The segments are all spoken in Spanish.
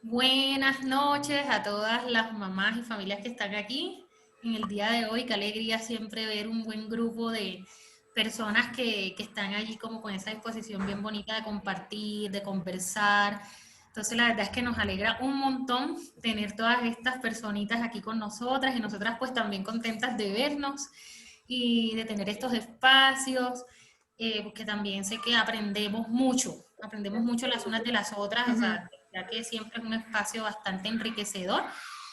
Buenas noches a todas las mamás y familias que están aquí en el día de hoy. Qué alegría siempre ver un buen grupo de personas que están allí como con esa disposición bien bonita de compartir, de conversar. Entonces la verdad es que nos alegra un montón tener todas estas personitas aquí con nosotras y nosotras pues también contentas de vernos y de tener estos espacios, porque también sé que aprendemos mucho las unas de las otras, o Ujú. sea, ya que siempre es un espacio bastante enriquecedor.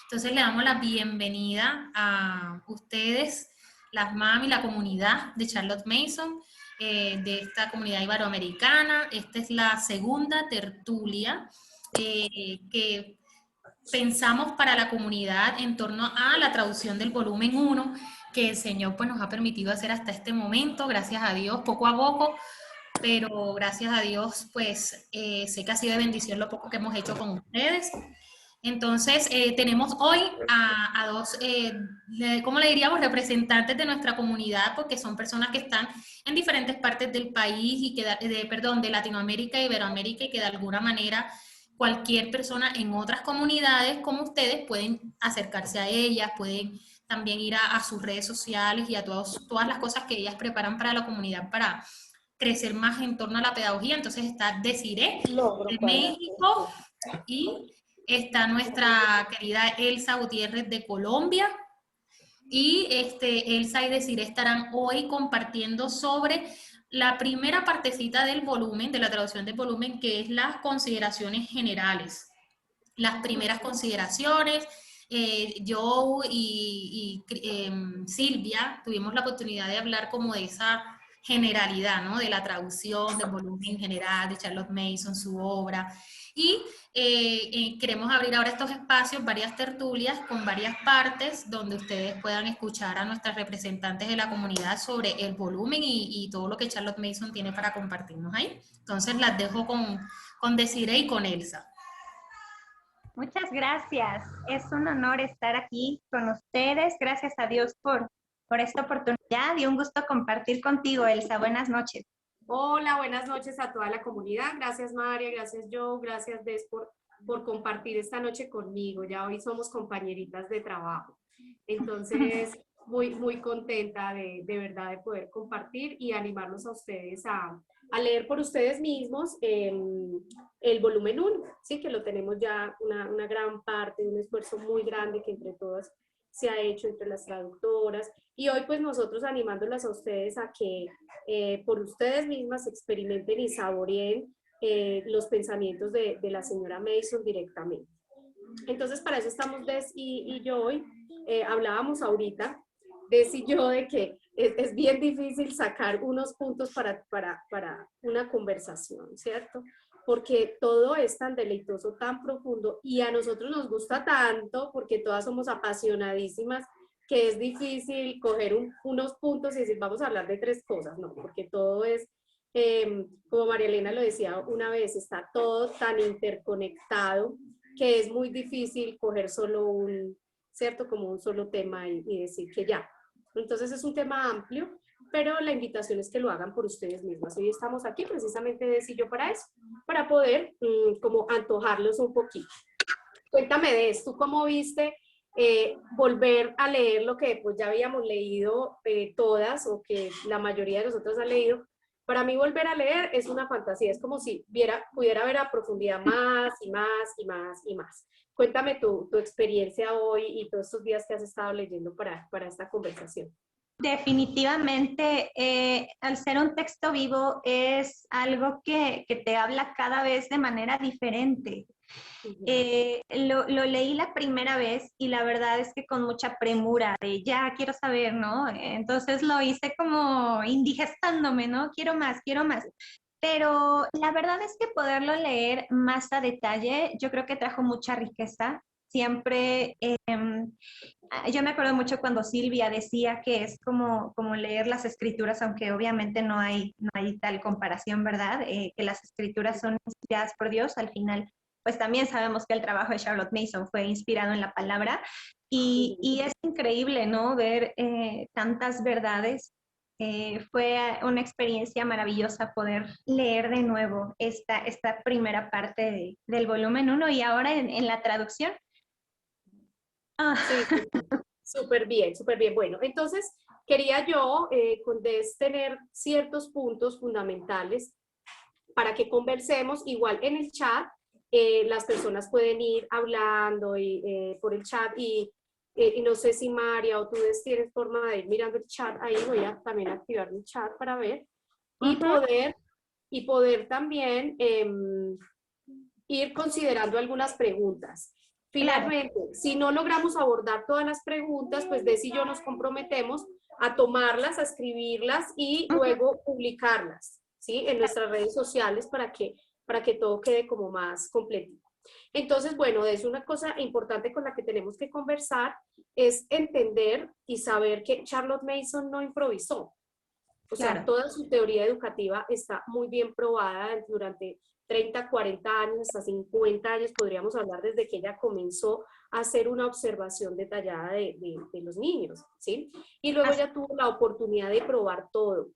Entonces le damos la bienvenida a ustedes, las mami, la comunidad de Charlotte Mason, de esta comunidad iberoamericana. Esta es la segunda tertulia que pensamos para la comunidad en torno a la traducción del volumen uno que el Señor pues, nos ha permitido hacer hasta este momento, gracias a Dios, poco a poco, pero gracias a Dios, pues sé que ha sido de bendición lo poco que hemos hecho con ustedes. Entonces, tenemos hoy a dos, ¿cómo le diríamos? Representantes de nuestra comunidad, porque son personas que están en diferentes partes del país y que, perdón, de Latinoamérica y Iberoamérica y que de alguna manera cualquier persona en otras comunidades como ustedes pueden acercarse a ellas, pueden también ir a sus redes sociales y a todas las cosas que ellas preparan para la comunidad para crecer más en torno a la pedagogía. Entonces está Desiree Logro de cuadrar. México y está nuestra querida Elsa Gutiérrez de Colombia. Y Elsa y Desiree estarán hoy compartiendo sobre la primera partecita del volumen, de la traducción del volumen, que es las consideraciones generales. Las primeras consideraciones, Joe Silvia tuvimos la oportunidad de hablar como de esa generalidad, ¿no? De la traducción, del volumen general, de Charlotte Mason, su obra. Y queremos abrir ahora estos espacios, varias tertulias con varias partes donde ustedes puedan escuchar a nuestras representantes de la comunidad sobre el volumen y todo lo que Charlotte Mason tiene para compartirnos ahí. Entonces las dejo con Desiree y con Elsa. Muchas gracias. Es un honor estar aquí con ustedes. Gracias a Dios por esta oportunidad y un gusto compartir contigo, Elsa. Buenas noches. Hola, buenas noches a toda la comunidad. Gracias, María, gracias, Joe, gracias, Des, por compartir esta noche conmigo. Ya hoy somos compañeritas de trabajo. Entonces, muy contenta de verdad de poder compartir y animarlos a ustedes a leer por ustedes mismos el volumen uno, ¿sí? Que lo tenemos ya una gran parte, un esfuerzo muy grande que entre todas se ha hecho entre las traductoras. Y hoy pues nosotros animándolas a ustedes a que por ustedes mismas experimenten y saboreen los pensamientos de la señora Mason directamente. Entonces, para eso estamos Des y yo hoy. Hablábamos ahorita, Des y yo, de que es bien difícil sacar unos puntos para una conversación, ¿cierto? Porque todo es tan deleitoso, tan profundo, y a nosotros nos gusta tanto, porque todas somos apasionadísimas, que es difícil coger unos puntos y decir, vamos a hablar de tres cosas, no, porque todo es, como María Elena lo decía una vez, está todo tan interconectado que es muy difícil coger solo ¿cierto? Como un solo tema y decir que ya. Entonces es un tema amplio, pero la invitación es que lo hagan por ustedes mismas. Hoy estamos aquí precisamente de yo para eso, para poder como antojarlos un poquito. Cuéntame de esto, ¿tú cómo viste volver a leer lo que pues ya habíamos leído todas o que la mayoría de nosotros ha leído? Para mí volver a leer es una fantasía, es como si pudiera ver a profundidad más y más y más y más. Cuéntame tu experiencia hoy y todos estos días que has estado leyendo para esta conversación. Definitivamente, al ser un texto vivo, es algo que te habla cada vez de manera diferente. Lo leí la primera vez y la verdad es que con mucha premura, de ya quiero saber, ¿no? Entonces lo hice como indigestándome, ¿no? Quiero más, quiero más. Pero la verdad es que poderlo leer más a detalle, yo creo que trajo mucha riqueza. Siempre, yo me acuerdo mucho cuando Silvia decía que es como leer las escrituras, aunque obviamente no hay tal comparación, ¿verdad? Que las escrituras son inspiradas por Dios, al final pues también sabemos que el trabajo de Charlotte Mason fue inspirado en la palabra y es increíble, ¿no? Ver tantas verdades Fue una experiencia maravillosa poder leer de nuevo esta primera parte del volumen 1 y ahora en la traducción. Ah. Sí, súper bien, súper bien. Bueno, entonces quería yo tener ciertos puntos fundamentales para que conversemos. Igual en el chat, las personas pueden ir hablando por el chat y no sé si María o tú tienes forma de ir mirando el chat. Ahí voy a también activar mi chat para ver y poder también ir considerando algunas preguntas. Finalmente, claro, si no logramos abordar todas las preguntas, pues Des y yo nos comprometemos a tomarlas, a escribirlas y luego publicarlas, ¿sí? En nuestras redes sociales para que todo quede como más completo. Entonces, bueno, es una cosa importante con la que tenemos que conversar, es entender y saber que Charlotte Mason no improvisó. O sea, toda su teoría educativa está muy bien probada durante 30, 40 años, hasta 50 años, podríamos hablar desde que ella comenzó a hacer una observación detallada de los niños, ¿sí? Y luego ella tuvo la oportunidad de probar todo.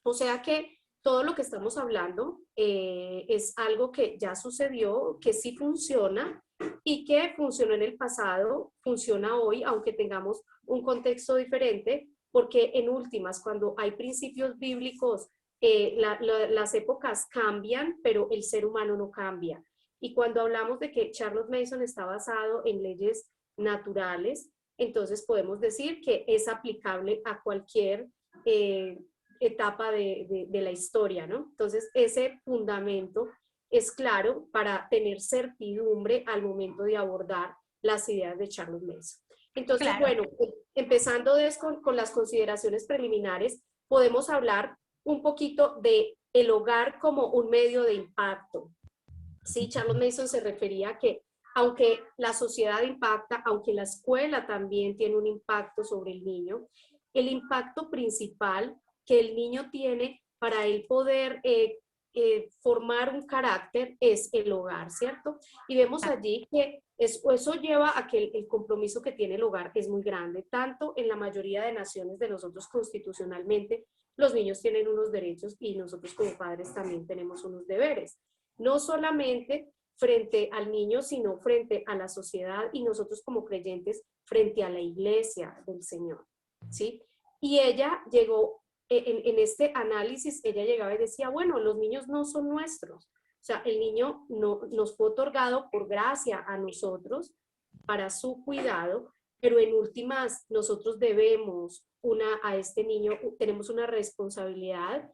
O sea que todo lo que estamos hablando es algo que ya sucedió, que sí funciona y que funcionó en el pasado, funciona hoy, aunque tengamos un contexto diferente, porque en últimas, cuando hay principios bíblicos, las épocas cambian, pero el ser humano no cambia. Y cuando hablamos de que Charlotte Mason está basado en leyes naturales, entonces podemos decir que es aplicable a cualquier etapa de la historia, ¿no? Entonces, ese fundamento es claro para tener certidumbre al momento de abordar las ideas de Charlotte Mason. Entonces, claro, bueno, empezando con las consideraciones preliminares, podemos hablar un poquito de el hogar como un medio de impacto. Sí, Charlotte Mason se refería a que aunque la sociedad impacta, aunque la escuela también tiene un impacto sobre el niño, el impacto principal que el niño tiene para él poder formar un carácter es el hogar, ¿cierto? Y vemos allí que eso lleva a que el compromiso que tiene el hogar es muy grande, tanto en la mayoría de naciones de nosotros constitucionalmente, los niños tienen unos derechos y nosotros como padres también tenemos unos deberes. No solamente frente al niño, sino frente a la sociedad y nosotros como creyentes frente a la iglesia del Señor, ¿sí? Y ella llegó, en este análisis, ella llegaba y decía, bueno, los niños no son nuestros. O sea, el niño no, nos fue otorgado por gracia a nosotros para su cuidado, pero en últimas nosotros debemos a este niño, tenemos una responsabilidad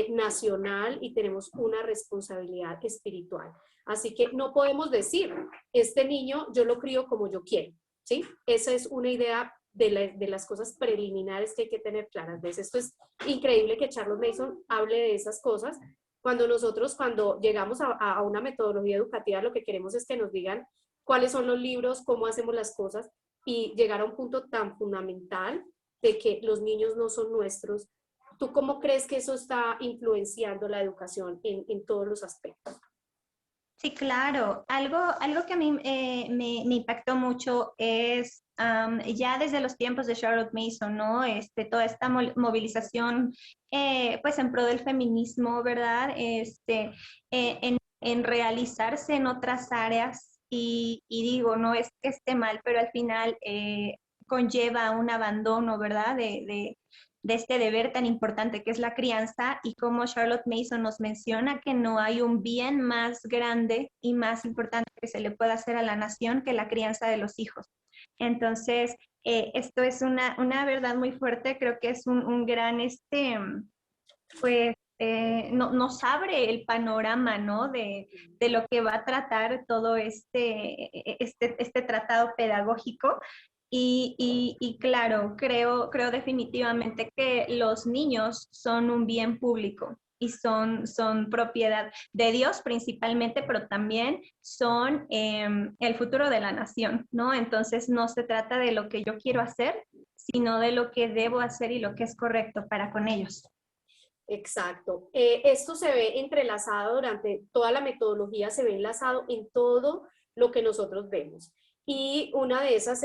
nacional y tenemos una responsabilidad espiritual. Así que no podemos decir, este niño yo lo crío como yo quiero, ¿sí? Esa es una idea de las cosas preliminares que hay que tener claras. ¿Ves? Esto es increíble que Charlotte Mason hable de esas cosas. Cuando llegamos a una metodología educativa, lo que queremos es que nos digan cuáles son los libros, cómo hacemos las cosas y llegar a un punto tan fundamental de que los niños no son nuestros. ¿Tú cómo crees que eso está influenciando la educación en todos los aspectos? Sí, claro. Algo que a mí me impactó mucho es ya desde los tiempos de Charlotte Mason, ¿no? Toda esta movilización pues en pro del feminismo, ¿verdad? En realizarse en otras áreas y digo, no es que esté mal, pero al final conlleva un abandono, ¿verdad? De este deber tan importante que es la crianza y como Charlotte Mason nos menciona que no hay un bien más grande y más importante que se le pueda hacer a la nación que la crianza de los hijos. Entonces, esto es una verdad muy fuerte, creo que es un gran, pues, nos abre el panorama, ¿no? De lo que va a tratar todo este tratado pedagógico. Y claro, creo definitivamente que los niños son un bien público y son propiedad de Dios principalmente, pero también son el futuro de la nación, ¿no? Entonces no se trata de lo que yo quiero hacer, sino de lo que debo hacer y lo que es correcto para con ellos. Exacto. Esto se ve entrelazado durante toda la metodología, se ve enlazado en todo lo que nosotros vemos. Y una de esas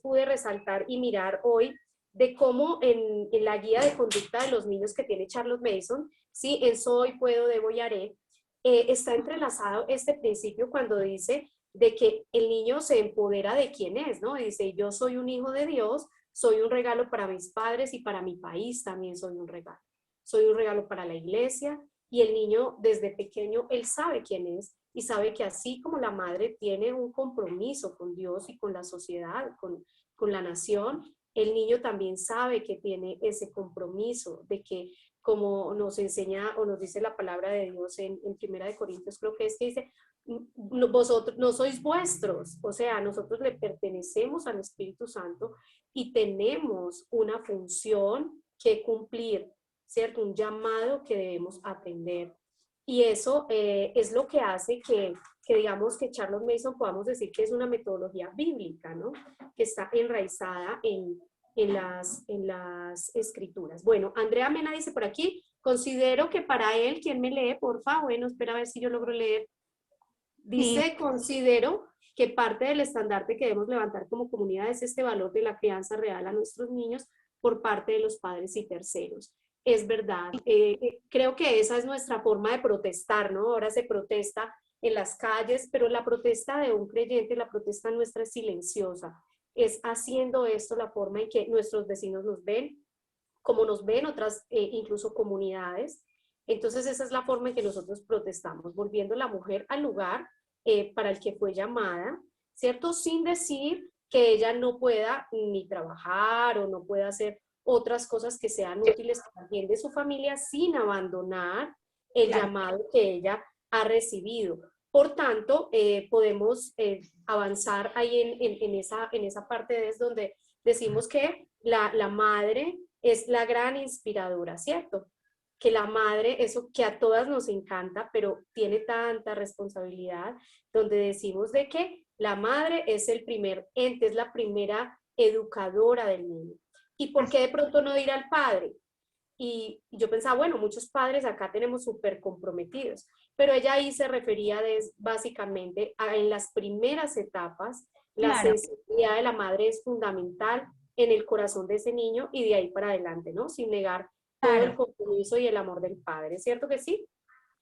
pude resaltar y mirar hoy de cómo en la guía de conducta de los niños que tiene Charlotte Mason, ¿sí? En Soy, Puedo, Debo y Haré, está entrelazado este principio cuando dice de que el niño se empodera de quién es, ¿no? Dice, yo soy un hijo de Dios, soy un regalo para mis padres y para mi país también soy un regalo. Soy un regalo para la iglesia, y el niño desde pequeño, él sabe quién es y sabe que así como la madre tiene un compromiso con Dios y con la sociedad, con la nación, el niño también sabe que tiene ese compromiso de que, como nos enseña o nos dice la palabra de Dios en Primera de Corintios, creo que es que dice, vosotros no sois vuestros, o sea, nosotros le pertenecemos al Espíritu Santo y tenemos una función que cumplir, ¿cierto? Un llamado que debemos atender. Y eso es lo que hace que digamos que Charlotte Mason podamos decir que es una metodología bíblica, ¿no? Que está enraizada en las escrituras. Bueno, Andrea Mena dice por aquí, considero que para él, ¿quién me lee? Porfa, bueno, espera a ver si yo logro leer. Dice, Sí. considero que parte del estandarte que debemos levantar como comunidad es este valor de la crianza real a nuestros niños por parte de los padres y terceros. Es verdad, creo que esa es nuestra forma de protestar, ¿no? Ahora se protesta en las calles, pero la protesta de un creyente, la protesta nuestra es silenciosa. Es haciendo esto la forma en que nuestros vecinos nos ven, como nos ven otras incluso comunidades. Entonces esa es la forma en que nosotros protestamos, volviendo la mujer al lugar para el que fue llamada, ¿cierto? Sin decir que ella no pueda ni trabajar o no pueda hacer otras cosas que sean útiles para el bien de su familia sin abandonar el llamado que ella ha recibido. Por tanto, podemos avanzar ahí en esa parte es donde decimos que la madre es la gran inspiradora, ¿cierto? Que la madre, eso que a todas nos encanta, pero tiene tanta responsabilidad, donde decimos de que la madre es el primer ente, es la primera educadora del niño. ¿Y por qué de pronto no ir al padre? Y yo pensaba, bueno, muchos padres acá tenemos súper comprometidos, pero ella ahí se refería básicamente a en las primeras etapas, la Claro. sensibilidad de la madre es fundamental en el corazón de ese niño y de ahí para adelante, ¿no? Sin negar todo el Claro. compromiso y el amor del padre, ¿cierto que sí?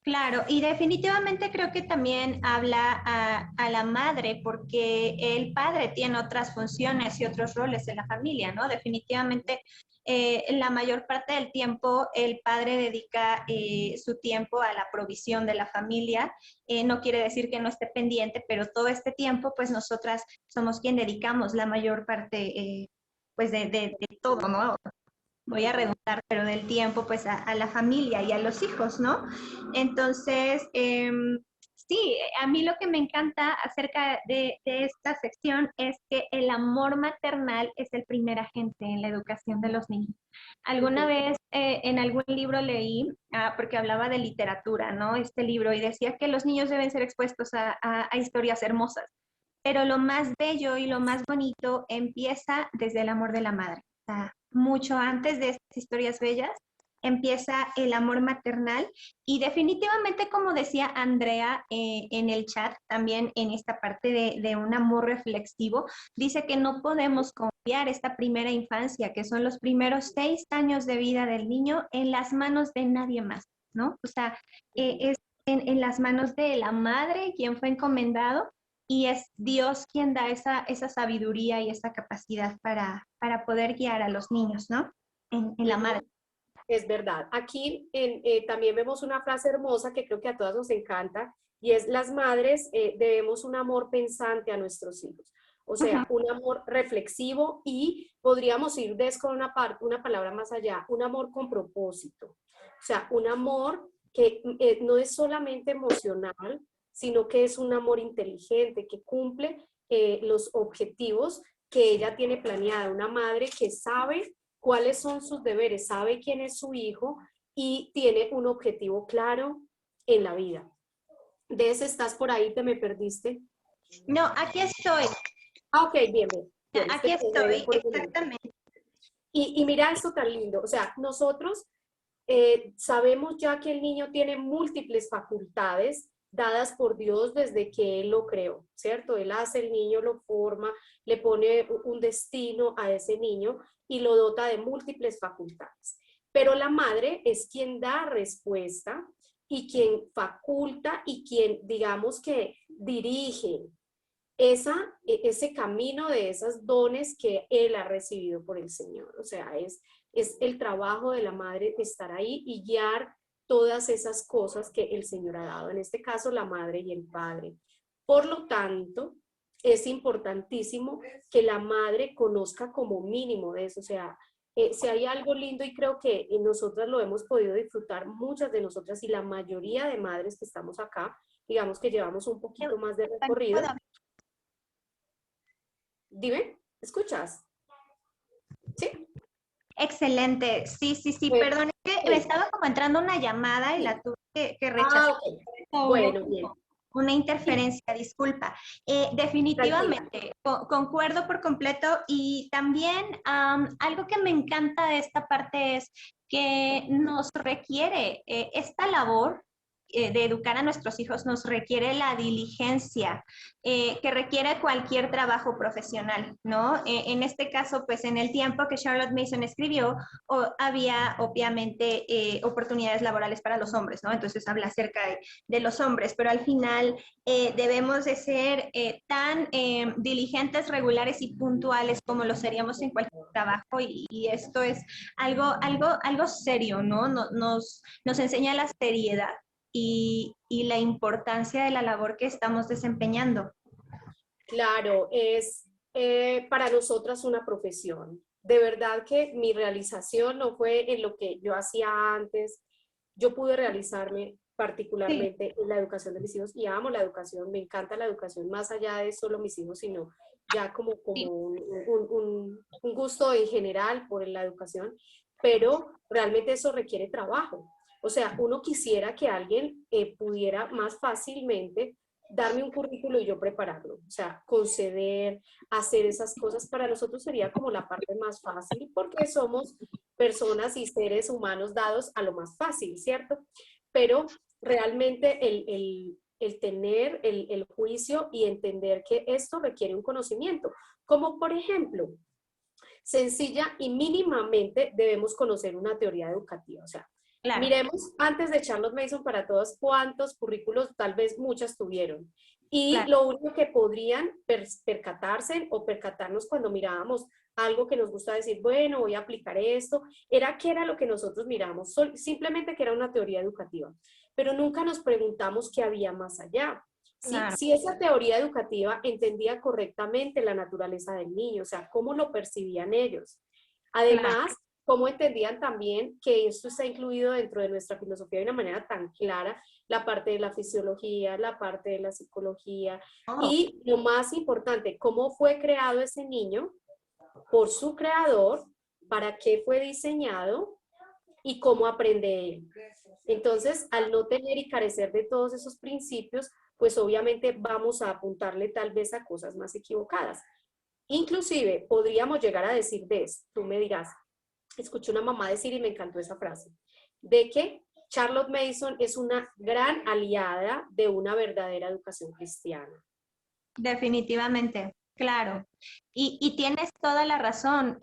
Claro, y definitivamente creo que también habla a la madre porque el padre tiene otras funciones y otros roles en la familia, ¿no? Definitivamente la mayor parte del tiempo el padre dedica su tiempo a la provisión de la familia. No quiere decir que no esté pendiente, pero todo este tiempo pues nosotras somos quien dedicamos la mayor parte pues de todo, ¿no? Voy a redundar, pero del tiempo pues a la familia y a los hijos, ¿no? Entonces, sí, a mí lo que me encanta acerca de esta sección es que el amor maternal es el primer agente en la educación de los niños. Alguna vez en algún libro leí, porque hablaba de literatura, ¿no? Este libro, y decía que los niños deben ser expuestos a historias hermosas, pero lo más bello y lo más bonito empieza desde el amor de la madre. O sea, mucho antes de estas historias bellas empieza el amor maternal y definitivamente, como decía Andrea en el chat, también en esta parte de un amor reflexivo, dice que no podemos confiar esta primera infancia, que son los primeros 6 años de vida del niño, en las manos de nadie más, ¿no? O sea, es en las manos de la madre, quien fue encomendado, y es Dios quien da esa sabiduría y esa capacidad para poder guiar a los niños, ¿no? En la madre. Es verdad. Aquí también vemos una frase hermosa que creo que a todas nos encanta y es las madres debemos un amor pensante a nuestros hijos. O sea, un amor reflexivo y podríamos ir con una palabra más allá, un amor con propósito. O sea, un amor que no es solamente emocional, sino que es un amor inteligente, que cumple los objetivos que ella tiene planeada. Una madre que sabe cuáles son sus deberes, sabe quién es su hijo y tiene un objetivo claro en la vida. Des, ¿estás por ahí? ¿Te me perdiste? No, aquí estoy. Ah, ok, bien, bien. Bien, Aquí estoy, exactamente. Y mira esto tan lindo, o sea, nosotros sabemos ya que el niño tiene múltiples facultades dadas por Dios desde que Él lo creó, ¿cierto? Él hace el niño, lo forma, le pone un destino a ese niño y lo dota de múltiples facultades. Pero la madre es quien da respuesta y quien faculta y quien, digamos que dirige ese camino de esos dones que Él ha recibido por el Señor. O sea, es el trabajo de la madre estar ahí y guiar todas esas cosas que el Señor ha dado, en este caso la madre y el padre. Por lo tanto, es importantísimo que la madre conozca como mínimo de eso, o sea, si hay algo lindo y creo que nosotras lo hemos podido disfrutar, muchas de nosotras y la mayoría de madres que estamos acá, digamos que llevamos un poquito más de recorrido. Dime, ¿escuchas? ¿Sí? Excelente, sí, sí, sí, Bueno, perdón, es que me estaba como entrando una llamada y la tuve que rechazar. ok. Hubo Bueno, bien. una interferencia, disculpa. Definitivamente, concuerdo por completo y también algo que me encanta de esta parte es que nos requiere esta labor de educar a nuestros hijos, nos requiere la diligencia que requiere cualquier trabajo profesional, ¿no? En este caso, pues en el tiempo que Charlotte Mason escribió, había obviamente oportunidades laborales para los hombres, ¿no? Entonces habla acerca de los hombres, pero al final debemos de ser tan diligentes, regulares y puntuales como lo seríamos en cualquier trabajo y esto es algo serio, ¿no? Nos enseña la seriedad y la importancia de la labor que estamos desempeñando. Claro, es para nosotras una profesión. De verdad que mi realización no fue en lo que yo hacía antes. Yo pude realizarme particularmente en la educación de mis hijos y amo la educación, me encanta la educación más allá de solo mis hijos, sino ya como un gusto en general por la educación, pero realmente eso requiere trabajo. O sea, uno quisiera que alguien pudiera más fácilmente darme un currículo y yo prepararlo, o sea, conceder, hacer esas cosas para nosotros sería como la parte más fácil porque somos personas y seres humanos dados a lo más fácil, ¿cierto? Pero realmente el tener el juicio y entender que esto requiere un conocimiento, como por ejemplo, sencilla y mínimamente debemos conocer una teoría educativa, o sea, claro. Miremos antes de Charlotte Mason para todas cuántos currículos, tal vez muchas tuvieron. Y claro. Lo único que podrían percatarse o percatarnos cuando mirábamos algo que nos gusta decir, bueno, voy a aplicar esto, era qué era lo que nosotros miramos, simplemente que era una teoría educativa, pero nunca nos preguntamos qué había más allá. Claro. Si esa teoría educativa entendía correctamente la naturaleza del niño, o sea, cómo lo percibían ellos. Además, claro. Cómo entendían también que esto está incluido dentro de nuestra filosofía de una manera tan clara, la parte de la fisiología, la parte de la psicología, y lo más importante, cómo fue creado ese niño por su creador, para qué fue diseñado y cómo aprende él. Entonces, al no tener y carecer de todos esos principios, pues obviamente vamos a apuntarle tal vez a cosas más equivocadas. Inclusive, podríamos llegar a decir de esto, tú me dirás, escuché una mamá decir y me encantó esa frase, de que Charlotte Mason es una gran aliada de una verdadera educación cristiana. Definitivamente, claro. Y tienes toda la razón.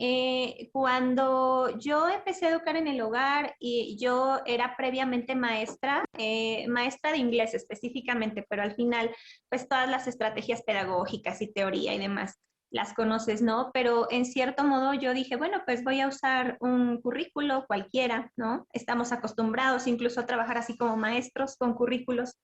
Cuando yo empecé a educar en el hogar, y yo era previamente maestra de inglés específicamente, pero al final, pues todas las estrategias pedagógicas y teoría y demás las conoces, ¿no? Pero en cierto modo yo dije, bueno, pues voy a usar un currículo cualquiera, ¿no? Estamos acostumbrados incluso a trabajar así como maestros con currículos.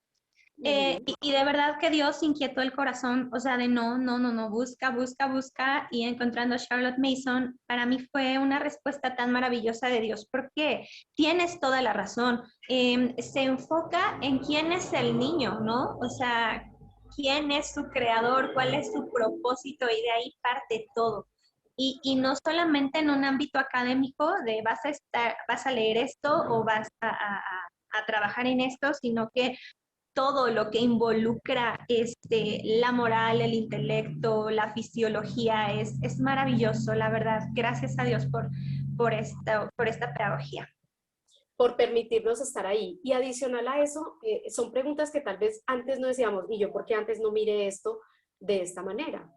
Y de verdad que Dios inquietó el corazón, o sea, de no, busca, y encontrando a Charlotte Mason, para mí fue una respuesta tan maravillosa de Dios, porque tienes toda la razón, se enfoca en quién es el niño, ¿no? O sea, quién es su creador, cuál es su propósito, y de ahí parte todo. Y no solamente en un ámbito académico de vas a leer esto o vas a trabajar en esto, sino que todo lo que involucra la moral, el intelecto, la fisiología, es maravilloso, la verdad. Gracias a Dios por esta pedagogía. por permitirnos estar ahí. Y adicional a eso, son preguntas que tal vez antes no decíamos, y yo, ¿por qué antes no miré esto de esta manera?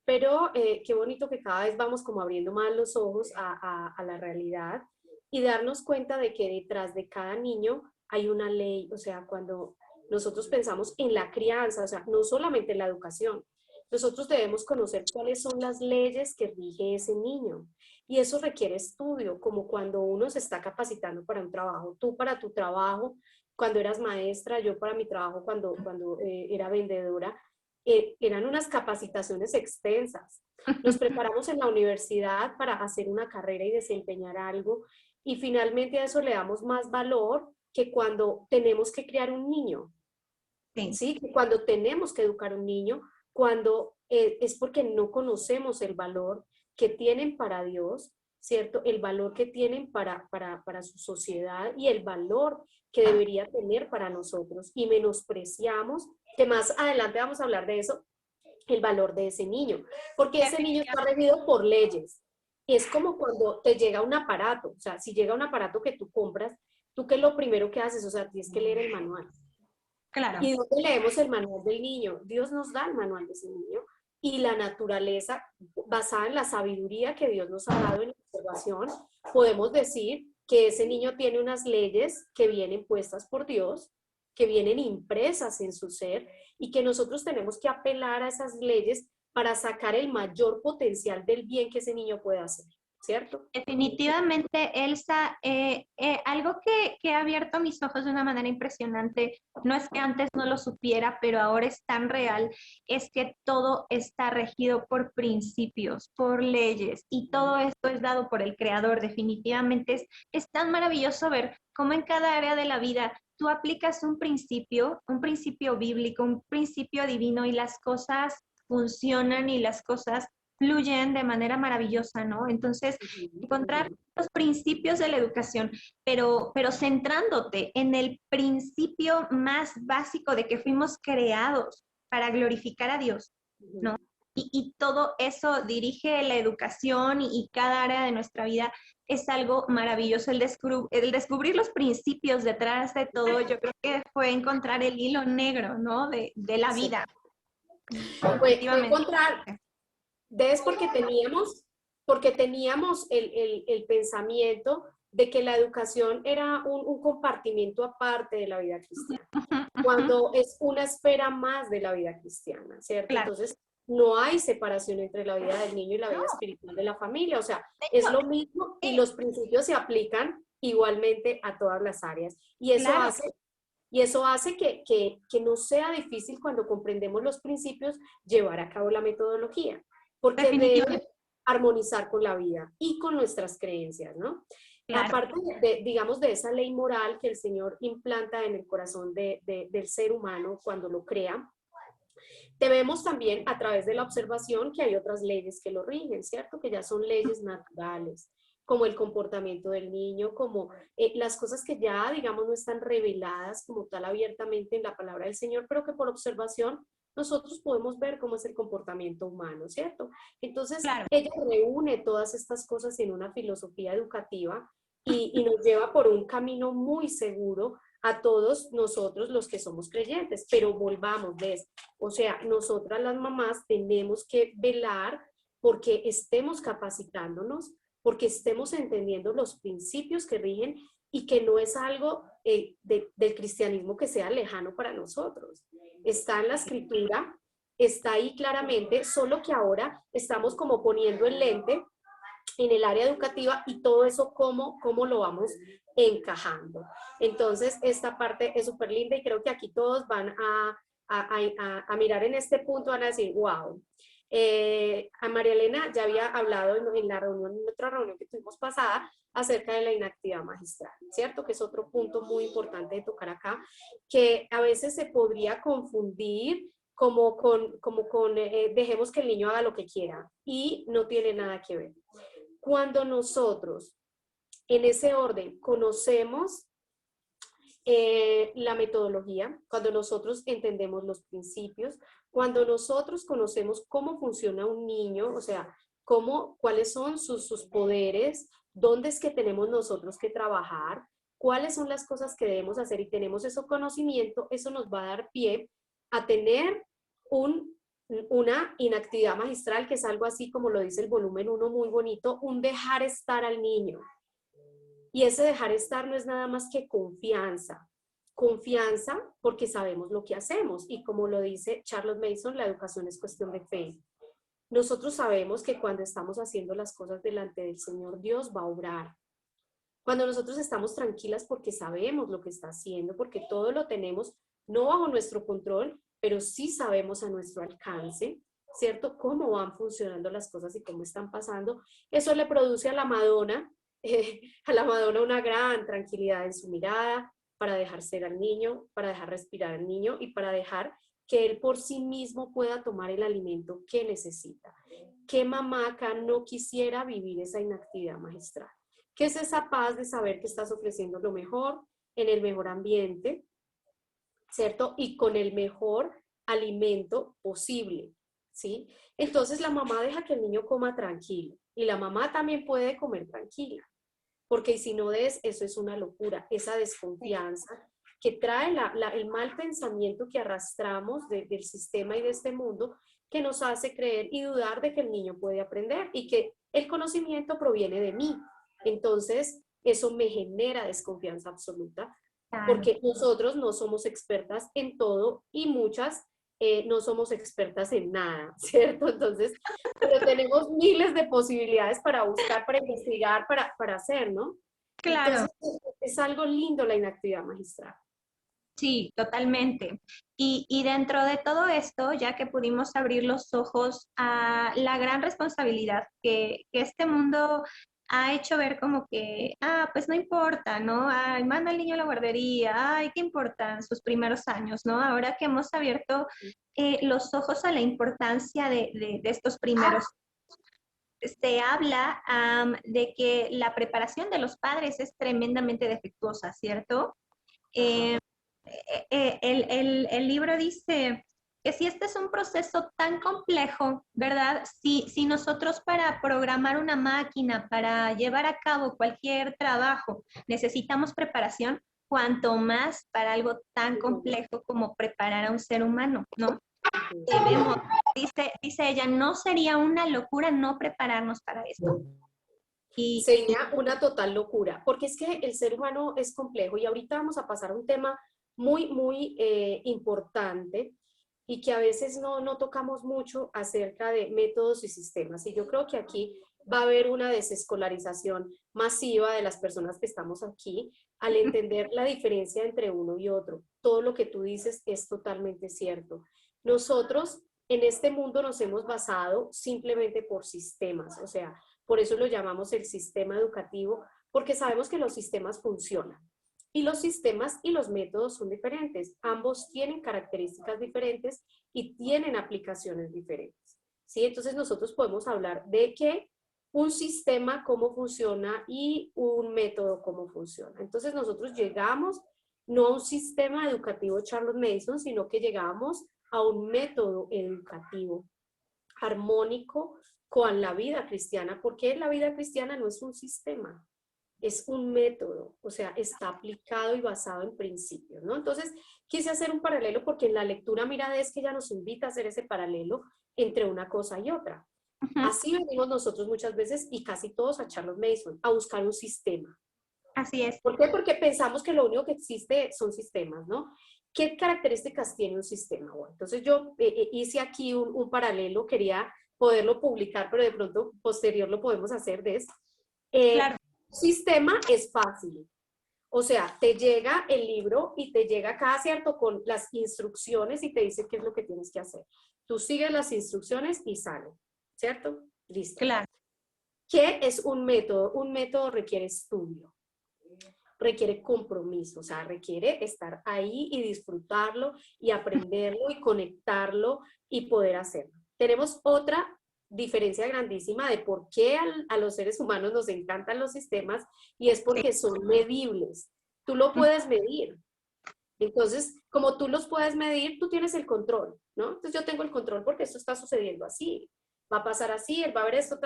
Pero qué bonito que cada vez vamos como abriendo más los ojos a la realidad y darnos cuenta de que detrás de cada niño hay una ley. O sea, cuando nosotros pensamos en la crianza, o sea, no solamente en la educación, nosotros debemos conocer cuáles son las leyes que rige ese niño. Y eso requiere estudio, como cuando uno se está capacitando para un trabajo. Tú para tu trabajo, cuando eras maestra, yo para mi trabajo cuando era vendedora, eran unas capacitaciones extensas. Nos preparamos en la universidad para hacer una carrera y desempeñar algo, y finalmente a eso le damos más valor que cuando tenemos que criar un niño. Sí. ¿Sí? Cuando tenemos que educar a un niño, cuando es porque no conocemos el valor que tienen para Dios, ¿cierto? El valor que tienen para su sociedad y el valor que debería tener para nosotros. Y menospreciamos, que más adelante vamos a hablar de eso, el valor de ese niño, porque ese niño está regido por leyes. Y es como cuando te llega un aparato, o sea, si llega un aparato que tú compras, ¿tú qué es lo primero que haces? O sea, tienes que leer el manual. Claro. ¿Y dónde leemos el manual del niño? Dios nos da el manual de ese niño, y la naturaleza, basada en la sabiduría que Dios nos ha dado en la observación, podemos decir que ese niño tiene unas leyes que vienen puestas por Dios, que vienen impresas en su ser, y que nosotros tenemos que apelar a esas leyes para sacar el mayor potencial del bien que ese niño pueda hacer, ¿cierto? Definitivamente, Elsa, algo que ha abierto mis ojos de una manera impresionante, no es que antes no lo supiera, pero ahora es tan real, es que todo está regido por principios, por leyes, y todo esto es dado por el Creador. Definitivamente es tan maravilloso ver cómo en cada área de la vida tú aplicas un principio bíblico, un principio divino, y las cosas funcionan y las cosas fluyen de manera maravillosa, ¿no? Entonces, encontrar los principios de la educación, pero centrándote en el principio más básico de que fuimos creados para glorificar a Dios, ¿no? Y todo eso dirige la educación y cada área de nuestra vida. Es algo maravilloso el descubrir los principios detrás de todo. Yo creo que fue encontrar el hilo negro, ¿no? De la vida. Fue encontrar, es porque teníamos el pensamiento de que la educación era un compartimiento aparte de la vida cristiana, cuando es una esfera más de la vida cristiana, ¿cierto? Claro. Entonces, no hay separación entre la vida del niño y la vida espiritual de la familia, o sea, es lo mismo, y los principios se aplican igualmente a todas las áreas. Y eso Claro. hace que no sea difícil, cuando comprendemos los principios, llevar a cabo la metodología, porque debe armonizar con la vida y con nuestras creencias, ¿no? Claro. Aparte digamos, de esa ley moral que el Señor implanta en el corazón del ser humano cuando lo crea, debemos también, a través de la observación, que hay otras leyes que lo rigen, ¿cierto? Que ya son leyes naturales, como el comportamiento del niño, como las cosas que ya, digamos, no están reveladas como tal abiertamente en la palabra del Señor, pero que por observación nosotros podemos ver cómo es el comportamiento humano, ¿cierto? Entonces, Claro. ella reúne todas estas cosas en una filosofía educativa y nos lleva por un camino muy seguro a todos nosotros los que somos creyentes. Pero volvamos, ¿ves? O sea, nosotras las mamás tenemos que velar porque estemos capacitándonos, porque estemos entendiendo los principios que rigen, y que no es algo del cristianismo que sea lejano para nosotros. Está en la escritura, está ahí claramente, solo que ahora estamos como poniendo el lente en el área educativa, y todo eso cómo lo vamos encajando. Entonces, esta parte es súper linda, y creo que aquí todos van a mirar en este punto, van a decir, wow. A María Elena ya había hablado en la reunión, en otra reunión que tuvimos pasada, acerca de la inactividad magistral, ¿cierto? Que es otro punto muy importante de tocar acá, que a veces se podría confundir como con dejemos que el niño haga lo que quiera, y no tiene nada que ver. Cuando nosotros, en ese orden, conocemos la metodología, cuando nosotros entendemos los principios, cuando nosotros conocemos cómo funciona un niño, o sea, cuáles son sus poderes, dónde es que tenemos nosotros que trabajar, cuáles son las cosas que debemos hacer y tenemos ese conocimiento, eso nos va a dar pie a tener una inactividad magistral, que es algo así como lo dice el volumen 1, muy bonito, un dejar estar al niño. Y ese dejar estar no es nada más que confianza. Confianza porque sabemos lo que hacemos. Y como lo dice Charlotte Mason, la educación es cuestión de fe. Nosotros sabemos que cuando estamos haciendo las cosas delante del Señor, Dios va a obrar. Cuando nosotros estamos tranquilas porque sabemos lo que está haciendo, porque todo lo tenemos no bajo nuestro control, pero sí sabemos a nuestro alcance, ¿cierto? Cómo van funcionando las cosas y cómo están pasando. Eso le produce a la Madonna una gran tranquilidad en su mirada, para dejar ser al niño, para dejar respirar al niño y para dejar que él por sí mismo pueda tomar el alimento que necesita. ¿Qué mamá acá no quisiera vivir esa inactividad magistral? ¿Qué es esa paz de saber que estás ofreciendo lo mejor, en el mejor ambiente, ¿cierto? Y con el mejor alimento posible, ¿sí? Entonces la mamá deja que el niño coma tranquilo y la mamá también puede comer tranquila, porque si no eso es una locura, esa desconfianza que trae el mal pensamiento que arrastramos del sistema y de este mundo, que nos hace creer y dudar de que el niño puede aprender y que el conocimiento proviene de mí. Entonces, eso me genera desconfianza absoluta, porque nosotros no somos expertas en todo y muchas no somos expertas en nada, ¿cierto? Entonces, pero tenemos miles de posibilidades para buscar, para investigar, para hacer, ¿no? Claro. Entonces, es algo lindo la inactividad magistral. Sí, totalmente. Y dentro de todo esto, ya que pudimos abrir los ojos a la gran responsabilidad que este mundo ha hecho ver como que, pues no importa, ¿no? Ay, manda al niño a la guardería, ay, ¿qué importan sus primeros años, ¿no? Ahora que hemos abierto los ojos a la importancia de estos primeros, se habla de que la preparación de los padres es tremendamente defectuosa, ¿cierto? El libro dice que si este es un proceso tan complejo, ¿verdad? Si nosotros para programar una máquina, para llevar a cabo cualquier trabajo, necesitamos preparación, cuanto más para algo tan complejo como preparar a un ser humano, ¿no? Debemos, dice ella, no sería una locura no prepararnos para esto. Sería una total locura, porque es que el ser humano es complejo y ahorita vamos a pasar a un tema muy, muy importante y que a veces no tocamos mucho acerca de métodos y sistemas. Y yo creo que aquí va a haber una desescolarización masiva de las personas que estamos aquí al entender la diferencia entre uno y otro. Todo lo que tú dices es totalmente cierto. Nosotros en este mundo nos hemos basado simplemente por sistemas, o sea, por eso lo llamamos el sistema educativo, porque sabemos que los sistemas funcionan. Y los sistemas y los métodos son diferentes. Ambos tienen características diferentes y tienen aplicaciones diferentes, ¿sí? Entonces nosotros podemos hablar de que un sistema cómo funciona y un método cómo funciona. Entonces nosotros llegamos no a un sistema educativo Charlotte Mason, sino que llegamos a un método educativo armónico con la vida cristiana, porque la vida cristiana no es un sistema, es un método, o sea, está aplicado y basado en principios, ¿no? Entonces, quise hacer un paralelo porque en la lectura Mirada es que ella nos invita a hacer ese paralelo entre una cosa y otra. Así venimos nosotros muchas veces y casi todos a Charlotte Mason, a buscar un sistema. Así es. ¿Por qué? Porque pensamos que lo único que existe son sistemas, ¿no? ¿Qué características tiene un sistema? Bueno, entonces yo hice aquí un paralelo, quería poderlo publicar, pero de pronto posterior lo podemos hacer de eso. Claro. Sistema es fácil. O sea, te llega el libro y te llega acá, ¿cierto? Con las instrucciones y te dice qué es lo que tienes que hacer. Tú sigues las instrucciones y sale, ¿cierto? Listo. Claro. ¿Qué es un método? Un método requiere estudio, requiere compromiso, o sea, requiere estar ahí y disfrutarlo y aprenderlo y conectarlo y poder hacerlo. Tenemos otra diferencia grandísima de por qué a los seres humanos nos encantan los sistemas y es porque son medibles. Tú lo puedes medir. Entonces, como tú los puedes medir, tú tienes el control, ¿no? Entonces yo tengo el control porque esto está sucediendo así. va a pasar así, él va a ver esto,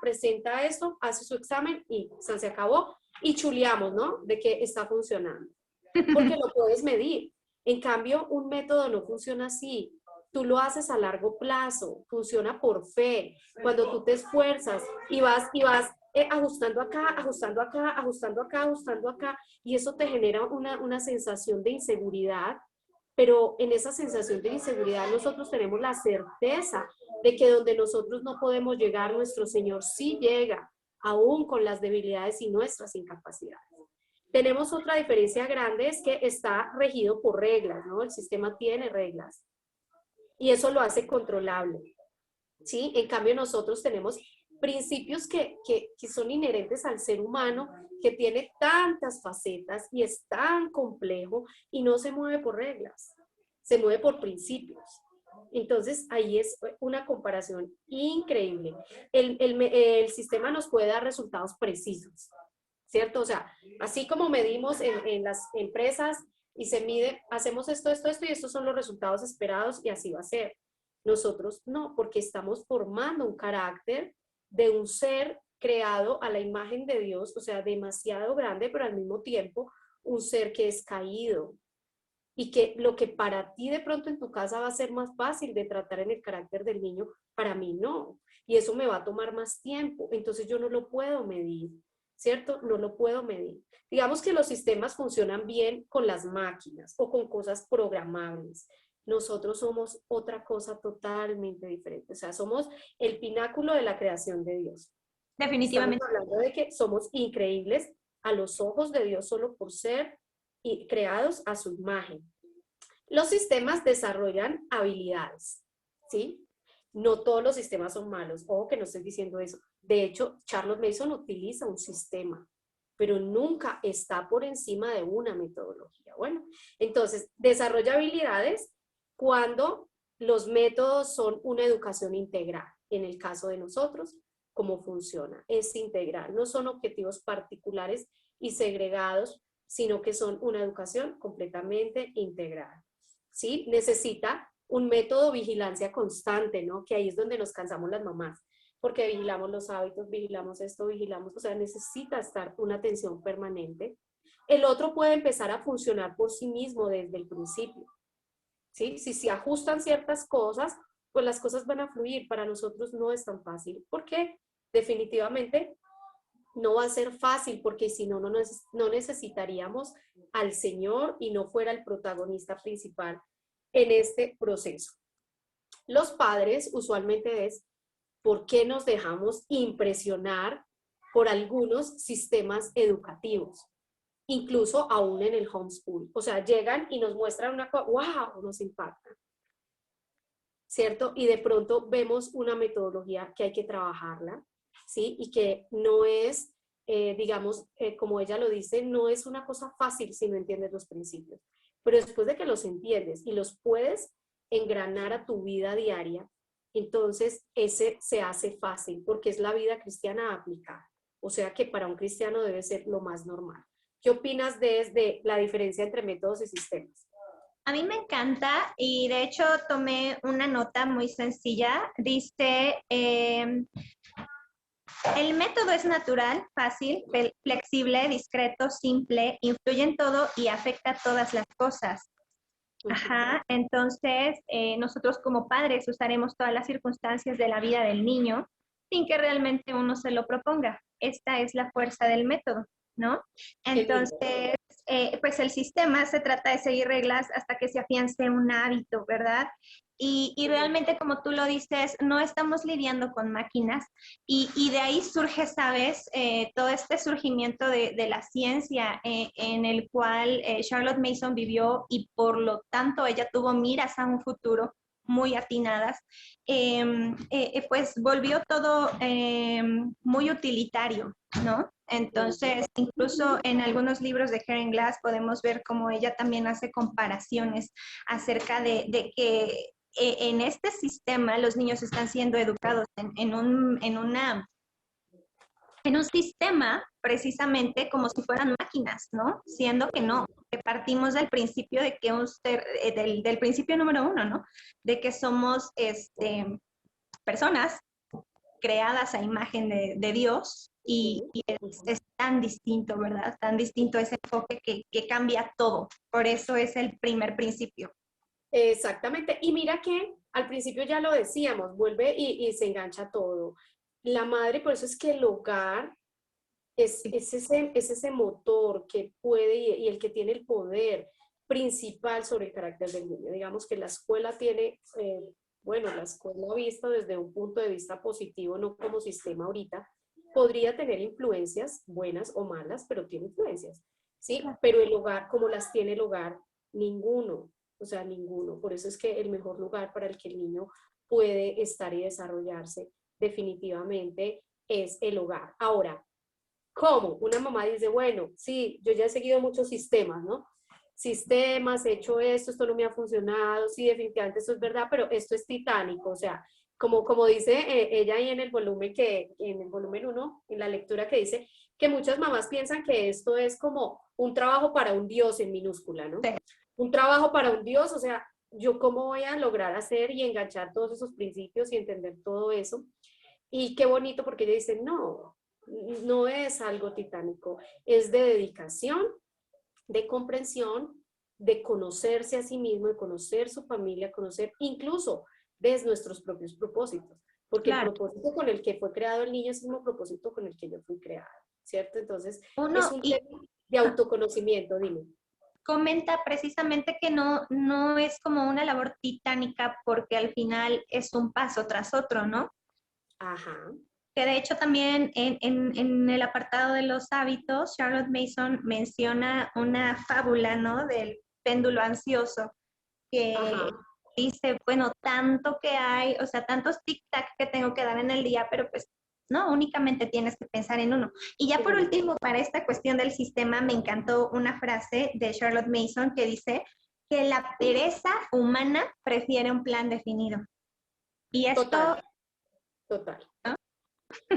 presenta esto, hace su examen y se acabó. Y chuleamos, ¿no? De que está funcionando. Porque lo puedes medir. En cambio, un método no funciona así. Tú lo haces a largo plazo, funciona por fe. Cuando tú te esfuerzas y vas ajustando acá, ajustando acá, ajustando acá, ajustando acá, y eso te genera una sensación de inseguridad, pero en esa sensación de inseguridad nosotros tenemos la certeza de que donde nosotros no podemos llegar, nuestro Señor sí llega, aún con las debilidades y nuestras incapacidades. Tenemos otra diferencia grande, es que está regido por reglas, ¿no? El sistema tiene reglas y eso lo hace controlable, ¿sí? En cambio nosotros tenemos principios que son inherentes al ser humano, que tiene tantas facetas y es tan complejo y no se mueve por reglas, se mueve por principios. Entonces, ahí es una comparación increíble. El sistema nos puede dar resultados precisos, ¿cierto? O sea, así como medimos en las empresas y se mide, hacemos esto, esto, esto, y estos son los resultados esperados y así va a ser. Nosotros no, porque estamos formando un carácter de un ser creado a la imagen de Dios, o sea, demasiado grande, pero al mismo tiempo un ser que es caído. Y que lo que para ti de pronto en tu casa va a ser más fácil de tratar en el carácter del niño, para mí no. Y eso me va a tomar más tiempo. Entonces yo no lo puedo medir, ¿cierto? No lo puedo medir. Digamos que los sistemas funcionan bien con las máquinas o con cosas programables. Nosotros somos otra cosa totalmente diferente. O sea, somos el pináculo de la creación de Dios. Definitivamente. Estamos hablando de que somos increíbles a los ojos de Dios solo por ser y creados a su imagen. Los sistemas desarrollan habilidades, ¿sí? No todos los sistemas son malos, ojo que no estoy diciendo eso. De hecho, Charlotte Mason utiliza un sistema, pero nunca está por encima de una metodología. Bueno, entonces, desarrolla habilidades cuando los métodos son una educación integral. En el caso de nosotros, ¿cómo funciona? Es integral, no son objetivos particulares y segregados, sino que son una educación completamente integral, ¿sí? Necesita un método de vigilancia constante, ¿no? Que ahí es donde nos cansamos las mamás, porque vigilamos los hábitos, vigilamos esto, vigilamos, o sea, necesita estar una atención permanente. El otro puede empezar a funcionar por sí mismo desde el principio, ¿sí? Si se ajustan ciertas cosas, pues las cosas van a fluir. Para nosotros no es tan fácil, porque definitivamente no va a ser fácil, porque si no, no necesitaríamos al Señor y no fuera el protagonista principal en este proceso. Los padres usualmente es, ¿por qué nos dejamos impresionar por algunos sistemas educativos? Incluso aún en el homeschool. O sea, llegan y nos muestran una cosa, ¡wow! Nos impacta, ¿cierto? Y de pronto vemos una metodología que hay que trabajarla, ¿sí? Y que no es, digamos, como ella lo dice, no es una cosa fácil si no entiendes los principios. Pero después de que los entiendes y los puedes engranar a tu vida diaria, entonces ese se hace fácil porque es la vida cristiana aplicada. O sea que para un cristiano debe ser lo más normal. ¿Qué opinas de la diferencia entre métodos y sistemas? A mí me encanta y de hecho tomé una nota muy sencilla. Dice, el método es natural, fácil, flexible, discreto, simple, influye en todo y afecta a todas las cosas. Ajá, entonces nosotros como padres usaremos todas las circunstancias de la vida del niño sin que realmente uno se lo proponga. Esta es la fuerza del método, ¿no? Entonces, pues el sistema se trata de seguir reglas hasta que se afiance un hábito, ¿verdad? Y realmente, como tú lo dices, no estamos lidiando con máquinas y de ahí surge, ¿sabes? Todo este surgimiento de la ciencia en el cual Charlotte Mason vivió y por lo tanto ella tuvo miras a un futuro muy atinadas, pues volvió todo muy utilitario, ¿no? Entonces, incluso en algunos libros de Karen Glass podemos ver cómo ella también hace comparaciones acerca de que en este sistema los niños están siendo educados en un sistema precisamente como si fueran máquinas, ¿no? Siendo que no, que partimos del principio de que del principio número uno, ¿no? De que somos personas creadas a imagen de Dios y es tan distinto, ¿verdad? Tan distinto ese enfoque que cambia todo. Por eso es el primer principio. Exactamente. Y mira que al principio ya lo decíamos, vuelve y se engancha todo. La madre, por eso es que el hogar es ese motor que puede y el que tiene el poder principal sobre el carácter del niño. Digamos que la escuela tiene, bueno, la escuela vista desde un punto de vista positivo, no como sistema ahorita, podría tener influencias buenas o malas, pero tiene influencias, ¿sí? Pero el hogar, como las tiene el hogar, ninguno, o sea, ninguno. Por eso es que el mejor lugar para el que el niño puede estar y desarrollarse definitivamente es el hogar. Ahora, ¿cómo? Una mamá dice, bueno, sí, yo ya he seguido muchos sistemas, ¿no? Sistemas, he hecho esto no me ha funcionado, sí, definitivamente eso es verdad, pero esto es titánico, o sea, como dice ella ahí en el volumen en el volumen 1, en la lectura que dice, que muchas mamás piensan que esto es como un trabajo para un Dios en minúscula, ¿no? Sí. Un trabajo para un Dios, o sea, yo cómo voy a lograr hacer y enganchar todos esos principios y entender todo eso. Y qué bonito porque ella dice, no, no es algo titánico, es de dedicación, de comprensión, de conocerse a sí mismo, de conocer su familia, conocer incluso desde nuestros propios propósitos, porque Claro. el propósito con el que fue creado el niño es el mismo propósito con el que yo fui creada, ¿cierto? Entonces, es un tema de autoconocimiento, dime. Comenta precisamente que no es como una labor titánica porque al final es un paso tras otro, ¿no? Ajá. Que de hecho también en el apartado de los hábitos, Charlotte Mason menciona una fábula, ¿no? Del péndulo ansioso, que Ajá. dice, bueno, tanto que hay, o sea, tantos tic-tac que tengo que dar en el día, pero pues no, únicamente tienes que pensar en uno. Y ya por último, para esta cuestión del sistema, me encantó una frase de Charlotte Mason que dice que la pereza humana prefiere un plan definido. Y esto... Total, total. ¿no?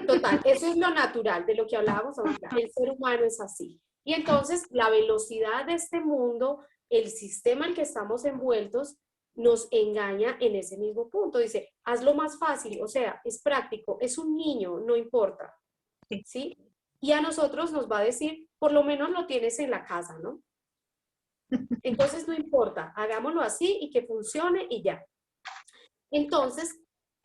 Total, eso es lo natural de lo que hablábamos ahorita. El ser humano es así. Y entonces la velocidad de este mundo, el sistema en el que estamos envueltos, nos engaña en ese mismo punto. Dice, hazlo más fácil, o sea, es práctico, es un niño, no importa. ¿Sí? Y a nosotros nos va a decir, por lo menos lo tienes en la casa, ¿no? Entonces no importa, hagámoslo así y que funcione y ya. Entonces,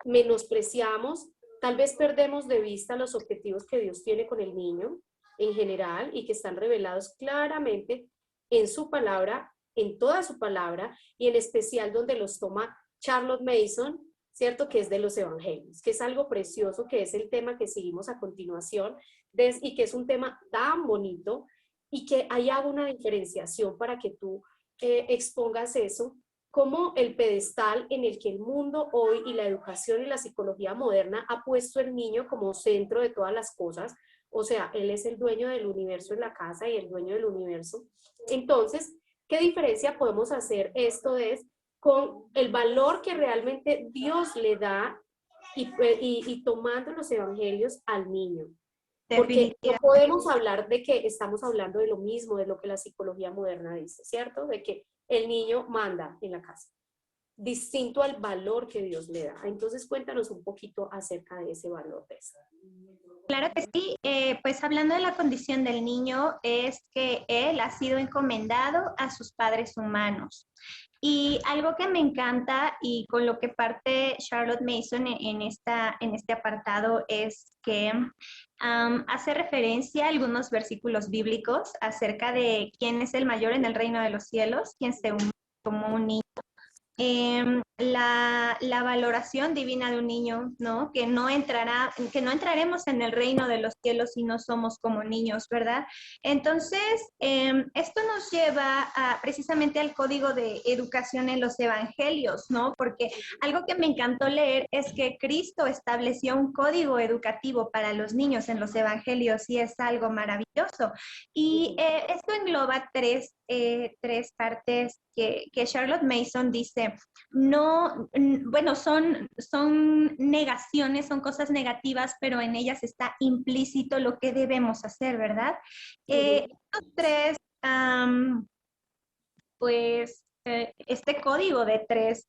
menospreciamos, tal vez perdemos de vista los objetivos que Dios tiene con el niño en general y que están revelados claramente en su palabra, en toda su palabra y en especial donde los toma Charlotte Mason, ¿cierto? Que es de los evangelios, que es algo precioso, que es el tema que seguimos a continuación y que es un tema tan bonito y que ahí hago una diferenciación para que tú expongas eso como el pedestal en el que el mundo hoy y la educación y la psicología moderna ha puesto el niño como centro de todas las cosas. O sea, él es el dueño del universo en la casa y el dueño del universo. Entonces, ¿qué diferencia podemos hacer esto con el valor que realmente Dios le da y tomando los evangelios al niño? Porque no podemos hablar de que estamos hablando de lo mismo, de lo que la psicología moderna dice, ¿cierto? De que el niño manda en la casa, distinto al valor que Dios le da. Entonces cuéntanos un poquito acerca de ese valor de eso. Claro que sí, pues hablando de la condición del niño, es que él ha sido encomendado a sus padres humanos. Y algo que me encanta y con lo que parte Charlotte Mason en este apartado es que hace referencia a algunos versículos bíblicos acerca de quién es el mayor en el reino de los cielos, quién se une como un niño. La valoración divina de un niño, ¿no? Que no entraremos en el reino de los cielos si no somos como niños, ¿verdad? Entonces, esto nos lleva precisamente al código de educación en los evangelios, ¿no? Porque algo que me encantó leer es que Cristo estableció un código educativo para los niños en los evangelios y es algo maravilloso. Y esto engloba tres partes que Charlotte Mason dice, no, bueno, son negaciones, son cosas negativas, pero en ellas está implícito lo que debemos hacer, ¿verdad? Estos tres, pues, este código de tres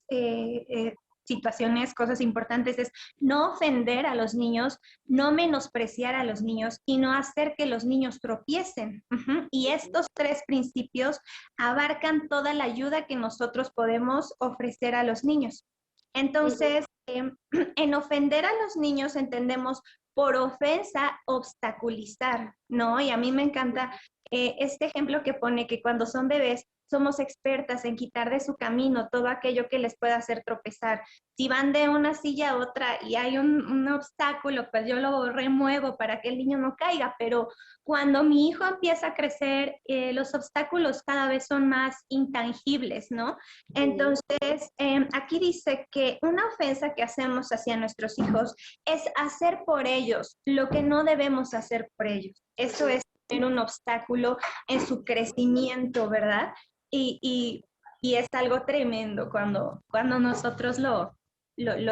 situaciones, cosas importantes es no ofender a los niños, no menospreciar a los niños y no hacer que los niños tropiecen. Y estos tres principios abarcan toda la ayuda que nosotros podemos ofrecer a los niños. Entonces, en ofender a los niños entendemos por ofensa obstaculizar, ¿no? Y a mí me encanta este ejemplo que pone que cuando son bebés somos expertas en quitar de su camino todo aquello que les pueda hacer tropezar. Si van de una silla a otra y hay un obstáculo, pues yo lo remuevo para que el niño no caiga, pero cuando mi hijo empieza a crecer, los obstáculos cada vez son más intangibles, ¿no? Entonces, aquí dice que una ofensa que hacemos hacia nuestros hijos es hacer por ellos lo que no debemos hacer por ellos. Eso es tener un obstáculo en su crecimiento, ¿verdad? Y es algo tremendo cuando nosotros lo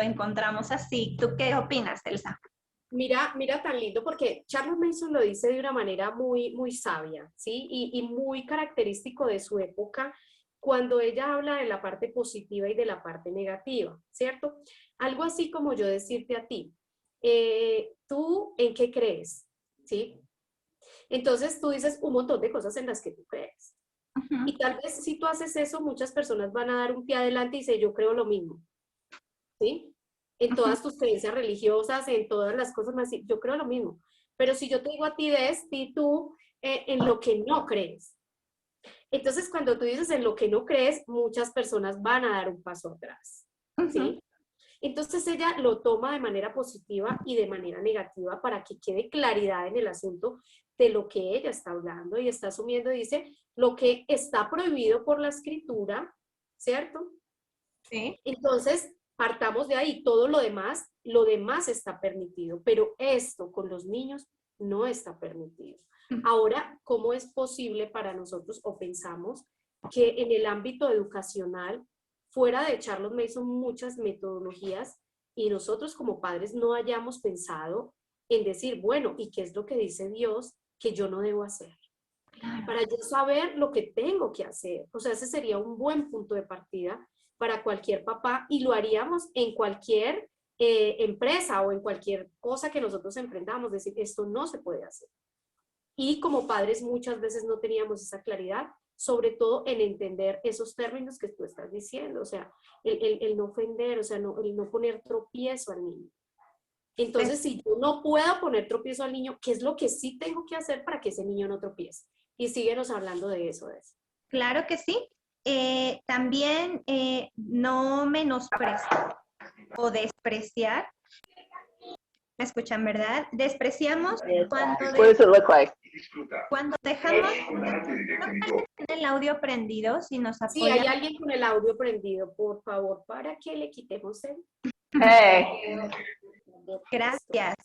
encontramos así. ¿Tú qué opinas, Elsa? Mira, mira tan lindo, porque Charlotte Mason lo dice de una manera muy, muy sabia, ¿sí? Y muy característico de su época, cuando ella habla de la parte positiva y de la parte negativa, ¿cierto? Algo así como yo decirte a ti, ¿tú en qué crees? ¿Sí? Entonces tú dices un montón de cosas en las que tú crees. Y tal vez si tú haces eso, muchas personas van a dar un pie adelante y dicen, yo creo lo mismo, ¿sí? En todas tus creencias religiosas, en todas las cosas más, yo creo lo mismo. Pero si yo te digo a ti, di tú en lo que no crees. Entonces, cuando tú dices en lo que no crees, muchas personas van a dar un paso atrás, ¿sí? Entonces ella lo toma de manera positiva y de manera negativa para que quede claridad en el asunto de lo que ella está hablando y está asumiendo, dice, lo que está prohibido por la escritura, ¿cierto? Sí. Entonces, partamos de ahí, todo lo demás está permitido, pero esto con los niños no está permitido. Ahora, ¿cómo es posible para nosotros o pensamos que en el ámbito educacional, fuera de Charlotte Mason, muchas metodologías y nosotros como padres no hayamos pensado en decir, bueno, ¿y qué es lo que dice Dios que yo no debo hacer? Para yo saber lo que tengo que hacer. O sea, ese sería un buen punto de partida para cualquier papá y lo haríamos en cualquier empresa o en cualquier cosa que nosotros emprendamos, decir, esto no se puede hacer. Y como padres muchas veces no teníamos esa claridad, sobre todo en entender esos términos que tú estás diciendo, o sea, el no ofender, o sea, el no poner tropiezo al niño. Entonces, si yo no puedo poner tropiezo al niño, ¿qué es lo que sí tengo que hacer para que ese niño no tropiece? Y síguenos hablando de eso. Claro que sí. También no menospreciar o despreciar. ¿Me escuchan, verdad? Despreciamos cuando dejamos el audio prendido, si nos Sí, hay apoyan. alguien con el audio prendido, por favor, para que le quitemos el... Gracias.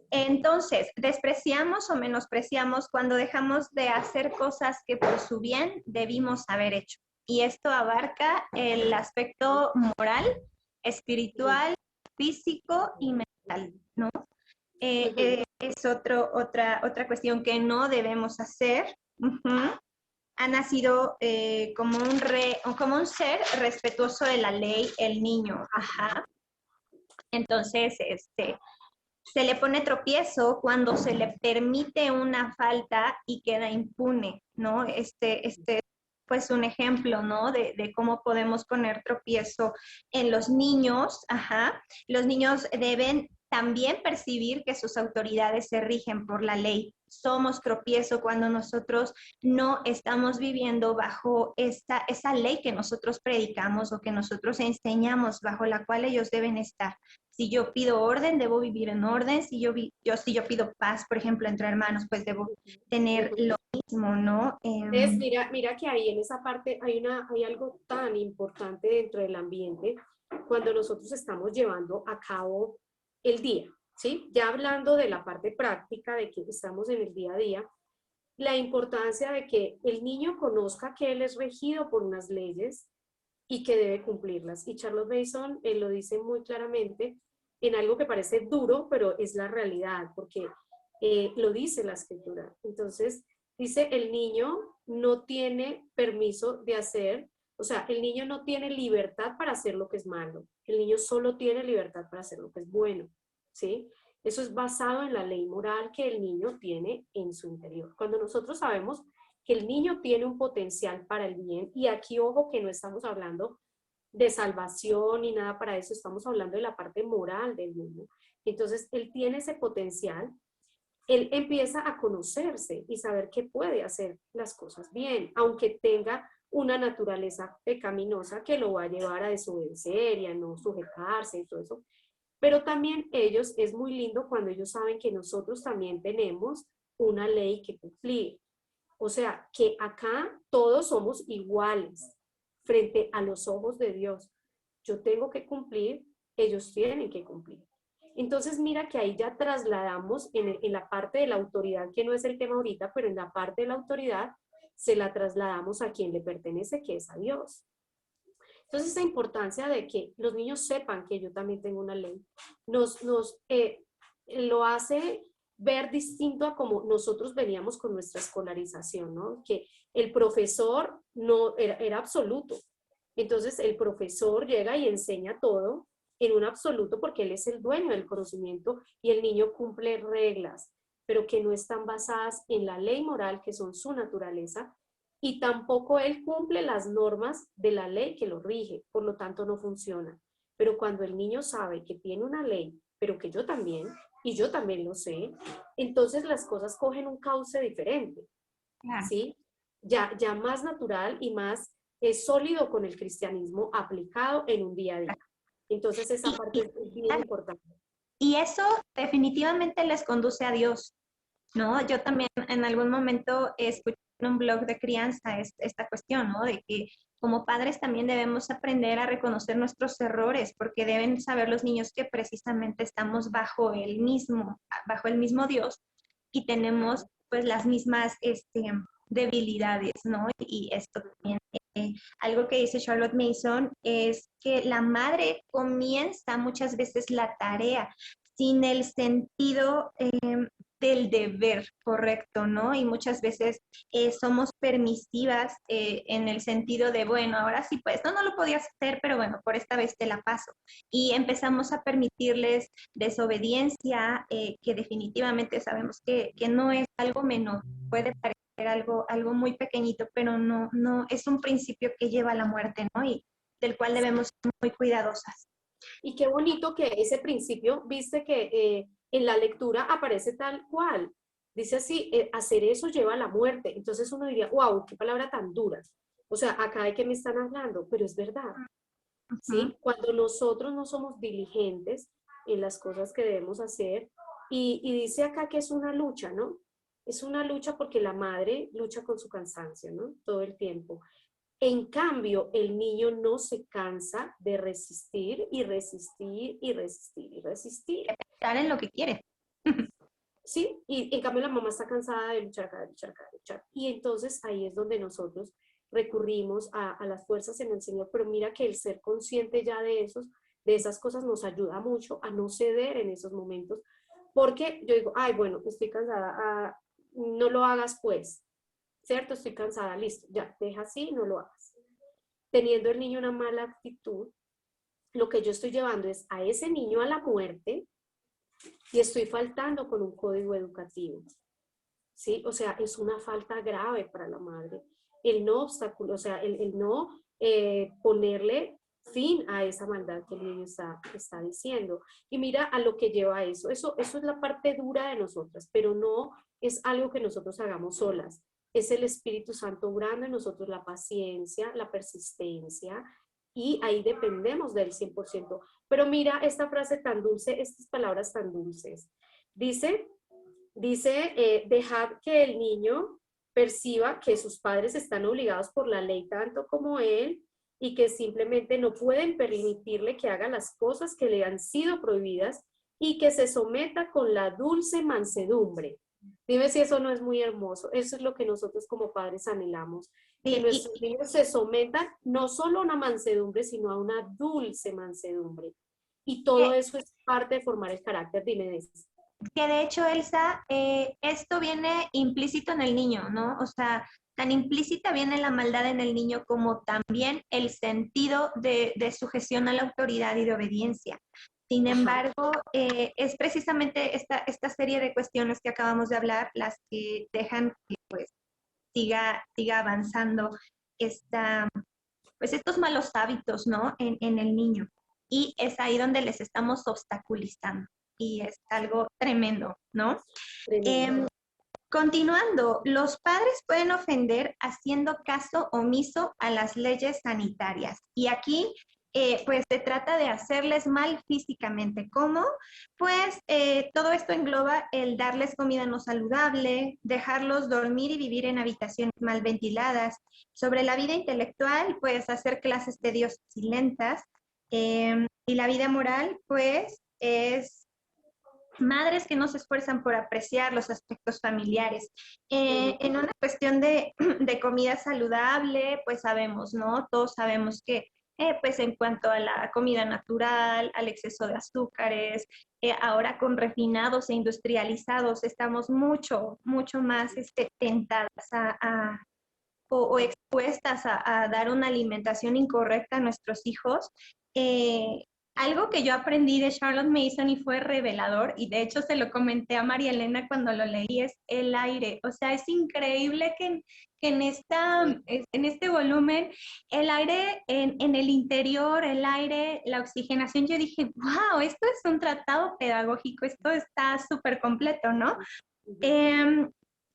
Entonces, despreciamos o menospreciamos cuando dejamos de hacer cosas que por su bien debimos haber hecho. Y esto abarca el aspecto moral, espiritual, físico y mental, ¿no? Es otra cuestión que no debemos hacer. Ha nacido como un ser respetuoso de la ley, el niño. Ajá. Entonces, se le pone tropiezo cuando se le permite una falta y queda impune, ¿no? Pues un ejemplo, ¿no? De cómo podemos poner tropiezo en los niños. Ajá. Los niños deben también percibir que sus autoridades se rigen por la ley. Somos tropiezo cuando nosotros no estamos viviendo bajo esa ley que nosotros predicamos o que nosotros enseñamos, bajo la cual ellos deben estar. Si yo pido orden, debo vivir en orden. Si yo pido paz, por ejemplo, entre hermanos, pues debo tener lo mismo, ¿no? Mira que ahí en esa parte hay algo tan importante dentro del ambiente cuando nosotros estamos llevando a cabo el día, ¿sí? Ya hablando de la parte práctica, de que estamos en el día a día, la importancia de que el niño conozca que él es regido por unas leyes y que debe cumplirlas. Y Charlotte Mason lo dice muy claramente en algo que parece duro, pero es la realidad, porque lo dice la escritura. Entonces, dice, el niño no tiene permiso de hacer O sea, el niño no tiene libertad para hacer lo que es malo. El niño solo tiene libertad para hacer lo que es bueno, ¿sí? Eso es basado en la ley moral que el niño tiene en su interior. Cuando nosotros sabemos que el niño tiene un potencial para el bien, y aquí ojo que no estamos hablando de salvación ni nada para eso, estamos hablando de la parte moral del niño. Entonces, él tiene ese potencial, él empieza a conocerse y saber que puede hacer las cosas bien, aunque tenga una naturaleza pecaminosa que lo va a llevar a desobedecer y a no sujetarse y todo eso. Pero también ellos, es muy lindo cuando ellos saben que nosotros también tenemos una ley que cumplir. O sea, que acá todos somos iguales frente a los ojos de Dios. Yo tengo que cumplir, ellos tienen que cumplir. Entonces mira que ahí ya trasladamos en la parte de la autoridad, que no es el tema ahorita, pero en la parte de la autoridad se la trasladamos a quien le pertenece, que es a Dios. Entonces esa importancia de que los niños sepan que yo también tengo una ley, lo hace ver distinto a como nosotros veníamos con nuestra escolarización, ¿no? Que el profesor no era absoluto. Entonces el profesor llega y enseña todo en un absoluto porque él es el dueño del conocimiento y el niño cumple reglas, pero que no están basadas en la ley moral, que son su naturaleza, y tampoco él cumple las normas de la ley que lo rige, por lo tanto no funciona. Pero cuando el niño sabe que tiene una ley, pero que yo también, y yo también lo sé, entonces las cosas cogen un cauce diferente, ¿sí? Ya más natural y más sólido con el cristianismo aplicado en un día a día. Entonces esa parte es bien importante. Y eso definitivamente les conduce a Dios, ¿no? Yo también en algún momento escuché en un blog de crianza esta cuestión, ¿no? De que como padres también debemos aprender a reconocer nuestros errores, porque deben saber los niños que precisamente estamos bajo el mismo Dios y tenemos pues las mismas debilidades, ¿no? Y esto también, algo que dice Charlotte Mason es que la madre comienza muchas veces la tarea sin el sentido del deber correcto, ¿no? Y muchas veces somos permisivas en el sentido de, bueno, ahora sí, pues no lo podías hacer, pero bueno, por esta vez te la paso. Y empezamos a permitirles desobediencia, que definitivamente sabemos que no es algo menor, puede parecer algo muy pequeñito, pero no es un principio que lleva a la muerte, ¿no? Y del cual debemos ser muy cuidadosas. Y qué bonito que ese principio, viste que en la lectura aparece tal cual. Dice así, hacer eso lleva a la muerte. Entonces uno diría, wow, qué palabra tan dura. O sea, acá de qué me están hablando, pero es verdad. ¿Sí? Cuando nosotros no somos diligentes en las cosas que debemos hacer, y dice acá que es una lucha, ¿no? Es una lucha porque la madre lucha con su cansancio, ¿no? Todo el tiempo. En cambio, el niño no se cansa de resistir y resistir y resistir y resistir. Estar en lo que quiere. Sí, y en cambio la mamá está cansada de luchar, de luchar, de luchar. Y entonces ahí es donde nosotros recurrimos a las fuerzas en el Señor, pero mira que el ser consciente ya de esas cosas nos ayuda mucho a no ceder en esos momentos, porque yo digo, ay, bueno, estoy cansada, no lo hagas pues, ¿cierto? Estoy cansada, listo, ya, deja así, no lo hagas. Teniendo el niño una mala actitud, lo que yo estoy llevando es a ese niño a la muerte y estoy faltando con un código educativo, ¿sí? O sea, es una falta grave para la madre. El no obstáculo, o sea, el no ponerle fin a esa maldad que el niño está diciendo. Y mira a lo que lleva eso. Eso es la parte dura de nosotras, pero no es algo que nosotros hagamos solas. Es el Espíritu Santo obrando en nosotros la paciencia, la persistencia, y ahí dependemos del 100%. Pero mira esta frase tan dulce, estas palabras tan dulces. Dice, dejad que el niño perciba que sus padres están obligados por la ley tanto como él y que simplemente no pueden permitirle que haga las cosas que le han sido prohibidas y que se someta con la dulce mansedumbre. Dime si eso no es muy hermoso. Eso es lo que nosotros como padres anhelamos. Que nuestros niños se sometan no solo a una mansedumbre, sino a una dulce mansedumbre. Y todo eso es parte de formar el carácter. Dime, Denis. Que de hecho, Elsa, esto viene implícito en el niño, ¿no? O sea, tan implícita viene la maldad en el niño como también el sentido de sujeción a la autoridad y de obediencia. Sin embargo, es precisamente esta serie de cuestiones que acabamos de hablar las que dejan que pues siga avanzando pues estos malos hábitos, ¿no? En el niño. Y es ahí donde les estamos obstaculizando. Y es algo tremendo, ¿no? Tremendo. Continuando, los padres pueden ofender haciendo caso omiso a las leyes sanitarias. Y aquí, pues se trata de hacerles mal físicamente. ¿Cómo? Pues todo esto engloba el darles comida no saludable, dejarlos dormir y vivir en habitaciones mal ventiladas. Sobre la vida intelectual, pues hacer clases tediosas y lentas. Y la vida moral, pues es madres que no se esfuerzan por apreciar los aspectos familiares. En una cuestión de comida saludable, pues sabemos, ¿no? Todos sabemos que, pues en cuanto a la comida natural, al exceso de azúcares, ahora con refinados e industrializados, estamos mucho más tentadas o expuestas a dar una alimentación incorrecta a nuestros hijos. Algo que yo aprendí de Charlotte Mason y fue revelador, y de hecho se lo comenté a María Elena cuando lo leí, es el aire. O sea, es increíble que en este volumen, el aire en el interior, el aire, la oxigenación, yo dije, wow, esto es un tratado pedagógico, esto está súper completo, ¿no?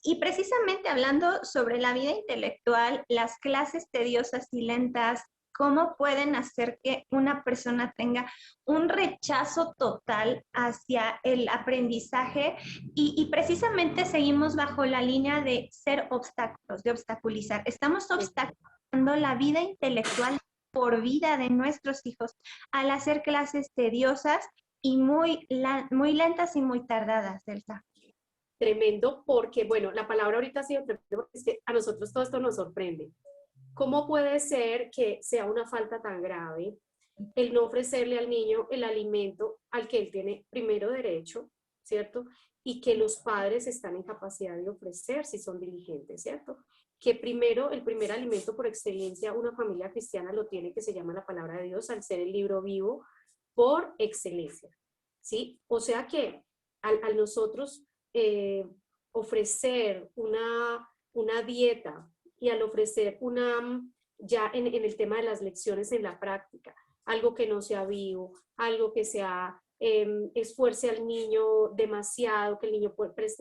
Y precisamente hablando sobre la vida intelectual, las clases tediosas y lentas, cómo pueden hacer que una persona tenga un rechazo total hacia el aprendizaje y precisamente seguimos bajo la línea de ser obstáculos, de obstaculizar. Estamos obstaculizando la vida intelectual por vida de nuestros hijos al hacer clases tediosas y muy lentas y muy tardadas, Elsa. Tremendo, porque, bueno, la palabra ahorita ha sido tremendo, porque es que a nosotros todo esto nos sorprende. ¿Cómo puede ser que sea una falta tan grave el no ofrecerle al niño el alimento al que él tiene primero derecho, ¿cierto? Y que los padres están en capacidad de ofrecer si son diligentes, ¿cierto? Que primero, el primer alimento por excelencia, una familia cristiana lo tiene, que se llama la palabra de Dios, al ser el libro vivo por excelencia, ¿sí? O sea que al nosotros ofrecer una dieta y al ofrecer ya en el tema de las lecciones en la práctica, algo que no sea vivo, algo que sea, esfuerce al niño demasiado, que el niño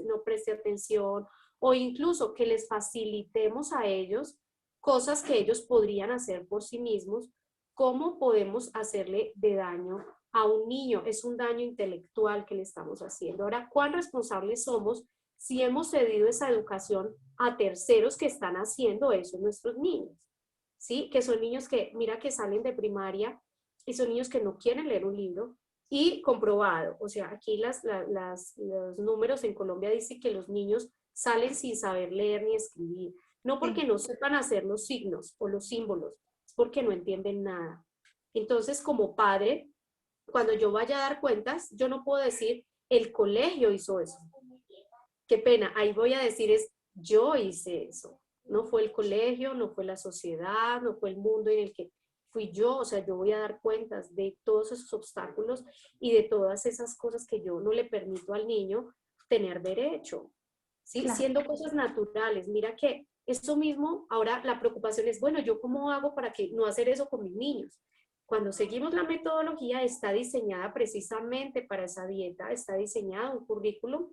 no preste atención, o incluso que les facilitemos a ellos cosas que ellos podrían hacer por sí mismos. ¿Cómo podemos hacerle de daño a un niño? Es un daño intelectual que le estamos haciendo. Ahora, ¿cuán responsables somos si hemos cedido esa educación a terceros que están haciendo eso en nuestros niños? ¿Sí? Que son niños que, mira, que salen de primaria y son niños que no quieren leer un libro, y comprobado, o sea, aquí los números en Colombia dicen que los niños salen sin saber leer ni escribir, no porque no sepan hacer los signos o los símbolos, es porque no entienden nada. Entonces, como padre, cuando yo vaya a dar cuentas, yo no puedo decir, el colegio hizo eso. Qué pena, ahí voy a decir es, yo hice eso. No fue el colegio, no fue la sociedad, no fue el mundo en el que fui yo. O sea, yo voy a dar cuentas de todos esos obstáculos y de todas esas cosas que yo no le permito al niño tener derecho, ¿sí? Claro. Siendo cosas naturales. Mira que esto mismo, ahora la preocupación es, bueno, ¿yo cómo hago para que no hacer eso con mis niños? Cuando seguimos la metodología, está diseñada precisamente para esa dieta, está diseñado un currículum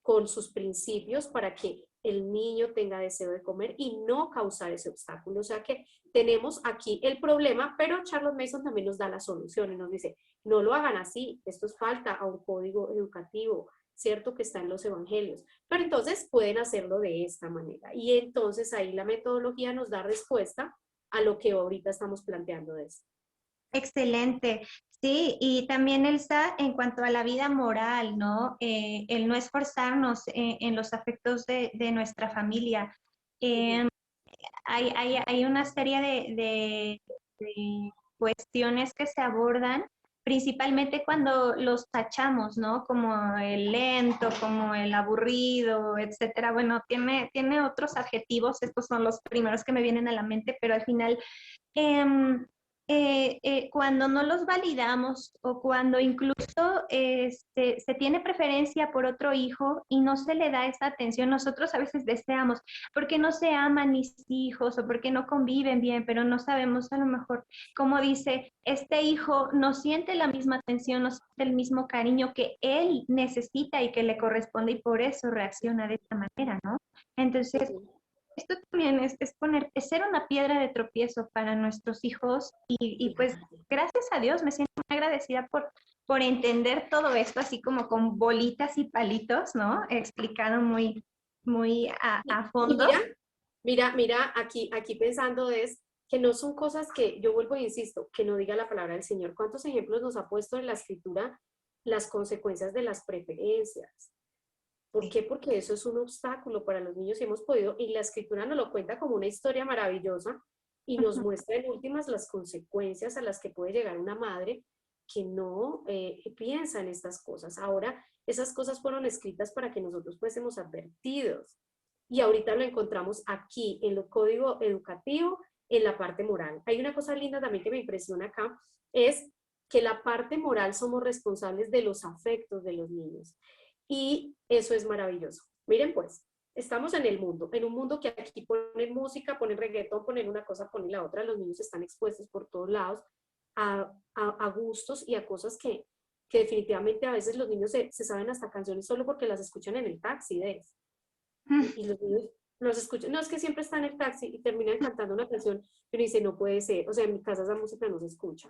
con sus principios para que el niño tenga deseo de comer y no causar ese obstáculo. O sea que tenemos aquí el problema, pero Charlotte Mason también nos da la solución y nos dice, no lo hagan así, esto es falta a un código educativo, cierto que está en los evangelios, pero entonces pueden hacerlo de esta manera. Y entonces ahí la metodología nos da respuesta a lo que ahorita estamos planteando de esto. Excelente. Sí, y también Elsa, en cuanto a la vida moral, ¿no? El no esforzarnos en los afectos de nuestra familia. Hay una serie de cuestiones que se abordan principalmente cuando los tachamos, ¿no? Como el lento, como el aburrido, etcétera. Bueno, tiene otros adjetivos, estos son los primeros que me vienen a la mente, pero al final cuando no los validamos o cuando incluso se tiene preferencia por otro hijo y no se le da esa atención, nosotros a veces deseamos, porque no se aman mis hijos o porque no conviven bien, pero no sabemos a lo mejor, como dice, este hijo no siente la misma atención, no siente el mismo cariño que él necesita y que le corresponde y por eso reacciona de esta manera, ¿no? Entonces, esto también es ser una piedra de tropiezo para nuestros hijos y pues gracias a Dios me siento muy agradecida por entender todo esto así como con bolitas y palitos, ¿no? Explicado muy a fondo. Mira, aquí pensando es que no son cosas que, yo vuelvo e insisto, que no diga la palabra del Señor. ¿Cuántos ejemplos nos ha puesto en la Escritura las consecuencias de las preferencias? ¿Por qué? Porque eso es un obstáculo para los niños y hemos podido, y la Escritura nos lo cuenta como una historia maravillosa y nos muestra en últimas las consecuencias a las que puede llegar una madre que no piensa en estas cosas. Ahora, esas cosas fueron escritas para que nosotros fuésemos advertidos. Y ahorita lo encontramos aquí, en el código educativo, en la parte moral. Hay una cosa linda también que me impresiona acá, es que la parte moral somos responsables de los afectos de los niños. Y eso es maravilloso. Miren pues, estamos en un mundo que aquí ponen música, ponen reggaetón, ponen una cosa, ponen la otra, los niños están expuestos por todos lados a gustos y a cosas que definitivamente a veces los niños se saben hasta canciones solo porque las escuchan en el taxi, ¿ves? Y los niños los escuchan, no, es que siempre está en el taxi y terminan cantando una canción y uno dice, no puede ser, o sea, en mi casa esa música no se escucha.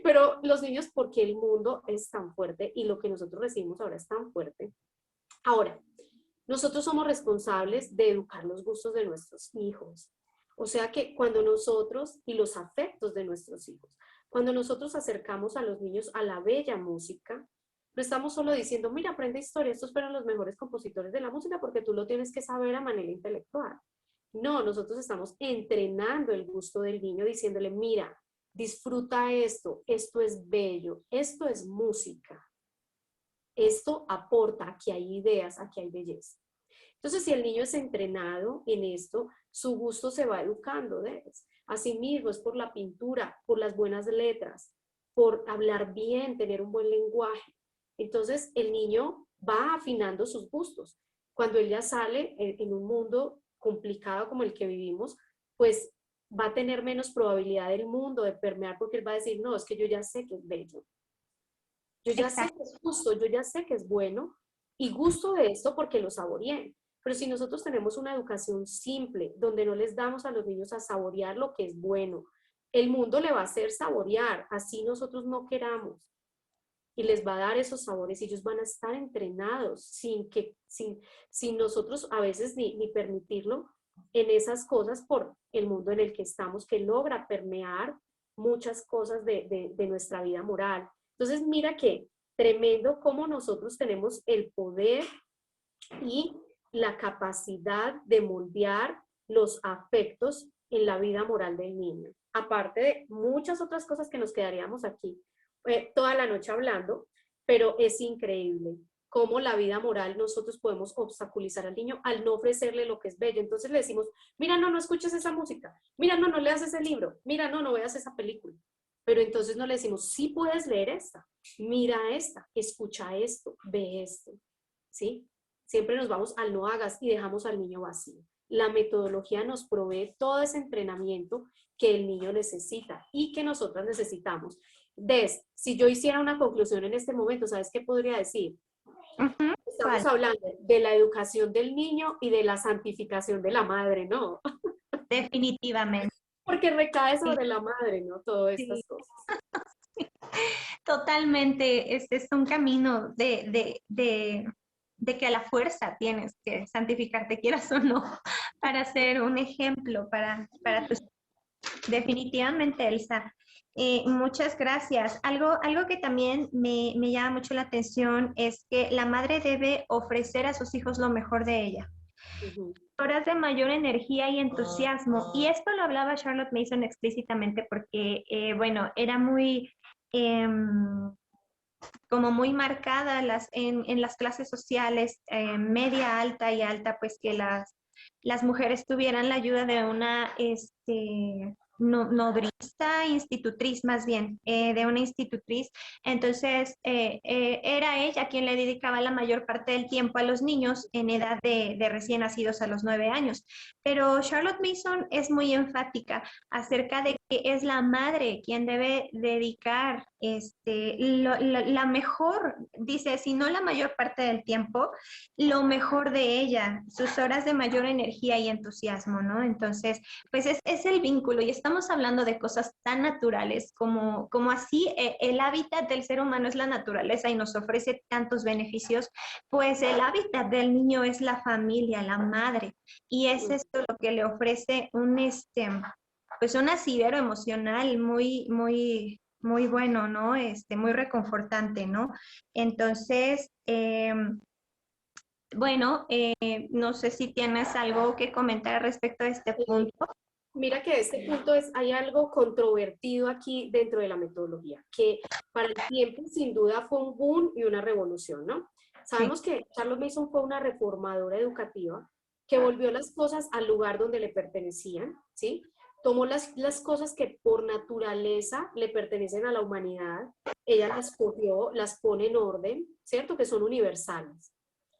Pero los niños, porque el mundo es tan fuerte y lo que nosotros recibimos ahora es tan fuerte. Ahora, nosotros somos responsables de educar los gustos de nuestros hijos. O sea que cuando nosotros, y los afectos de nuestros hijos, cuando nosotros acercamos a los niños a la bella música, no estamos solo diciendo, mira, aprende historia, estos fueron los mejores compositores de la música porque tú lo tienes que saber a manera intelectual. No, nosotros estamos entrenando el gusto del niño diciéndole, mira, disfruta esto, esto es bello, esto es música, esto aporta, aquí hay ideas, aquí hay belleza. Entonces, si el niño es entrenado en esto, su gusto se va educando de eso. Asimismo, es por la pintura, por las buenas letras, por hablar bien, tener un buen lenguaje. Entonces, el niño va afinando sus gustos. Cuando él ya sale en un mundo complicado como el que vivimos, pues va a tener menos probabilidad del mundo de permear porque él va a decir, no, es que yo ya sé que es bello. Yo ya sé que es justo, yo ya sé que es bueno y gusto de esto porque lo saboreé. Pero si nosotros tenemos una educación simple, donde no les damos a los niños a saborear lo que es bueno, el mundo le va a hacer saborear, así nosotros no queramos. Y les va a dar esos sabores y ellos van a estar entrenados sin nosotros a veces ni permitirlo en esas cosas por el mundo en el que estamos, que logra permear muchas cosas de nuestra vida moral. Entonces mira que tremendo cómo nosotros tenemos el poder y la capacidad de moldear los afectos en la vida moral del niño. Aparte de muchas otras cosas que nos quedaríamos aquí toda la noche hablando, pero es increíble cómo la vida moral nosotros podemos obstaculizar al niño al no ofrecerle lo que es bello. Entonces le decimos, mira, no escuches esa música, mira, no leas ese libro, mira, no veas esa película. Pero entonces no le decimos, sí puedes leer esta, mira esta, escucha esto, ve esto, ¿sí? Siempre nos vamos al no hagas y dejamos al niño vacío. La metodología nos provee todo ese entrenamiento que el niño necesita y que nosotras necesitamos. Si yo hiciera una conclusión en este momento, ¿sabes qué podría decir? Estamos hablando de la educación del niño y de la santificación de la madre, ¿no? Definitivamente. Porque recae sobre la madre, ¿no? Todas estas cosas. Totalmente, este es un camino de que a la fuerza tienes que santificarte, quieras o no, para ser un ejemplo para tus... Definitivamente, Elsa. Muchas gracias. Algo que también me llama mucho la atención es que la madre debe ofrecer a sus hijos lo mejor de ella. Horas de mayor energía y entusiasmo. Y esto lo hablaba Charlotte Mason explícitamente porque, bueno, era muy como muy marcada en las clases sociales, media, alta y alta, pues que las mujeres tuvieran la ayuda de una nodriza, institutriz más bien, de una institutriz. Entonces, era ella quien le dedicaba la mayor parte del tiempo a los niños en edad de recién nacidos a los 9 años. Pero Charlotte Mason es muy enfática acerca de que es la madre quien debe dedicar la mejor, dice, si no la mayor parte del tiempo, lo mejor de ella, sus horas de mayor energía y entusiasmo, ¿no? Entonces, pues es el vínculo y estamos hablando de cosas tan naturales como así el hábitat del ser humano es la naturaleza y nos ofrece tantos beneficios, pues el hábitat del niño es la familia, la madre, y es esto lo que le ofrece pues un asidero emocional muy bueno, ¿no? Muy reconfortante, ¿no? Entonces, bueno, no sé si tienes algo que comentar respecto a este punto. Mira que este punto hay algo controvertido aquí dentro de la metodología, que para el tiempo sin duda fue un boom y una revolución, ¿no? Sabemos que Charlotte Mason fue una reformadora educativa que volvió las cosas al lugar donde le pertenecían, ¿sí? Tomó las cosas que por naturaleza le pertenecen a la humanidad, ella las cogió, las pone en orden, ¿cierto? Que son universales.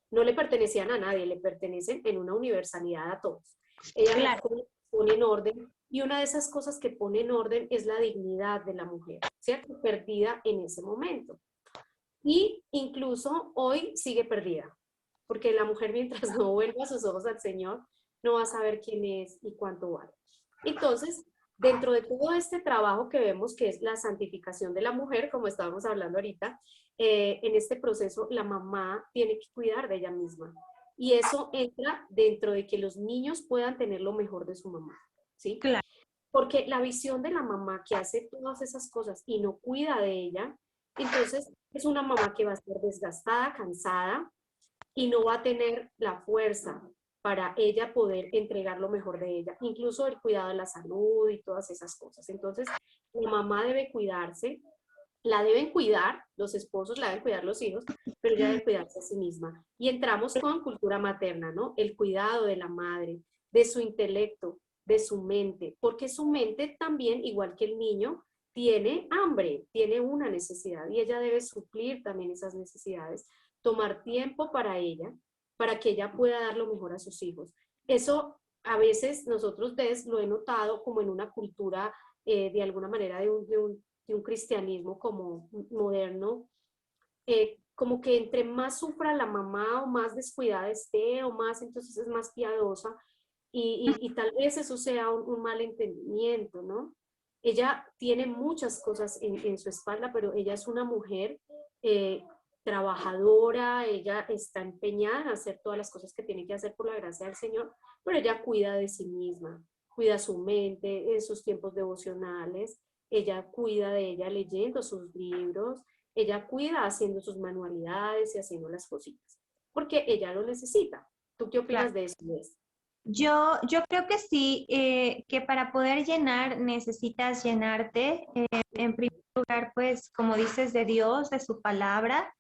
No le pertenecían a nadie, le pertenecen en una universalidad a todos. Ella las pone en orden, y una de esas cosas que pone en orden es la dignidad de la mujer, ¿cierto? Perdida en ese momento. Y incluso hoy sigue perdida, porque la mujer mientras no vuelva sus ojos al Señor, no va a saber quién es y cuánto vale. Entonces, dentro de todo este trabajo que vemos que es la santificación de la mujer, como estábamos hablando ahorita, en este proceso la mamá tiene que cuidar de ella misma. Y eso entra dentro de que los niños puedan tener lo mejor de su mamá, ¿sí? Claro. Porque la visión de la mamá que hace todas esas cosas y no cuida de ella, entonces es una mamá que va a estar desgastada, cansada, y no va a tener la fuerza para ella poder entregar lo mejor de ella, incluso el cuidado de la salud y todas esas cosas. Entonces, la mamá debe cuidarse, la deben cuidar, los esposos la deben cuidar los hijos, pero ella debe cuidarse a sí misma. Y entramos con cultura materna, ¿no? El cuidado de la madre, de su intelecto, de su mente, porque su mente también, igual que el niño, tiene hambre, tiene una necesidad y ella debe suplir también esas necesidades, tomar tiempo para ella, para que ella pueda dar lo mejor a sus hijos. Eso a veces nosotros lo he notado como en una cultura de alguna manera de un cristianismo como moderno, como que entre más sufra la mamá o más descuidada esté o más, entonces es más piadosa y tal vez eso sea un mal entendimiento, ¿no? Ella tiene muchas cosas en su espalda, pero ella es una mujer trabajadora, ella está empeñada en hacer todas las cosas que tiene que hacer por la gracia del Señor, pero ella cuida de sí misma, cuida su mente en sus tiempos devocionales, ella cuida de ella leyendo sus libros, ella cuida haciendo sus manualidades y haciendo las cositas, porque ella lo necesita. ¿Tú qué opinas de eso, Luis? Yo creo que sí, que para poder llenar necesitas llenarte, en primer lugar, pues como dices, de Dios, de su palabra,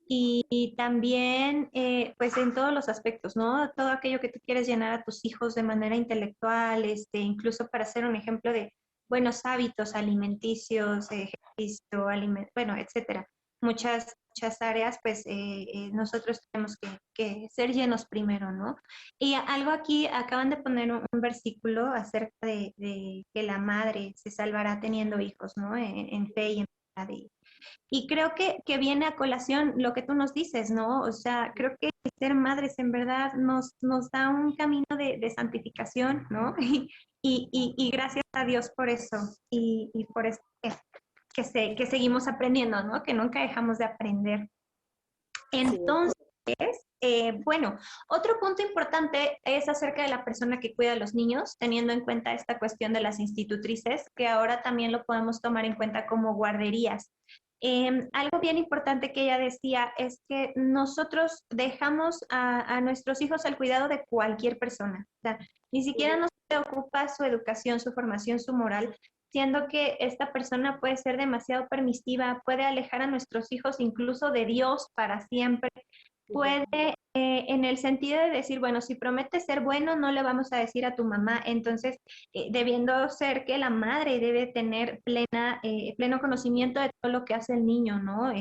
y también pues en todos los aspectos, ¿no? Todo aquello que tú quieres llenar a tus hijos de manera intelectual, incluso para ser un ejemplo de buenos hábitos alimenticios, ejercicio, bueno, etcétera. Muchas áreas, pues nosotros tenemos que ser llenos primero, ¿no? Y algo aquí, acaban de poner un versículo acerca de que la madre se salvará teniendo hijos, ¿no? En fe y en verdad. Y creo que viene a colación lo que tú nos dices, ¿no? O sea, creo que ser madres en verdad nos da un camino de santificación, ¿no? Y gracias a Dios por eso. Y por eso que seguimos aprendiendo, ¿no? Que nunca dejamos de aprender. Entonces, bueno, otro punto importante es acerca de la persona que cuida a los niños, teniendo en cuenta esta cuestión de las institutrices, que ahora también lo podemos tomar en cuenta como guarderías. Algo bien importante que ella decía es que nosotros dejamos a nuestros hijos al cuidado de cualquier persona. O sea, ni siquiera nos preocupa su educación, su formación, su moral, diciendo que esta persona puede ser demasiado permisiva, puede alejar a nuestros hijos incluso de Dios para siempre, puede en el sentido de decir, bueno, si prometes ser bueno, no le vamos a decir a tu mamá, entonces debiendo ser que la madre debe tener pleno conocimiento de todo lo que hace el niño, ¿no?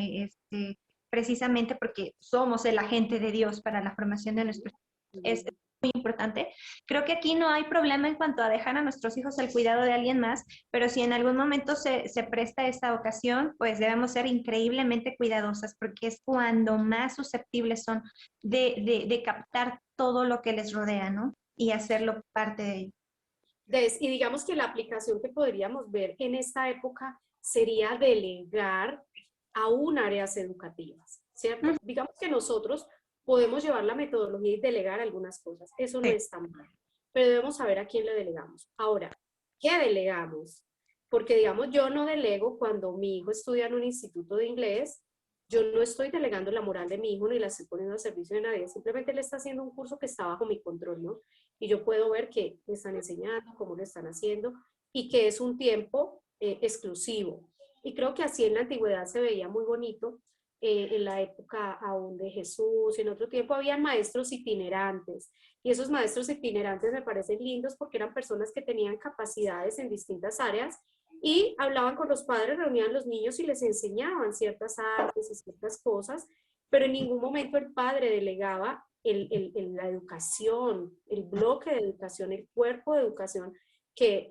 Precisamente porque somos el agente de Dios para la formación de nuestros hijos. Es muy importante. Creo que aquí no hay problema en cuanto a dejar a nuestros hijos al cuidado de alguien más, pero si en algún momento se presta esta ocasión, pues debemos ser increíblemente cuidadosas porque es cuando más susceptibles son de captar todo lo que les rodea, ¿no? Y hacerlo parte de ello. Y digamos que la aplicación que podríamos ver en esta época sería delegar aún áreas educativas, ¿cierto? Digamos que nosotros podemos llevar la metodología y delegar algunas cosas, eso no es tan mal, pero debemos saber a quién le delegamos. Ahora, ¿qué delegamos? Porque digamos, yo no delego cuando mi hijo estudia en un instituto de inglés, yo no estoy delegando la moral de mi hijo ni la estoy poniendo a servicio de nadie, simplemente él está haciendo un curso que está bajo mi control, ¿no? Y yo puedo ver qué me están enseñando, cómo lo están haciendo y que es un tiempo exclusivo. Y creo que así en la antigüedad se veía muy bonito, en la época aún de Jesús, en otro tiempo había maestros itinerantes y esos maestros itinerantes me parecen lindos porque eran personas que tenían capacidades en distintas áreas y hablaban con los padres, reunían los niños y les enseñaban ciertas artes y ciertas cosas, pero en ningún momento el padre delegaba la educación, el bloque de educación, el cuerpo de educación que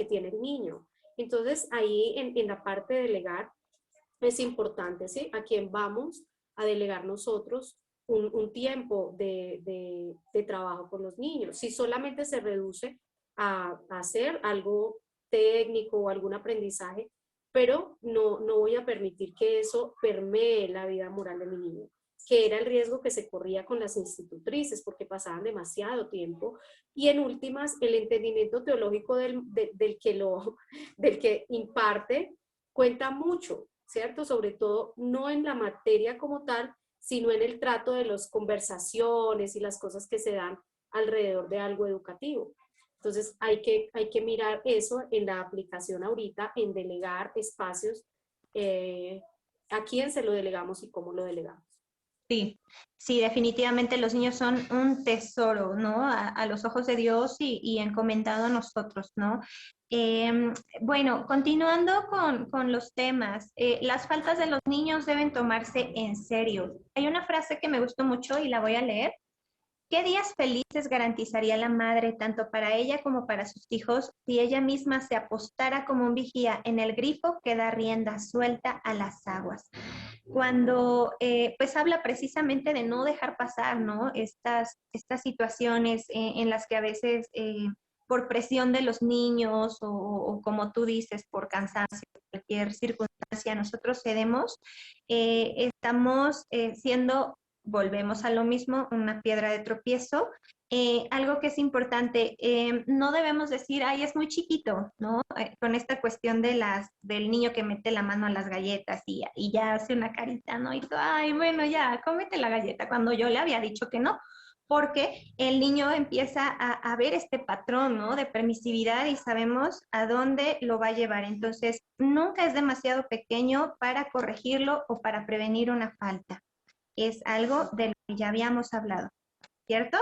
tiene el niño. Entonces, ahí en la parte de delegar es importante, ¿sí? A quién vamos a delegar nosotros un tiempo de trabajo con los niños. Si solamente se reduce a hacer algo técnico o algún aprendizaje, pero no voy a permitir que eso permee la vida moral de mi niño, que era el riesgo que se corría con las institutrices, porque pasaban demasiado tiempo, y en últimas, el entendimiento teológico del que imparte cuenta mucho, ¿cierto? Sobre todo, no en la materia como tal, sino en el trato de las conversaciones y las cosas que se dan alrededor de algo educativo. Entonces, hay que mirar eso en la aplicación ahorita, en delegar espacios, a quién se lo delegamos y cómo lo delegamos. Sí, sí, definitivamente los niños son un tesoro, ¿no? A los ojos de Dios y encomendado a nosotros, ¿no? Bueno, continuando con los temas, las faltas de los niños deben tomarse en serio. Hay una frase que me gustó mucho y la voy a leer. ¿Qué días felices garantizaría la madre tanto para ella como para sus hijos si ella misma se apostara como un vigía en el grifo que da rienda suelta a las aguas? Cuando pues habla precisamente de no dejar pasar, ¿no? Estas situaciones en las que a veces por presión de los niños o como tú dices, por cansancio, cualquier circunstancia, nosotros cedemos, estamos siendo, volvemos a lo mismo, una piedra de tropiezo. Algo que es importante, no debemos decir, ay, es muy chiquito, ¿no? Con esta cuestión del niño que mete la mano a las galletas y ya hace una carita, ¿no? Y tú, ay, bueno, ya, cómete la galleta, cuando yo le había dicho que no, porque el niño empieza a ver este patrón, ¿no? De permisividad y sabemos a dónde lo va a llevar. Entonces, nunca es demasiado pequeño para corregirlo o para prevenir una falta. Es algo de lo que ya habíamos hablado, ¿cierto?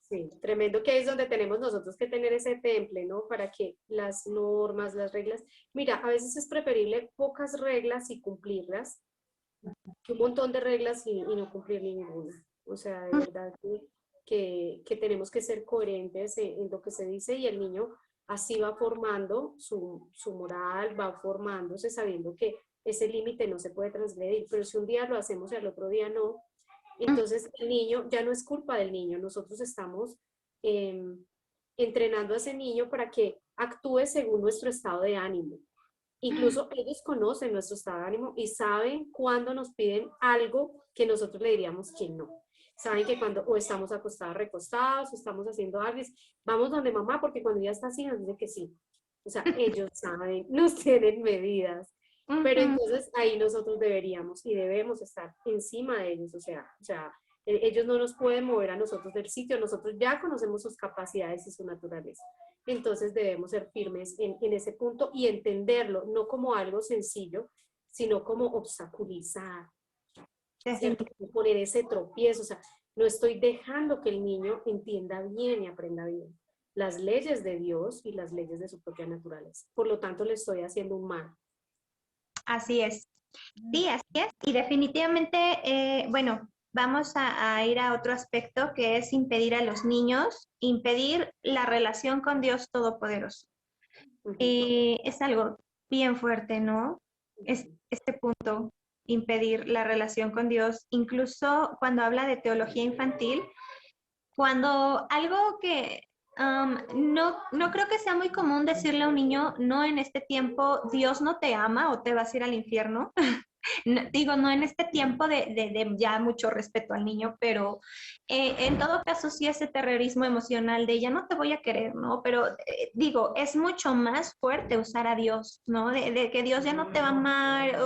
Sí, tremendo, que ahí es donde tenemos nosotros que tener ese temple, ¿no? Para que las normas, las reglas, mira, a veces es preferible pocas reglas y cumplirlas, que un montón de reglas y no cumplir ninguna. O sea, de verdad que tenemos que ser coherentes en lo que se dice y el niño así va formando su moral, va formándose sabiendo que ese límite no se puede transgredir, pero si un día lo hacemos y al otro día no, entonces el niño ya no es culpa del niño, nosotros estamos entrenando a ese niño para que actúe según nuestro estado de ánimo. Incluso ellos conocen nuestro estado de ánimo y saben cuando nos piden algo que nosotros le diríamos que no. Saben que cuando o estamos acostados, recostados, o estamos haciendo algo, vamos donde mamá, porque cuando ya está así nos dice que sí. O sea, ellos saben, nos tienen medidas. Pero entonces ahí nosotros deberíamos y debemos estar encima de ellos. O sea, ellos no nos pueden mover a nosotros del sitio, nosotros ya conocemos sus capacidades y su naturaleza. entonces debemos ser firmes en ese punto y entenderlo, no como algo sencillo, sino como obstaculizar, ¿cierto? Poner ese tropiezo, o sea, no estoy dejando que el niño entienda bien y aprenda bien las leyes de Dios y las leyes de su propia naturaleza. Por lo tanto, le estoy haciendo un mal. Así es. Sí, así es. Y definitivamente, bueno, vamos a ir a otro aspecto que es impedir a los niños, impedir la relación con Dios Todopoderoso. Es algo bien fuerte, ¿no? Es este punto, impedir la relación con Dios, incluso cuando habla de teología infantil, cuando algo que no creo que sea muy común decirle a un niño, no en este tiempo, Dios no te ama o te vas a ir al infierno. Digo, no en este tiempo de ya mucho respeto al niño, pero en todo caso sí ese terrorismo emocional de ya no te voy a querer, ¿no? Pero digo, es mucho más fuerte usar a Dios, ¿no? De que Dios ya no te va a amar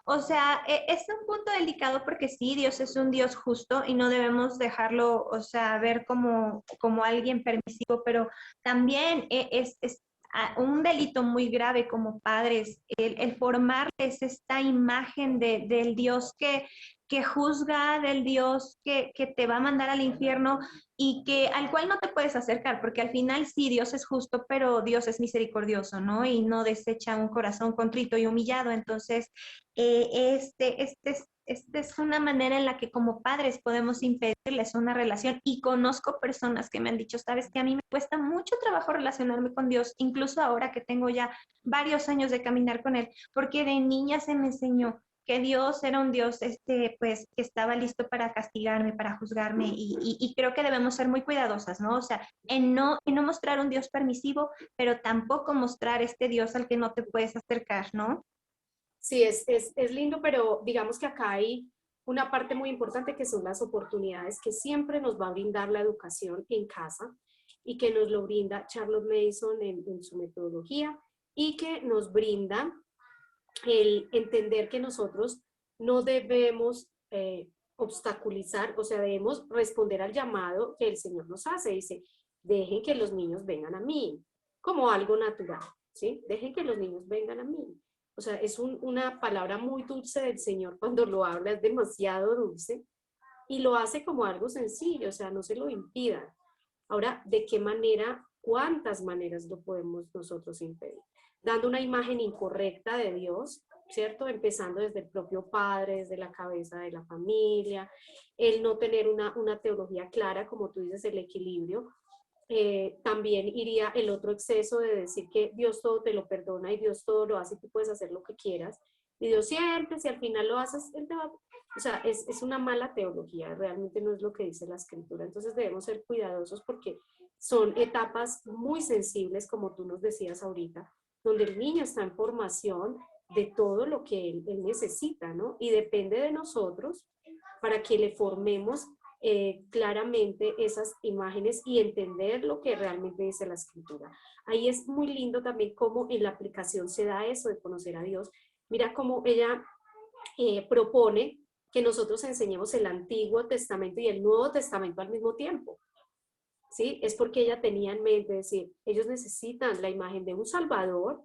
o sea, es un punto delicado porque sí, Dios es un Dios justo y no debemos dejarlo, o sea, ver como alguien permisivo, pero también es un delito muy grave como padres, el formarles esta imagen del Dios que juzga, del Dios que te va a mandar al infierno y que al cual no te puedes acercar, porque al final sí, Dios es justo, pero Dios es misericordioso, ¿no? Y no desecha un corazón contrito y humillado. Entonces, esta es una manera en la que como padres podemos impedirles una relación y conozco personas que me han dicho, sabes que a mí me cuesta mucho trabajo relacionarme con Dios, incluso ahora que tengo ya varios años de caminar con Él, porque de niña se me enseñó que Dios era un Dios pues, que estaba listo para castigarme, para juzgarme y creo que debemos ser muy cuidadosas, ¿no? O sea, en no mostrar un Dios permisivo, pero tampoco mostrar este Dios al que no te puedes acercar, ¿no? Sí, es lindo, pero digamos que acá hay una parte muy importante que son las oportunidades que siempre nos va a brindar la educación en casa y que nos lo brinda Charlotte Mason en su metodología y que nos brinda el entender que nosotros no debemos obstaculizar, o sea, debemos responder al llamado que el Señor nos hace. Dice, dejen que los niños vengan a mí, como algo natural, ¿sí? Dejen que los niños vengan a mí. O sea, es una palabra muy dulce del Señor cuando lo habla, es demasiado dulce y lo hace como algo sencillo, o sea, no se lo impidan. Ahora, ¿de qué manera, cuántas maneras lo podemos nosotros impedir? Dando una imagen incorrecta de Dios, ¿cierto? Empezando desde el propio padre, desde la cabeza de la familia, el no tener una teología clara, como tú dices, el equilibrio. También iría el otro exceso de decir que Dios todo te lo perdona y Dios todo lo hace y tú puedes hacer lo que quieras. Y Dios siempre, si al final lo haces, Él te va. O sea, es una mala teología, realmente no es lo que dice la escritura. Entonces debemos ser cuidadosos porque son etapas muy sensibles, como tú nos decías ahorita, donde el niño está en formación de todo lo que él necesita, ¿no? Y depende de nosotros para que le formemos claramente esas imágenes y entender lo que realmente dice la escritura. Ahí es muy lindo también cómo en la aplicación se da eso de conocer a Dios. Mira cómo ella propone que nosotros enseñemos el Antiguo Testamento y el Nuevo Testamento al mismo tiempo. ¿Sí? Es porque ella tenía en mente decir, ellos necesitan la imagen de un Salvador,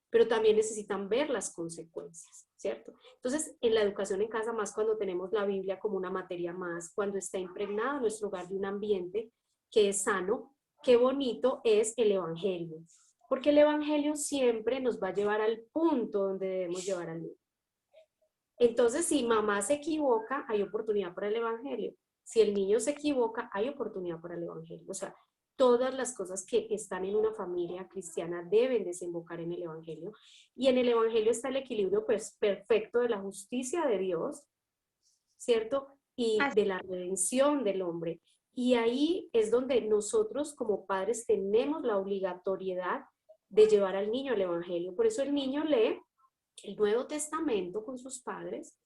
pero también necesitan ver las consecuencias, ¿cierto? Entonces, en la educación en casa, más cuando tenemos la Biblia como una materia más, cuando está impregnado nuestro hogar de un ambiente que es sano, qué bonito es el Evangelio, porque el Evangelio siempre nos va a llevar al punto donde debemos llevar al niño. Entonces, si mamá se equivoca, hay oportunidad para el Evangelio. Si el niño se equivoca, hay oportunidad para el Evangelio. O sea, todas las cosas que están en una familia cristiana deben desembocar en el Evangelio. Y en el Evangelio está el equilibrio pues, perfecto de la justicia de Dios, ¿cierto? Y de la redención del hombre. Y ahí es donde nosotros como padres tenemos la obligatoriedad de llevar al niño al Evangelio. Por eso el niño lee el Nuevo Testamento con sus padres,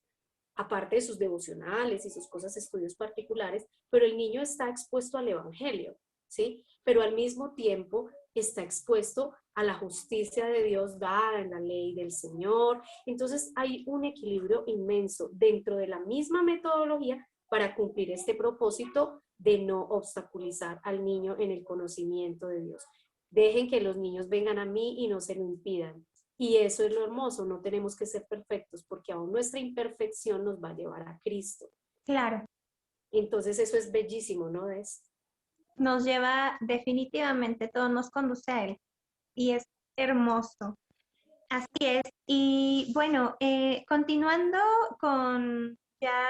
aparte de sus devocionales y sus cosas, estudios particulares, pero el niño está expuesto al Evangelio, ¿sí? Pero al mismo tiempo está expuesto a la justicia de Dios dada en la ley del Señor. Entonces hay un equilibrio inmenso dentro de la misma metodología para cumplir este propósito de no obstaculizar al niño en el conocimiento de Dios. dejen que los niños vengan a mí y no se lo impidan. Y eso es lo hermoso, no tenemos que ser perfectos, porque aún nuestra imperfección nos va a llevar a Cristo. Claro, Entonces eso es bellísimo, ¿no? nos lleva definitivamente, todo nos conduce a Él y es hermoso. Así es. Y bueno, continuando con ya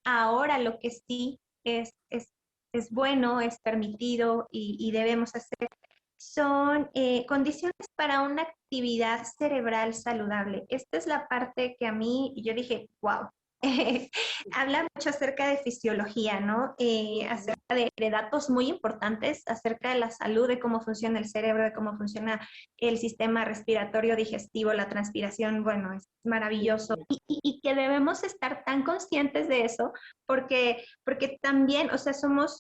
ahora lo que sí es bueno, es permitido y debemos hacer, son condiciones para una actividad cerebral saludable. Esta es la parte que a mí, yo dije, wow. Habla mucho acerca de fisiología, ¿no? Acerca de datos muy importantes, acerca de la salud, de cómo funciona el cerebro, de cómo funciona el sistema respiratorio, digestivo, la transpiración, bueno, es maravilloso. Y que debemos estar tan conscientes de eso, porque también, o sea, somos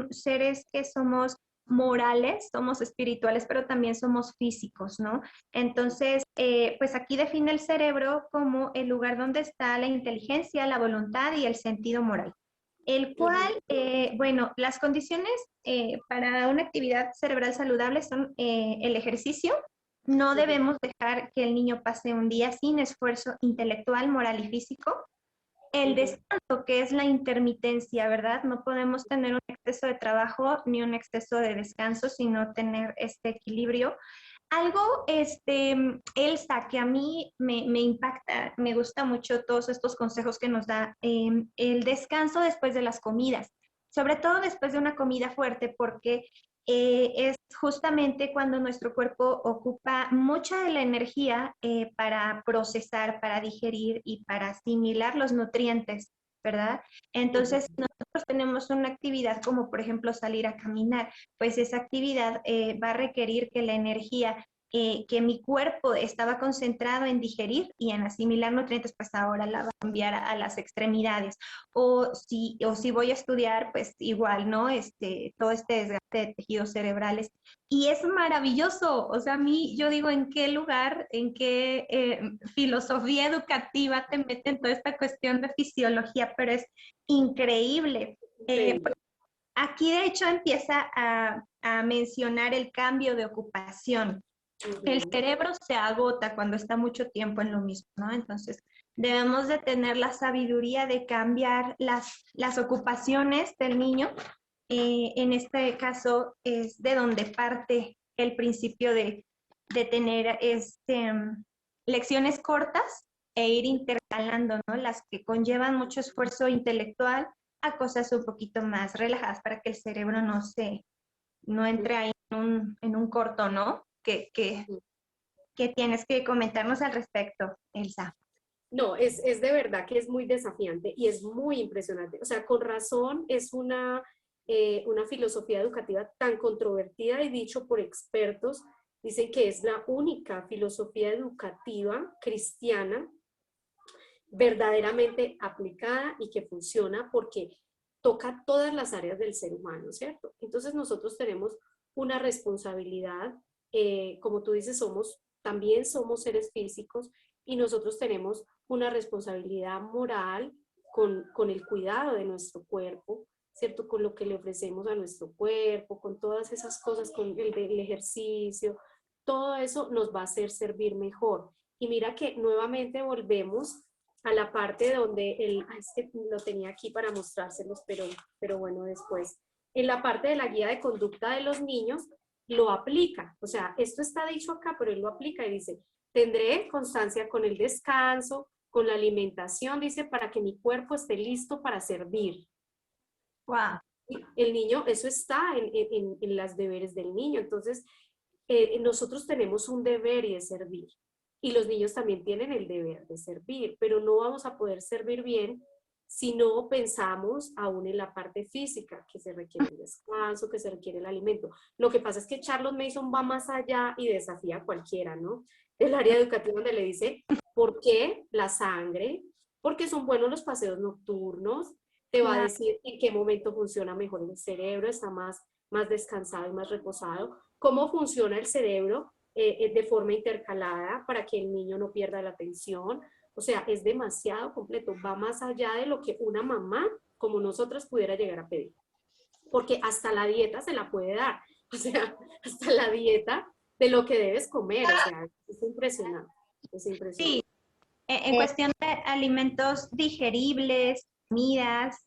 seres que somos morales, somos espirituales, pero también somos físicos, ¿no? Entonces, pues aquí define el cerebro como el lugar donde está la inteligencia, la voluntad y el sentido moral. El cual, bueno, las condiciones para una actividad cerebral saludable son el ejercicio. No debemos dejar que el niño pase un día sin esfuerzo intelectual, moral y físico. El descanso, que es la intermitencia, ¿verdad? No podemos tener un exceso de trabajo ni un exceso de descanso, sino tener este equilibrio. Algo, Elsa, que a mí me impacta, me gusta mucho todos estos consejos que nos da, el descanso después de las comidas, sobre todo después de una comida fuerte, porque es justamente cuando nuestro cuerpo ocupa mucha de la energía para procesar, para digerir y para asimilar los nutrientes, ¿verdad? Entonces, si nosotros tenemos una actividad como por ejemplo salir a caminar, pues esa actividad va a requerir que la energía que mi cuerpo estaba concentrado en digerir y en asimilar nutrientes, pues ahora la va a enviar a las extremidades. O si voy a estudiar, pues igual, ¿no? Todo este desgaste de tejidos cerebrales. Y es maravilloso, o sea, a mí, yo digo, ¿en qué lugar, en qué filosofía educativa te meten toda esta cuestión de fisiología? Pero es increíble. Aquí, de hecho, empieza a mencionar el cambio de ocupación. El cerebro se agota cuando está mucho tiempo en lo mismo, ¿no? Entonces, debemos de tener la sabiduría de cambiar las ocupaciones del niño. En este caso, es de donde parte el principio de tener lecciones cortas e ir intercalando, ¿no? Las que conllevan mucho esfuerzo intelectual a cosas un poquito más relajadas para que el cerebro no entre ahí en un corto, ¿no? ¿Qué tienes que comentarnos al respecto, Elsa? No, es de verdad que es muy desafiante y es muy impresionante. O sea, con razón es una filosofía educativa tan controvertida y dicho por expertos, dicen que es la única filosofía educativa cristiana verdaderamente aplicada y que funciona porque toca todas las áreas del ser humano, ¿cierto? Entonces nosotros tenemos una responsabilidad, como tú dices, también somos seres físicos y nosotros tenemos una responsabilidad moral con el cuidado de nuestro cuerpo, ¿cierto? Con lo que le ofrecemos a nuestro cuerpo, con todas esas cosas, con el ejercicio, todo eso nos va a hacer servir mejor. Y mira que nuevamente volvemos a la parte donde es que lo tenía aquí para mostrárselos, pero bueno, después. En la parte de la guía de conducta de los niños, lo aplica. O sea, esto está dicho acá, pero él lo aplica y dice, tendré constancia con el descanso, con la alimentación, dice, para que mi cuerpo esté listo para servir. Wow. El niño, eso está en las deberes del niño. Entonces, nosotros tenemos un deber y de servir. Y los niños también tienen el deber de servir, pero no vamos a poder servir bien si no pensamos aún en la parte física, que se requiere el descanso, que se requiere el alimento. Lo que pasa es que Charlotte Mason va más allá y desafía a cualquiera, ¿no? El área educativa donde le dice, ¿por qué la sangre? Porque son buenos los paseos nocturnos, te va a decir en qué momento funciona mejor el cerebro, está más descansado y más reposado, cómo funciona el cerebro de forma intercalada para que el niño no pierda la atención. O sea, es demasiado completo, va más allá de lo que una mamá como nosotras pudiera llegar a pedir. Porque hasta la dieta se la puede dar. o sea, hasta la dieta de lo que debes comer, o sea, es impresionante, es impresionante. Sí, en cuestión de alimentos digeribles, comidas,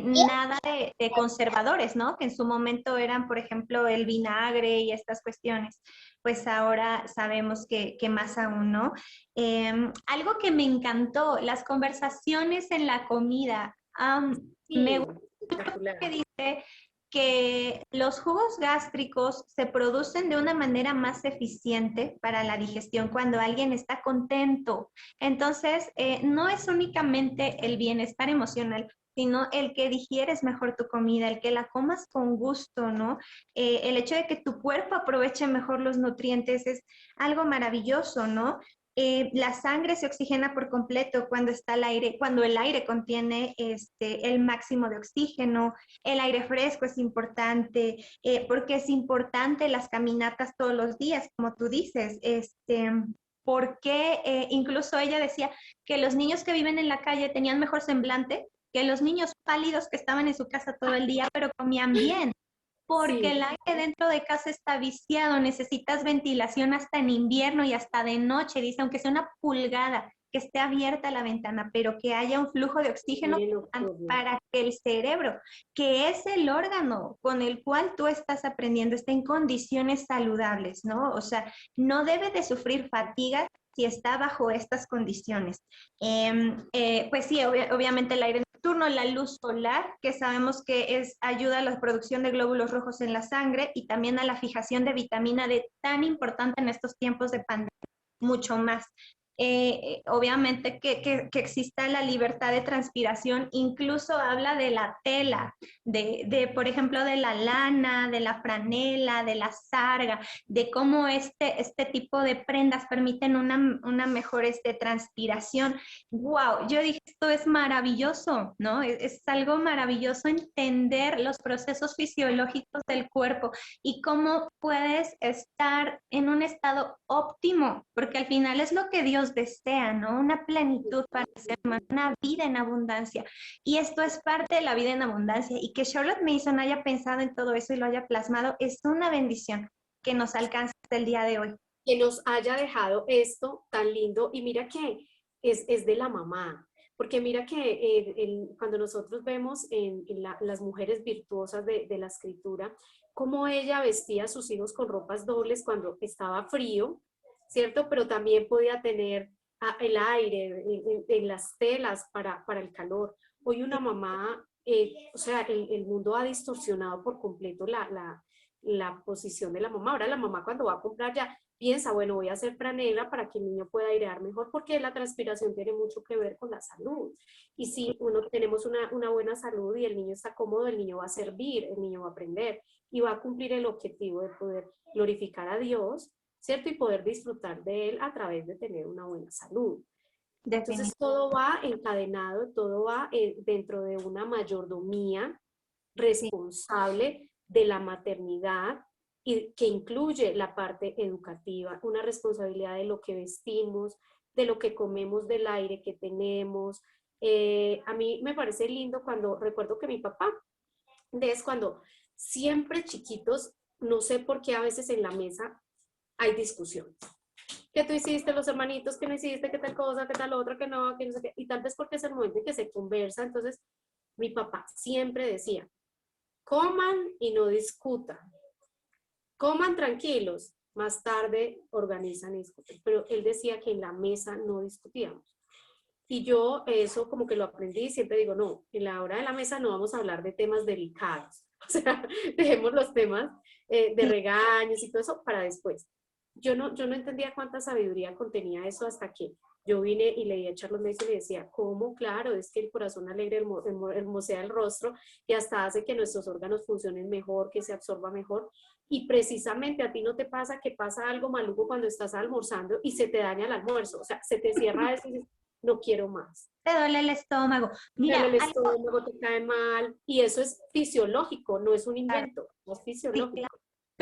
nada de conservadores, ¿no? Que en su momento eran, por ejemplo, el vinagre y estas cuestiones, pues ahora sabemos que más aún, ¿no? Algo que me encantó, las conversaciones en la comida. Me Sí, espectacular. que dice que los jugos gástricos se producen de una manera más eficiente para la digestión cuando alguien está contento. Entonces, no es únicamente el bienestar emocional, sino el que digieres mejor tu comida, el que la comas con gusto, ¿no? El hecho de que tu cuerpo aproveche mejor los nutrientes es algo maravilloso, ¿no? La sangre se oxigena por completo cuando está el aire, cuando el aire contiene el máximo de oxígeno. El aire fresco es importante, porque es importante las caminatas todos los días, como tú dices, porque incluso ella decía que los niños que viven en la calle tenían mejor semblante que los niños pálidos que estaban en su casa todo el día, pero comían bien. Porque Sí, el aire dentro de casa está viciado, necesitas ventilación hasta en invierno y hasta de noche, dice, aunque sea una pulgada, que esté abierta la ventana, pero que haya un flujo de oxígeno miren lo que ocurrió. para que el cerebro, que es el órgano con el cual tú estás aprendiendo, esté en condiciones saludables, ¿no? O sea, no debe de sufrir fatiga si está bajo estas condiciones. Pues sí, obviamente el aire nocturno, la luz solar, que sabemos que ayuda a la producción de glóbulos rojos en la sangre y también a la fijación de vitamina D, tan importante en estos tiempos de pandemia, mucho más. Obviamente que exista la libertad de transpiración, incluso habla de la tela, por ejemplo, de la lana, de la franela, de la sarga, de cómo este tipo de prendas permiten una mejor transpiración. Wow, yo dije, esto es maravilloso, ¿no? Es algo maravilloso entender los procesos fisiológicos del cuerpo y cómo puedes estar en un estado óptimo, porque al final es lo que Dios desea, ¿no? Una plenitud para el ser humano, una vida en abundancia. Y esto es parte de la vida en abundancia. Y que Charlotte Mason haya pensado en todo eso y lo haya plasmado es una bendición que nos alcanza hasta el día de hoy. Que nos haya dejado esto tan lindo y mira que es de la mamá, porque mira que cuando nosotros vemos las mujeres virtuosas de la escritura, cómo ella vestía a sus hijos con ropas dobles cuando estaba frío, ¿cierto? Pero también podía tener el aire en las telas para el calor. Hoy una mamá, o sea, el mundo ha distorsionado por completo la posición de la mamá. Ahora la mamá cuando va a comprar ya piensa, bueno, voy a hacer franela para que el niño pueda airear mejor, porque la transpiración tiene mucho que ver con la salud. Y si uno tenemos una buena salud y el niño está cómodo, el niño va a servir, el niño va a aprender y va a cumplir el objetivo de poder glorificar a Dios, ¿cierto? Y poder disfrutar de él a través de tener una buena salud. Entonces todo va encadenado, todo va dentro de una mayordomía responsable de la maternidad y que incluye la parte educativa, una responsabilidad de lo que vestimos, de lo que comemos, del aire que tenemos. A mí me parece lindo cuando recuerdo que mi papá, es cuando siempre chiquitos, no sé por qué a veces en la mesa hay discusión. ¿Qué tú hiciste, los hermanitos? ¿Qué no hiciste? ¿Qué tal cosa? ¿Qué tal otra? ¿Qué no? ¿Qué no sé qué? Y tal vez porque es el momento en que se conversa. Entonces, mi papá siempre decía, coman y no discutan. Coman tranquilos, más tarde organizan y discuten. Pero él decía que en la mesa no discutíamos. Y yo eso como que lo aprendí y siempre digo, no, en la hora de la mesa no vamos a hablar de temas delicados. O sea, dejemos los temas de regaños y todo eso para después. Yo no entendía cuánta sabiduría contenía eso hasta que yo vine y leí a Charlotte Mason y decía, ¿cómo? Claro, es que el corazón alegre hermosea el rostro y hasta hace que nuestros órganos funcionen mejor, que se absorba mejor. Y precisamente a ti no te pasa que pasa algo maluco cuando estás almorzando y se te daña el almuerzo, o sea, se te cierra eso y dices, no quiero más. Te duele el estómago. Mira, El estómago te cae mal y eso es fisiológico, no es un invento, es fisiológico.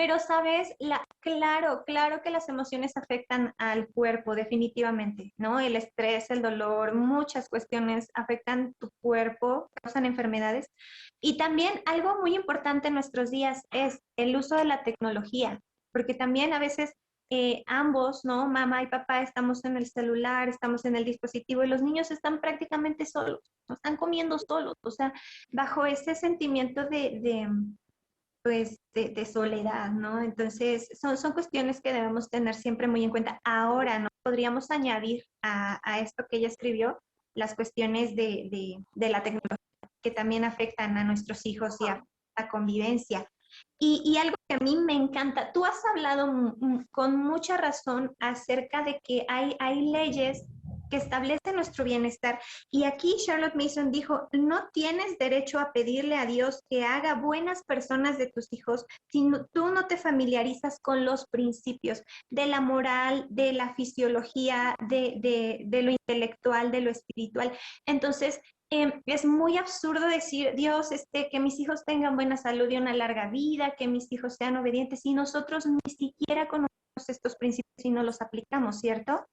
Pero, ¿sabes? Claro, claro que las emociones afectan al cuerpo, definitivamente, ¿no? El estrés, el dolor, muchas cuestiones afectan tu cuerpo, causan enfermedades. Y también algo muy importante en nuestros días es el uso de la tecnología, porque también a veces ambos, ¿no? Mamá y papá estamos en el celular, estamos en el dispositivo y los niños están prácticamente solos, no están comiendo solos, o sea, bajo ese sentimiento pues, de soledad, ¿no? Entonces, son cuestiones que debemos tener siempre muy en cuenta. Ahora, ¿no? Podríamos añadir a esto que ella escribió las cuestiones de la tecnología que también afectan a nuestros hijos y a la convivencia. Y algo que a mí me encanta, tú has hablado con mucha razón acerca de que hay leyes que establecen nuestro bienestar. Y aquí Charlotte Mason dijo, no tienes derecho a pedirle a Dios que haga buenas personas de tus hijos si tú no te familiarizas con los principios de la moral, de la fisiología, de lo intelectual, de lo espiritual. Entonces, es muy absurdo decir, Dios, que mis hijos tengan buena salud y una larga vida, que mis hijos sean obedientes, y nosotros ni siquiera conocemos estos principios y no los aplicamos, ¿cierto?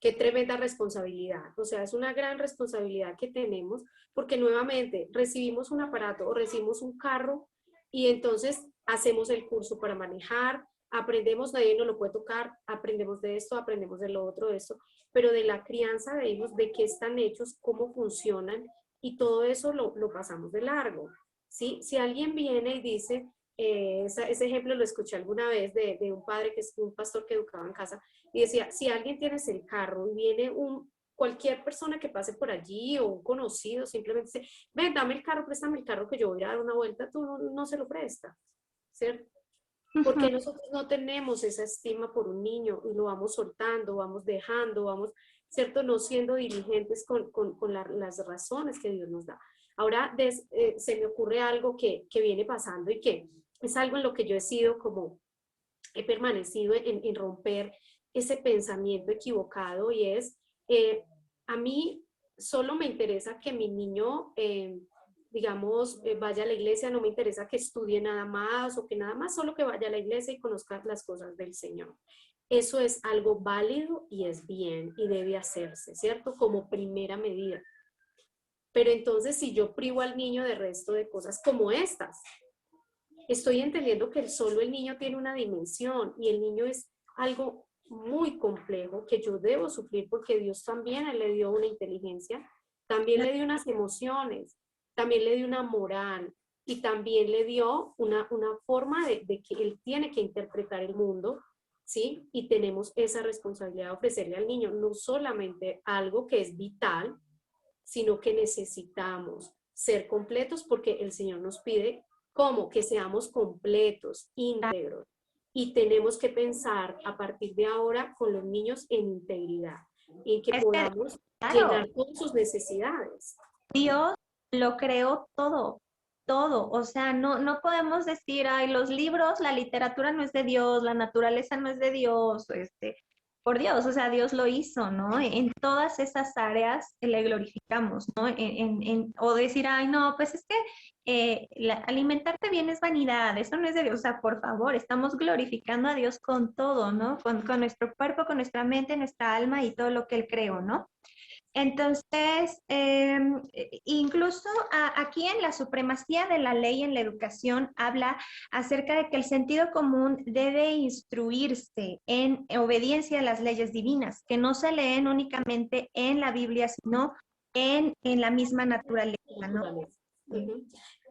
Qué tremenda responsabilidad. O sea, es una gran responsabilidad que tenemos porque nuevamente recibimos un aparato o recibimos un carro y entonces hacemos el curso para manejar, aprendemos, nadie nos lo puede tocar, aprendemos de esto, aprendemos de lo otro, de esto, pero de la crianza de ellos, de qué están hechos, cómo funcionan y todo eso lo pasamos de largo. ¿Sí? Si alguien viene y dice, ese ejemplo lo escuché alguna vez de un padre que es un pastor que educaba en casa, y decía, si alguien tienes el carro y viene cualquier persona que pase por allí o un conocido, simplemente dice, ven, dame el carro, préstame el carro que yo voy a dar una vuelta, tú no se lo prestas, ¿cierto? Porque nosotros no tenemos esa estima por un niño y lo vamos soltando, vamos dejando, vamos, ¿cierto? No siendo diligentes con las razones que Dios nos da. Ahora se me ocurre algo que viene pasando y que es algo en lo que yo he sido como, he permanecido en romper ese pensamiento equivocado y es, a mí solo me interesa que mi niño, digamos, vaya a la iglesia, no me interesa que estudie nada más o que nada más, solo que vaya a la iglesia y conozca las cosas del Señor. Eso es algo válido y es bien y debe hacerse, ¿cierto? Como primera medida. Pero entonces si yo privo al niño de resto de cosas como estas, estoy entendiendo que solo el niño tiene una dimensión y el niño es algo muy complejo que yo debo sufrir porque Dios también le dio una inteligencia, también le dio unas emociones, también le dio una moral y también le dio una forma de que él tiene que interpretar el mundo, ¿sí? Y tenemos esa responsabilidad de ofrecerle al niño no solamente algo que es vital, sino que necesitamos ser completos porque el Señor nos pide como que seamos completos, íntegros. Y tenemos que pensar a partir de ahora con los niños en integridad y que podamos llenar todas sus necesidades. Dios lo creó todo, todo. O sea, no podemos decir, ay, los libros, la literatura no es de Dios, la naturaleza no es de Dios, por Dios, o sea, Dios lo hizo, ¿no? En todas esas áreas le glorificamos, ¿no? O decir, ay, no, pues es que alimentarte bien es vanidad, eso no es de Dios, o sea, por favor, estamos glorificando a Dios con todo, ¿no? Con nuestro cuerpo, con nuestra mente, nuestra alma y todo lo que Él creó, ¿no? Entonces, incluso aquí en la supremacía de la ley en la educación habla acerca de que el sentido común debe instruirse en obediencia a las leyes divinas, que no se leen únicamente en la Biblia, sino en la misma naturaleza, ¿no?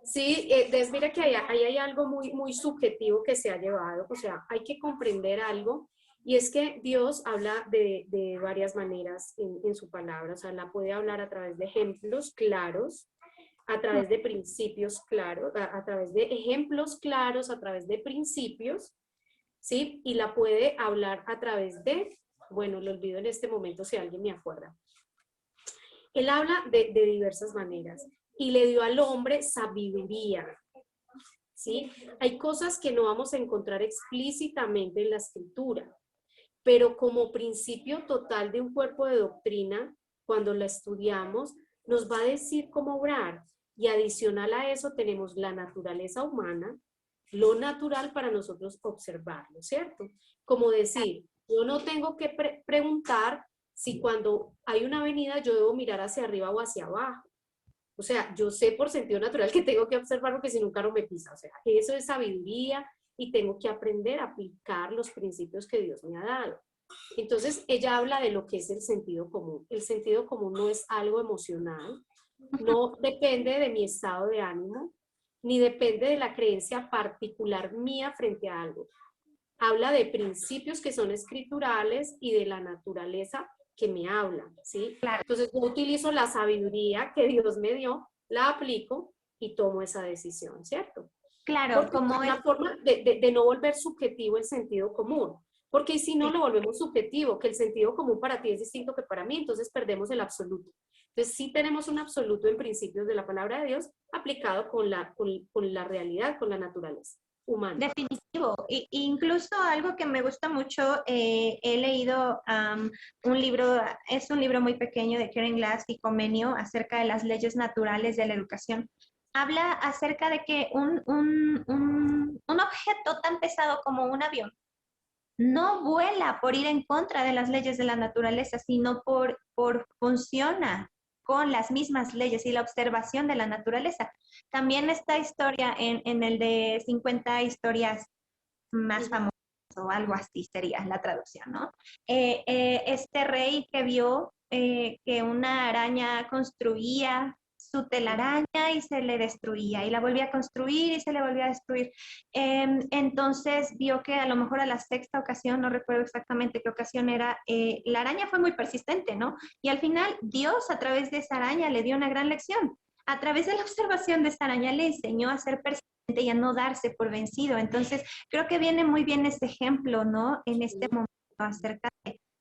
Sí, mira que ahí hay algo muy, muy subjetivo que se ha llevado, o sea, hay que comprender algo. Y es que Dios habla de varias maneras en su palabra, o sea, la puede hablar a través de ejemplos claros, a través de principios claros, a través de ejemplos claros, a través de principios, ¿sí? Y la puede hablar a través de, bueno, lo olvido en este momento si alguien me acuerda. Él habla de diversas maneras y le dio al hombre sabiduría, ¿sí? Hay cosas que no vamos a encontrar explícitamente en la escritura, pero como principio total de un cuerpo de doctrina, cuando la estudiamos, nos va a decir cómo obrar. Y adicional a eso tenemos la naturaleza humana, lo natural para nosotros observarlo, ¿cierto? Como decir, yo no tengo que preguntar si cuando hay una avenida yo debo mirar hacia arriba o hacia abajo. O sea, yo sé por sentido natural que tengo que observar porque si no un carro me pisa. O sea, eso es sabiduría y tengo que aprender a aplicar los principios que Dios me ha dado. Entonces, ella habla de lo que es el sentido común. El sentido común no es algo emocional, no depende de mi estado de ánimo, ni depende de la creencia particular mía frente a algo. Habla de principios que son escriturales y de la naturaleza que me hablan, ¿sí? Claro. Entonces yo utilizo la sabiduría que Dios me dio, la aplico y tomo esa decisión, ¿cierto? Claro, Porque es como es, una forma de no volver subjetivo el sentido común. Porque si no lo volvemos subjetivo, que el sentido común para ti es distinto que para mí, entonces perdemos el absoluto. Entonces sí tenemos un absoluto en principios de la palabra de Dios aplicado con la realidad, con la naturaleza humana. definitivo. Incluso algo que me gusta mucho, he leído un libro, es un libro muy pequeño de Karen Glass y Comenio acerca de las leyes naturales de la educación. Habla acerca de que un objeto tan pesado como un avión no vuela por ir en contra de las leyes de la naturaleza, sino por funciona con las mismas leyes y la observación de la naturaleza. También esta historia en el de 50 historias más famosas o algo así sería la traducción, ¿no? Este rey que vio que una araña construía su telaraña y se le destruía, y la volvía a construir y se le volvía a destruir. Entonces vio que a lo mejor a la sexta ocasión, no recuerdo exactamente qué ocasión era, la araña fue muy persistente, ¿no? Y al final Dios a través de esa araña le dio una gran lección. A través de la observación de esa araña le enseñó a ser persistente y a no darse por vencido. Entonces creo que viene muy bien este ejemplo, ¿no? En este momento acerca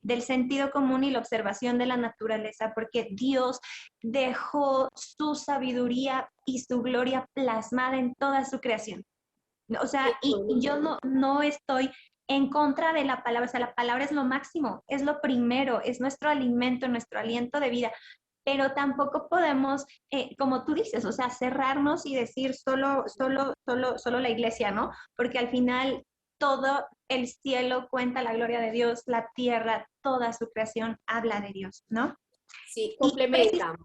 del sentido común y la observación de la naturaleza, porque Dios dejó su sabiduría y su gloria plasmada en toda su creación. O sea, y yo no estoy en contra de la palabra, o sea, la palabra es lo máximo, es lo primero, es nuestro alimento, nuestro aliento de vida, pero tampoco podemos, como tú dices, o sea, cerrarnos y decir solo la iglesia, ¿no? Porque al final todo el cielo cuenta la gloria de Dios, la tierra, toda su creación habla de Dios, ¿no? Sí, complementa.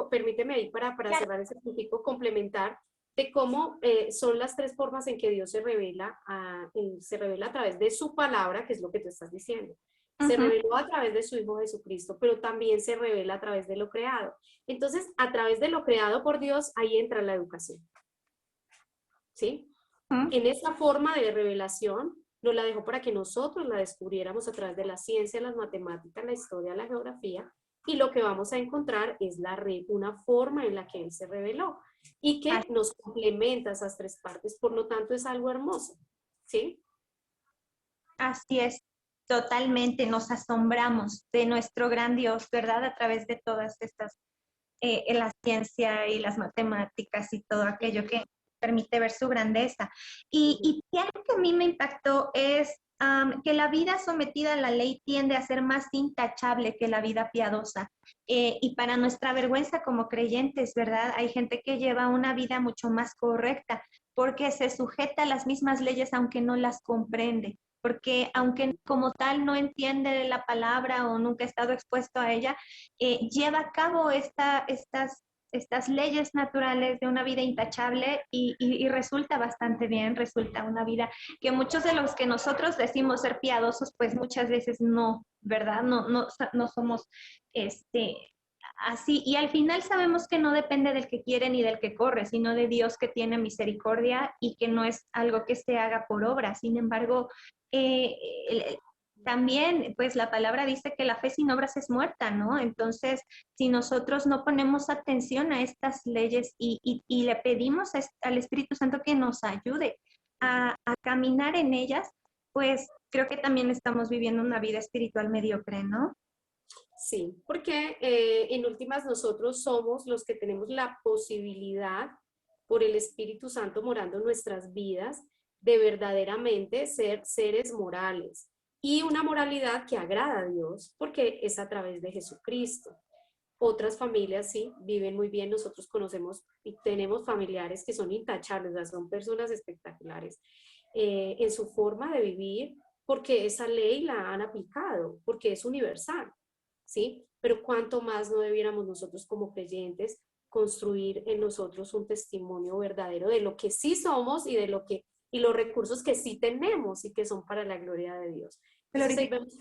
Permíteme ahí para cerrar ese puntico, complementar de cómo son las tres formas en que Dios se revela a través de su palabra, que es lo que tú estás diciendo. Se reveló a través de su Hijo Jesucristo, pero también se revela a través de lo creado. Entonces, a través de lo creado por Dios, ahí entra la educación. ¿Sí? En esa forma de revelación, nos la dejó para que nosotros la descubriéramos a través de la ciencia, las matemáticas, la historia, la geografía, y lo que vamos a encontrar es una forma en la que Él se reveló y que nos complementa esas tres partes, por lo tanto es algo hermoso, ¿sí? Así es, totalmente, nos asombramos de nuestro gran Dios, ¿verdad? A través de todas estas, la ciencia y las matemáticas y todo aquello que permite ver su grandeza. Y algo que a mí me impactó es que la vida sometida a la ley tiende a ser más intachable que la vida piadosa. Y para nuestra vergüenza como creyentes, ¿verdad? Hay gente que lleva una vida mucho más correcta porque se sujeta a las mismas leyes aunque no las comprende, porque aunque como tal no entiende la palabra o nunca ha estado expuesto a ella, lleva a cabo estas leyes naturales de una vida intachable y resulta bastante bien, resulta una vida que muchos de los que nosotros decimos ser piadosos, pues muchas veces no, ¿verdad? No somos así. Y al final sabemos que no depende del que quiere ni del que corre, sino de Dios que tiene misericordia y que no es algo que se haga por obra. Sin embargo, también, pues la palabra dice que la fe sin obras es muerta, ¿no? Entonces, si nosotros no ponemos atención a estas leyes y le pedimos al Espíritu Santo que nos ayude a caminar en ellas, pues creo que también estamos viviendo una vida espiritual mediocre, ¿no? Sí, porque en últimas nosotros somos los que tenemos la posibilidad, por el Espíritu Santo morando en nuestras vidas, de verdaderamente ser seres morales y una moralidad que agrada a Dios, porque es a través de Jesucristo. Otras familias sí, viven muy bien. Nosotros conocemos y tenemos familiares que son intachables, o sea, son personas espectaculares en su forma de vivir, porque esa ley la han aplicado, porque es universal, ¿sí? Pero cuánto más no debiéramos nosotros como creyentes construir en nosotros un testimonio verdadero de lo que sí somos y de lo que y los recursos que sí tenemos y que son para la gloria de Dios. Entonces ahí vemos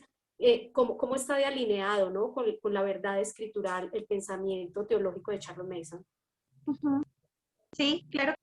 cómo está de alineado, ¿no? Con la verdad escritural, el pensamiento teológico de Charles Mason. Ujú. Sí, claro.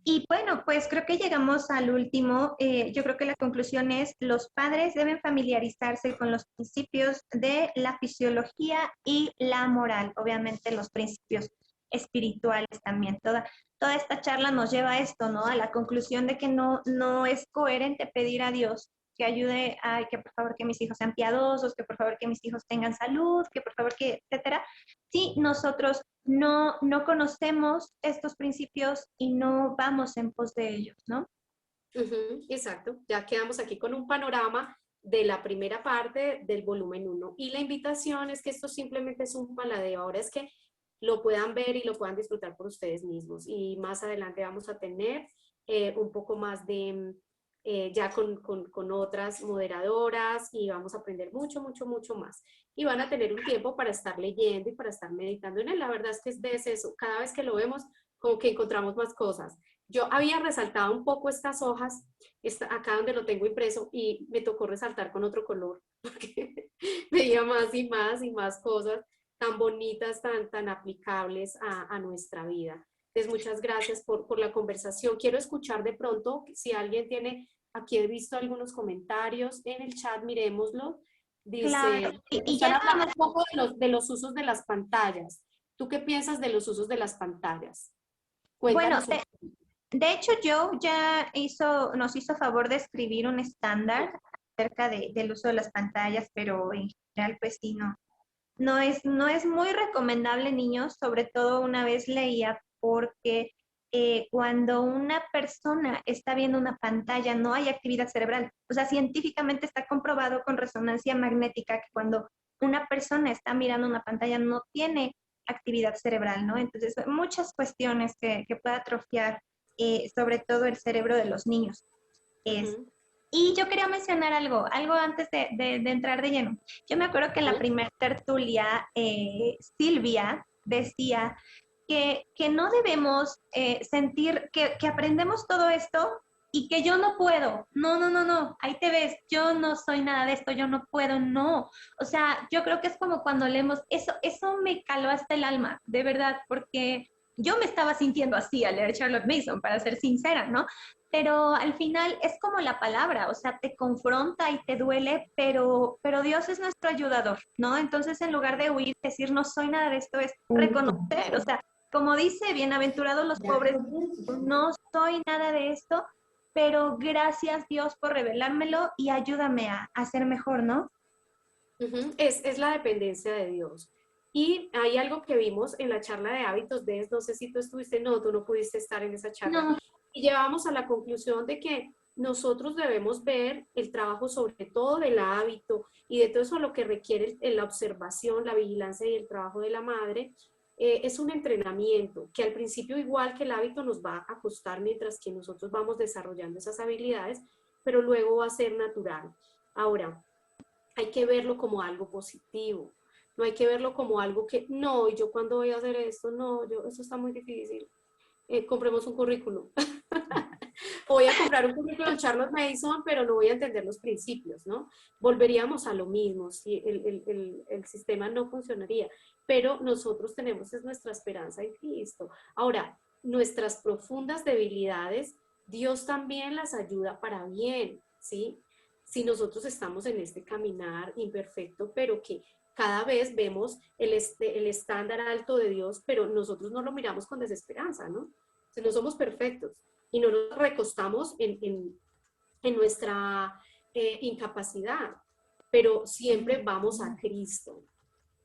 Y bueno, pues creo que llegamos al último. Yo creo que la conclusión es, los padres deben familiarizarse con los principios de la fisiología y la moral, obviamente los principios espirituales también. Toda esta charla nos lleva a esto, ¿no? A la conclusión de que no es coherente pedir a Dios que ayude a que por favor que mis hijos sean piadosos, que por favor que mis hijos tengan salud, que por favor que, etcétera. Si nosotros no conocemos estos principios y no vamos en pos de ellos, ¿no? Exacto, ya quedamos aquí con un panorama de la primera parte del volumen 1 y la invitación es que esto simplemente es un paladeo, ahora es que lo puedan ver y lo puedan disfrutar por ustedes mismos y más adelante vamos a tener un poco más de ya con otras moderadoras y vamos a aprender mucho, mucho, mucho más y van a tener un tiempo para estar leyendo y para estar meditando en él, la verdad es que es eso, cada vez que lo vemos como que encontramos más cosas. Yo había resaltado un poco estas hojas, acá donde lo tengo impreso, y me tocó resaltar con otro color, porque veía más y más y más cosas tan bonitas, tan aplicables a nuestra vida. Entonces, muchas gracias por la conversación. Quiero escuchar de pronto, si alguien tiene, aquí he visto algunos comentarios en el chat, miremoslo. Claro, Dice, y están ya nada hablando más, un poco de los usos de las pantallas. ¿Tú qué piensas de los usos de las pantallas? bueno, Cuéntanos un poco. de hecho yo ya nos hizo favor de escribir un estándar acerca del uso de las pantallas, pero en general pues sí, no es muy recomendable, niños, sobre todo una vez leía, porque cuando una persona está viendo una pantalla no hay actividad cerebral. O sea, científicamente está comprobado con resonancia magnética que cuando una persona está mirando una pantalla no tiene actividad cerebral, ¿no? Entonces, muchas cuestiones que puede atrofiar, sobre todo el cerebro de los niños. Es, Ujú. y yo quería mencionar algo antes de entrar de lleno. Yo me acuerdo que en la primera tertulia, Silvia decía que no debemos sentir que aprendemos todo esto y que yo no puedo. No, ahí te ves, yo no soy nada de esto, yo no puedo, no. O sea, yo creo que es como cuando leemos, eso me caló hasta el alma, de verdad, porque yo me estaba sintiendo así al leer Charlotte Mason, para ser sincera, ¿no? Pero al final es como la palabra, o sea, te confronta y te duele, pero Dios es nuestro ayudador, ¿no? Entonces, en lugar de huir, decir no soy nada de esto, es reconocer, o sea, como dice, bienaventurados los pobres, no soy nada de esto, pero gracias Dios por revelármelo y ayúdame a ser mejor, ¿no? Es la dependencia de Dios. Y hay algo que vimos en la charla de hábitos de, no sé si tú estuviste, no, tú no pudiste estar en esa charla. No, Y llevamos a la conclusión de que nosotros debemos ver el trabajo sobre todo del hábito y de todo eso lo que requiere la observación, la vigilancia y el trabajo de la madre. Es un entrenamiento que al principio, igual que el hábito, nos va a costar mientras que nosotros vamos desarrollando esas habilidades, pero luego va a ser natural. Ahora, hay que verlo como algo positivo, no hay que verlo como algo que, no, yo cuando voy a hacer esto, no, eso está muy difícil, compremos un currículum. Voy a comprar un currículum Charlotte Mason, pero no voy a entender los principios, ¿no? Volveríamos a lo mismo, si el sistema no funcionaría, pero nosotros tenemos es nuestra esperanza en Cristo. Ahora, nuestras profundas debilidades, Dios también las ayuda para bien, ¿sí? Si nosotros estamos en este caminar imperfecto, pero que cada vez vemos el estándar alto de Dios, pero nosotros no lo miramos con desesperanza, ¿no? O sea, no somos perfectos y no nos recostamos en nuestra incapacidad, pero siempre vamos a Cristo,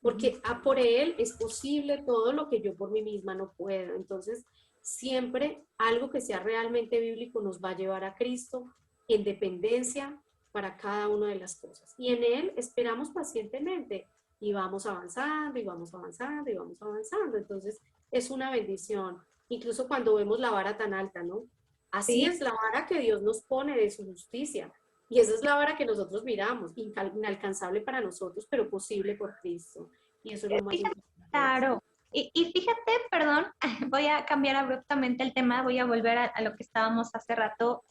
porque por Él es posible todo lo que yo por mí misma no puedo. Entonces, siempre algo que sea realmente bíblico nos va a llevar a Cristo en dependencia para cada una de las cosas. Y en Él esperamos pacientemente. y vamos avanzando y vamos avanzando y vamos avanzando. Entonces es una bendición, incluso cuando vemos la vara tan alta, ¿no? Así Sí. es la vara que Dios nos pone de su justicia. Y esa es la vara que nosotros miramos, inalcanzable para nosotros, pero posible por Cristo. Y eso es lo más Fíjate, importante. claro. Y fíjate, perdón, voy a cambiar abruptamente el tema, voy a volver a lo que estábamos hace rato.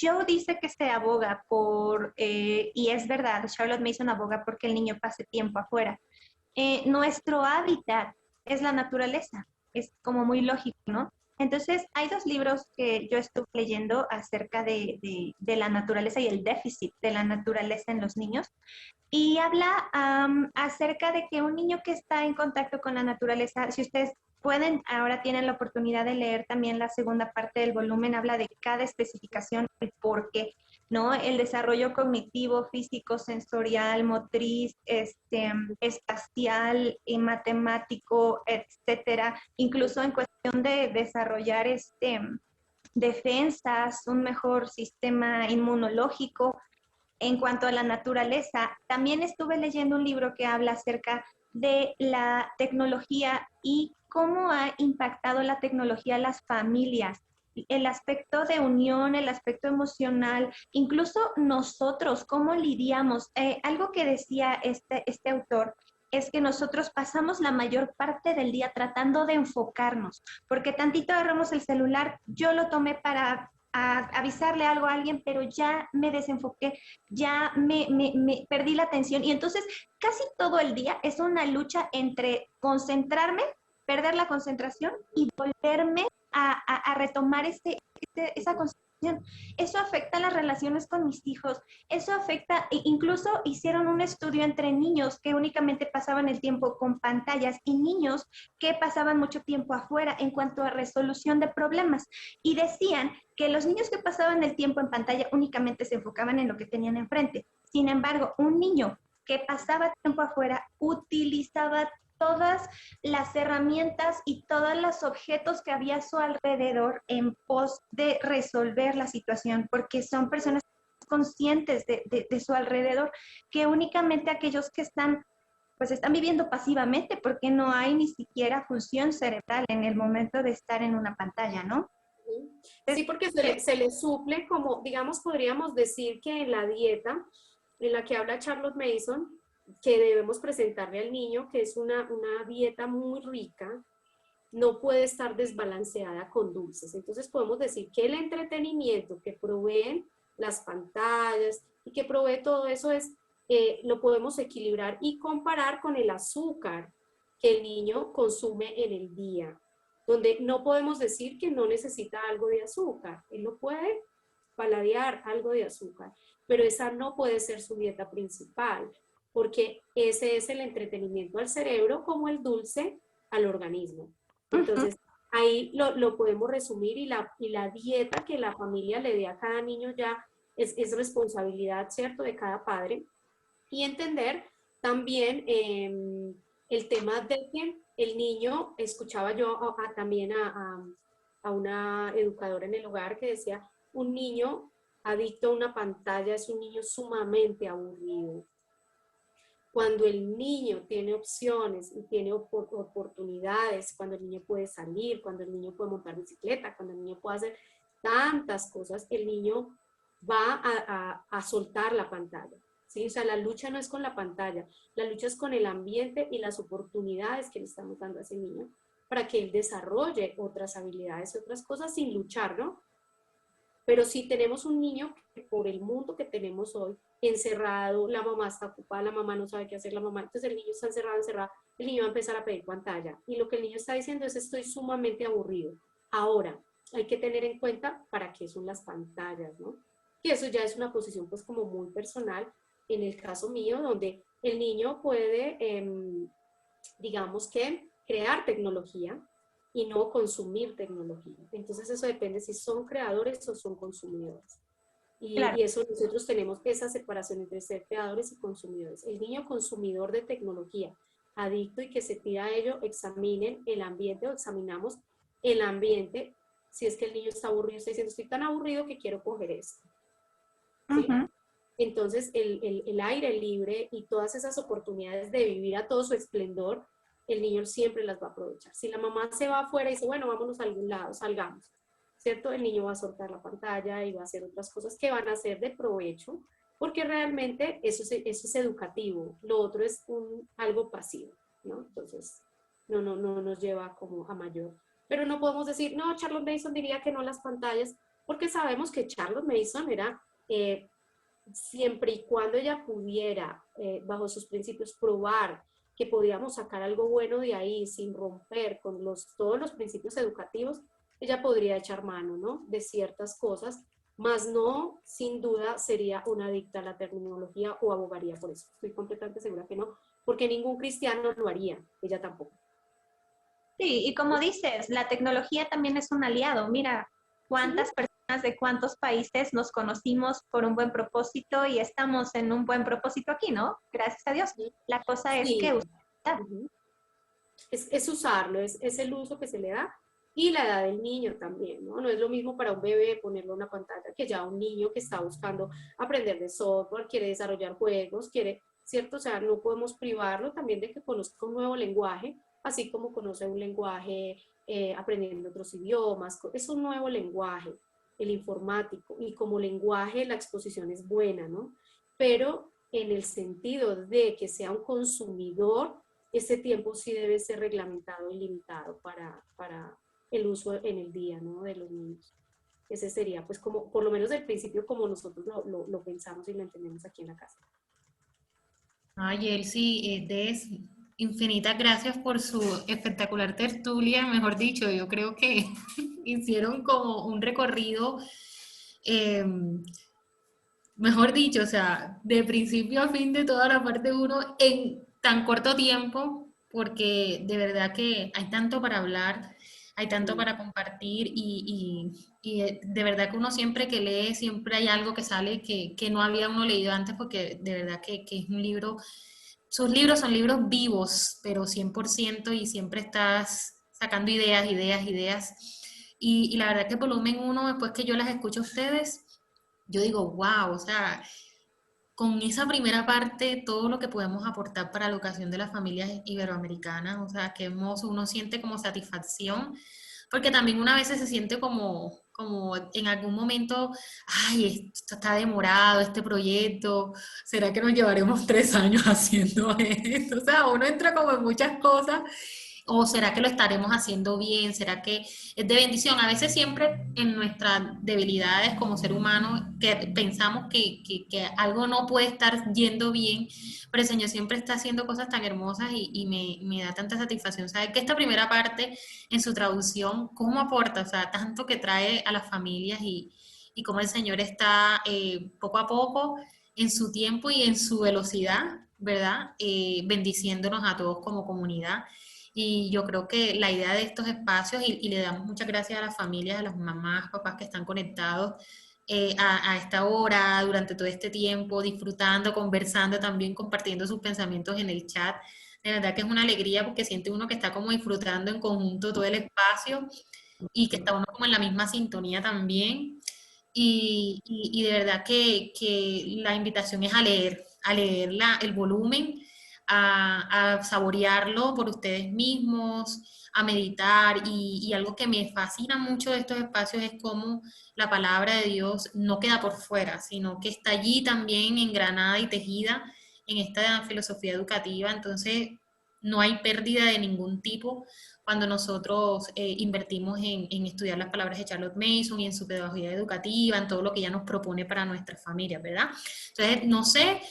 Joe dice que se aboga por, y es verdad, Charlotte Mason aboga porque el niño pase tiempo afuera. Nuestro hábitat es la naturaleza, es como muy lógico, ¿no? Entonces, hay dos libros que yo estuve leyendo acerca de la naturaleza y el déficit de la naturaleza en los niños. Y habla acerca de que un niño que está en contacto con la naturaleza, si ustedes pueden, ahora tienen la oportunidad de leer también la segunda parte del volumen, habla de cada especificación, el por qué, ¿no? El desarrollo cognitivo, físico, sensorial, motriz, espacial, y matemático, etcétera, incluso en cuestión de desarrollar defensas, un mejor sistema inmunológico. En cuanto a la naturaleza, también estuve leyendo un libro que habla acerca de la tecnología y cómo ha impactado la tecnología a las familias, el aspecto de unión, el aspecto emocional, incluso nosotros, cómo lidiamos. Algo que decía este autor es que nosotros pasamos la mayor parte del día tratando de enfocarnos, porque tantito agarramos el celular, yo lo tomé para avisarle algo a alguien, pero ya me desenfoqué, ya me perdí la atención y entonces casi todo el día es una lucha entre concentrarme, perder la concentración y volverme a retomar esa concentración. Eso afecta las relaciones con mis hijos, eso afecta, incluso hicieron un estudio entre niños que únicamente pasaban el tiempo con pantallas y niños que pasaban mucho tiempo afuera en cuanto a resolución de problemas. Y decían que los niños que pasaban el tiempo en pantalla únicamente se enfocaban en lo que tenían enfrente. Sin embargo, un niño que pasaba tiempo afuera utilizaba todas las herramientas y todos los objetos que había a su alrededor en pos de resolver la situación, porque son personas conscientes de su alrededor, que únicamente aquellos que están pues están viviendo pasivamente porque no hay ni siquiera función cerebral en el momento de estar en una pantalla, ¿no? Sí, porque se le suple como, digamos, podríamos decir que en la dieta en la que habla Charlotte Mason, que debemos presentarle al niño, que es una dieta muy rica, no puede estar desbalanceada con dulces. Entonces podemos decir que el entretenimiento que proveen las pantallas y que provee todo eso lo podemos equilibrar y comparar con el azúcar que el niño consume en el día, donde no podemos decir que no necesita algo de azúcar. Él no puede paladear algo de azúcar, pero esa no puede ser su dieta principal, porque ese es el entretenimiento al cerebro como el dulce al organismo. Entonces, ahí lo podemos resumir y la dieta que la familia le dé a cada niño ya es responsabilidad, ¿cierto?, de cada padre. Y entender también el tema de que el niño, escuchaba yo también a una educadora en el hogar que decía, un niño adicto a una pantalla es un niño sumamente aburrido. Cuando el niño tiene opciones y tiene oportunidades, cuando el niño puede salir, cuando el niño puede montar bicicleta, cuando el niño puede hacer tantas cosas, el niño va a soltar la pantalla. ¿Sí? O sea, la lucha no es con la pantalla, la lucha es con el ambiente y las oportunidades que le estamos dando a ese niño para que él desarrolle otras habilidades y otras cosas sin luchar, ¿no? Pero si tenemos un niño que por el mundo que tenemos hoy, encerrado, la mamá está ocupada, la mamá no sabe qué hacer, la mamá, entonces el niño está encerrado, el niño va a empezar a pedir pantalla. Y lo que el niño está diciendo es, estoy sumamente aburrido. Ahora, hay que tener en cuenta para qué son las pantallas, ¿no? Que eso ya es una posición pues como muy personal, en el caso mío, donde el niño puede, digamos que, crear tecnología, y no consumir tecnología. Entonces eso depende si son creadores o son consumidores. Claro. Y eso nosotros tenemos esa separación entre ser creadores y consumidores. El niño consumidor de tecnología, adicto y que se tira a ello, examinen el ambiente o examinamos el ambiente. Si es que el niño está aburrido, está diciendo, estoy tan aburrido que quiero coger esto. ¿Sí? entonces el aire libre y todas esas oportunidades de vivir a todo su esplendor, el niño siempre las va a aprovechar. Si la mamá se va afuera y dice, bueno, vámonos a algún lado, salgamos, ¿cierto? El niño va a soltar la pantalla y va a hacer otras cosas que van a ser de provecho, porque realmente eso es educativo, lo otro es algo pasivo, ¿no? Entonces, no nos lleva como a mayor. Pero no podemos decir, no, Charlotte Mason diría que no a las pantallas, porque sabemos que Charlotte Mason era, siempre y cuando ella pudiera, bajo sus principios, probar que podíamos sacar algo bueno de ahí sin romper con todos los principios educativos, ella podría echar mano, ¿no? De ciertas cosas, más no, sin duda, sería una adicta a la terminología o abogaría por eso. Estoy completamente segura que no, porque ningún cristiano lo haría, ella tampoco. Sí, y como dices, la tecnología también es un aliado. Mira, cuántas personas de cuántos países nos conocimos por un buen propósito y estamos en un buen propósito aquí, ¿no? Gracias a Dios. La cosa es que es usarlo, es el uso que se le da y la edad del niño también, ¿no? No es lo mismo para un bebé ponerle una pantalla que ya un niño que está buscando aprender de software, quiere desarrollar juegos, quiere, ¿cierto? O sea, no podemos privarlo también de que conozca un nuevo lenguaje, así como conoce un lenguaje aprendiendo otros idiomas, es un nuevo lenguaje, el informático, y como lenguaje la exposición es buena, ¿no? Pero en el sentido de que sea un consumidor, ese tiempo sí debe ser reglamentado y limitado para el uso en el día, ¿no? De los niños. Ese sería, pues, como, por lo menos el principio como nosotros lo pensamos y lo entendemos aquí en la casa. Ay, Elsie, Des, infinitas gracias por su espectacular tertulia, mejor dicho, yo creo que hicieron como un recorrido, eh, mejor dicho, o sea, de principio a fin de toda la parte 1 en tan corto tiempo, porque de verdad que hay tanto para hablar, hay tanto para compartir y de verdad que uno siempre que lee, siempre hay algo que sale que no había uno leído antes, porque de verdad que es un libro, sus libros son libros vivos, pero 100% y siempre estás sacando ideas, ideas, ideas. Y la verdad que el volumen 1, después que yo las escucho a ustedes, yo digo, wow, o sea, con esa primera parte, todo lo que podemos aportar para la educación de las familias iberoamericanas, o sea, que hermoso, uno siente como satisfacción, porque también una vez se siente como en algún momento, ay, esto está demorado, este proyecto, ¿será que nos llevaremos 3 años haciendo esto? O sea, uno entra como en muchas cosas. ¿O será que lo estaremos haciendo bien? ¿Será que es de bendición? A veces siempre en nuestras debilidades como ser humano que pensamos que algo no puede estar yendo bien, pero el Señor siempre está haciendo cosas tan hermosas y me da tanta satisfacción saber que esta primera parte en su traducción, cómo aporta, o sea, tanto que trae a las familias y cómo el Señor está poco a poco en su tiempo y en su velocidad, ¿verdad? Bendiciéndonos a todos como comunidad. Y yo creo que la idea de estos espacios, y le damos muchas gracias a las familias, a las mamás, papás que están conectados a esta hora, durante todo este tiempo, disfrutando, conversando, también compartiendo sus pensamientos en el chat. De verdad que es una alegría porque siente uno que está como disfrutando en conjunto todo el espacio y que está uno como en la misma sintonía también. Y de verdad que la invitación es a leer el volumen, a saborearlo por ustedes mismos, a meditar y algo que me fascina mucho de estos espacios es cómo la palabra de Dios no queda por fuera, sino que está allí también engranada y tejida en esta filosofía educativa, entonces no hay pérdida de ningún tipo cuando nosotros invertimos en estudiar las palabras de Charlotte Mason y en su pedagogía educativa, en todo lo que ella nos propone para nuestras familias, ¿verdad? Entonces, no sé,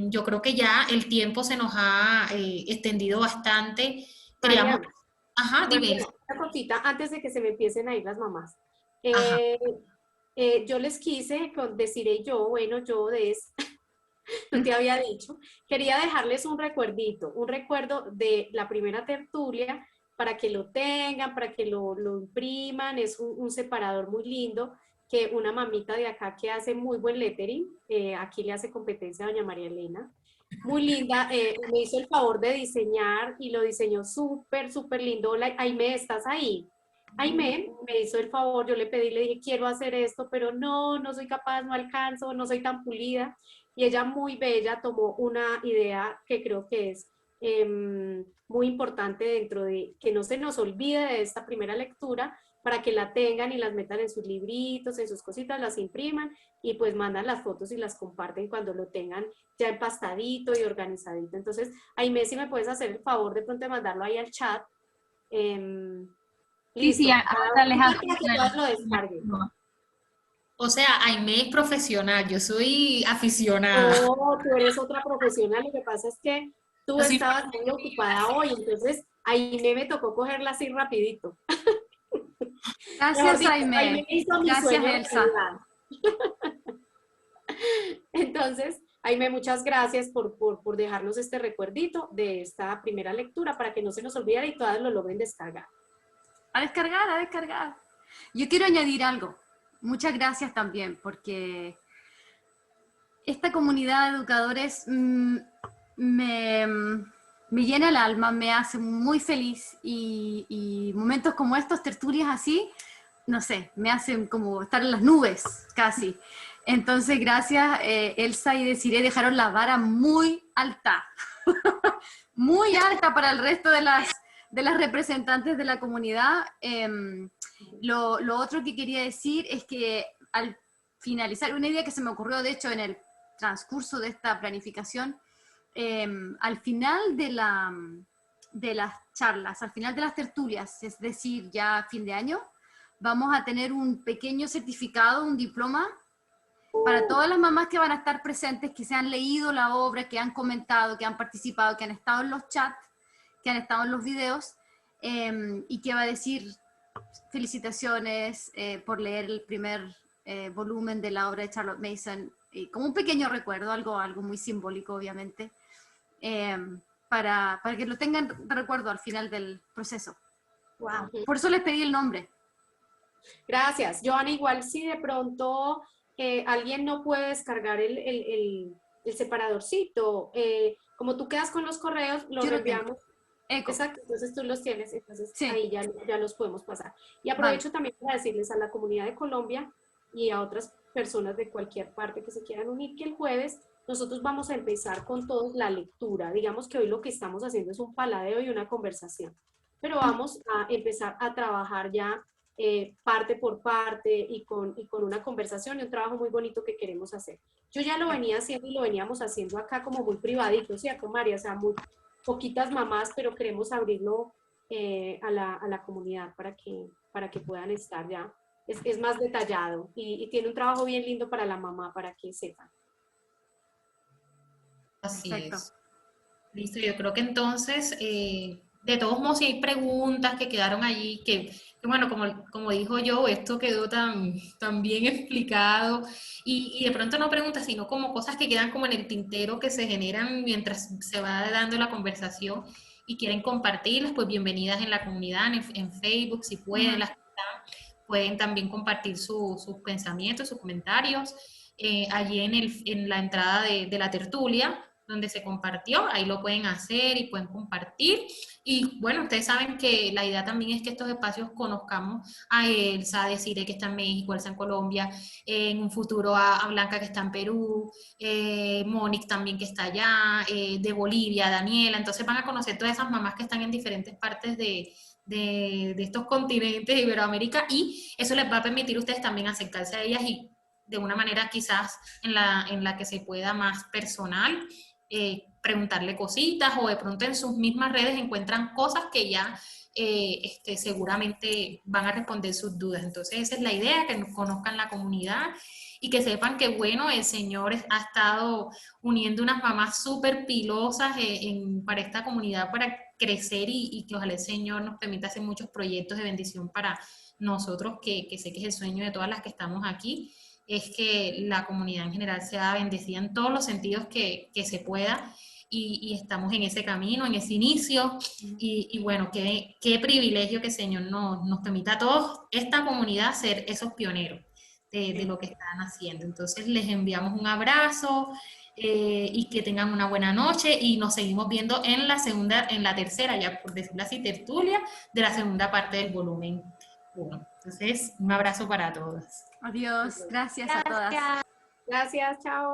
yo creo que ya el tiempo se nos ha extendido bastante. Queríamos... María, Ajá, dime. María, una cosita antes de que se me empiecen a ir las mamás. Ajá. Yo les quise decir yo, bueno, yo no te había dicho, quería dejarles un recuerdo de la primera tertulia para que lo tengan, para que lo impriman, es un separador muy lindo que una mamita de acá que hace muy buen lettering, aquí le hace competencia a doña María Elena, muy linda, me hizo el favor de diseñar y lo diseñó súper, súper lindo. Hola, Aime, ¿estás ahí? Aimee me hizo el favor, yo le pedí, le dije, quiero hacer esto, pero no soy capaz, no alcanzo, no soy tan pulida. Y ella muy bella tomó una idea que creo que es muy importante dentro de que no se nos olvide de esta primera lectura para que la tengan y las metan en sus libritos, en sus cositas, las impriman y pues mandan las fotos y las comparten cuando lo tengan ya empastadito y organizadito. Entonces, Aimee, si me puedes hacer el favor de pronto de mandarlo ahí al chat. Sí, sí, Listo, ahora les hago para que todas lo descarguen. O sea, Aimee es profesional, yo soy aficionada. No, tú eres otra profesional, lo que pasa es que tú Yo soy estabas muy ocupada hoy, entonces ahí me tocó cogerla así rapidito. Mejor Gracias, dicho, Aimee. me hizo mi Gracias, sueño Elsa. realidad. Entonces, Aime, muchas gracias por dejarnos este recuerdito de esta primera lectura para que no se nos olvide y todas lo logren descargar. A descargar, a descargar. Yo quiero añadir algo. Muchas gracias también, porque esta comunidad de educadores me llena el alma, me hace muy feliz y momentos como estos, tertulias así, no sé, me hacen como estar en las nubes casi. Entonces, gracias, Elsa y Desiree dejaron la vara muy alta, muy alta para el resto de las representantes de la comunidad. Lo otro que quería decir es que al finalizar, una idea que se me ocurrió de hecho en el transcurso de esta planificación, al final de las charlas, al final de las tertulias, es decir, ya a fin de año, vamos a tener un pequeño certificado, un diploma, para todas las mamás que van a estar presentes, que se han leído la obra, que han comentado, que han participado, que han estado en los chats, que han estado en los videos, y que va a decir felicitaciones por leer el primer volumen de la obra de Charlotte Mason, como un pequeño recuerdo, algo muy simbólico obviamente, para que lo tengan de recuerdo al final del proceso. Wow. Por eso les pedí el nombre. Gracias. Joana, igual si de pronto alguien no puede descargar el separadorcito, como tú quedas con los correos, los enviamos. Exacto, entonces tú los tienes, entonces sí, ahí ya los podemos pasar. Y aprovecho también para decirles a la comunidad de Colombia y a otras personas de cualquier parte que se quieran unir, que el jueves nosotros vamos a empezar con todos la lectura. Digamos que hoy lo que estamos haciendo es un paladeo y una conversación, pero vamos a empezar a trabajar ya parte por parte y con una conversación y un trabajo muy bonito que queremos hacer. Yo ya lo venía haciendo y lo veníamos haciendo acá como muy privadito, ¿cierto, María? O sea, muy poquitas mamás, pero queremos abrirlo a la comunidad para que puedan estar ya. Es más detallado y tiene un trabajo bien lindo para la mamá, para que sepan. Así es. Listo, yo creo que entonces, de todos modos, si hay preguntas que quedaron allí, que bueno, como dijo yo, esto quedó tan bien explicado, y de pronto no preguntas, sino como cosas que quedan como en el tintero que se generan mientras se va dando la conversación y quieren compartirlas, pues bienvenidas en la comunidad, en Facebook, si pueden, las que están, pueden también compartir sus pensamientos, sus comentarios, allí en la entrada de la tertulia, donde se compartió, ahí lo pueden hacer y pueden compartir. Y bueno, ustedes saben que la idea también es que estos espacios conozcamos a Elsa, a Desiree que está en México, Elsa en Colombia, en un futuro a Blanca que está en Perú, Mónica también que está allá, de Bolivia, Daniela. Entonces van a conocer todas esas mamás que están en diferentes partes de estos continentes de Iberoamérica, y eso les va a permitir a ustedes también acercarse a ellas y de una manera quizás en la que se pueda más personal, preguntarle cositas, o de pronto en sus mismas redes encuentran cosas que ya seguramente van a responder sus dudas. Entonces esa es la idea, que conozcan la comunidad y que sepan que bueno, el Señor ha estado uniendo unas mamás súper pilosas para esta comunidad, para crecer, y que ojalá el Señor nos permita hacer muchos proyectos de bendición para nosotros, que sé que es el sueño de todas las que estamos aquí, es que la comunidad en general sea bendecida en todos los sentidos que se pueda, y estamos en ese camino, en ese inicio, y bueno, qué privilegio que el Señor nos permita a todos, esta comunidad, ser esos pioneros de lo que están haciendo. Entonces les enviamos un abrazo, y que tengan una buena noche, y nos seguimos viendo en la tercera, ya por decirlo así, tertulia de la segunda parte del volumen. Bueno, entonces, un abrazo para todos. Adiós, gracias a todas. Gracias. Gracias, chao.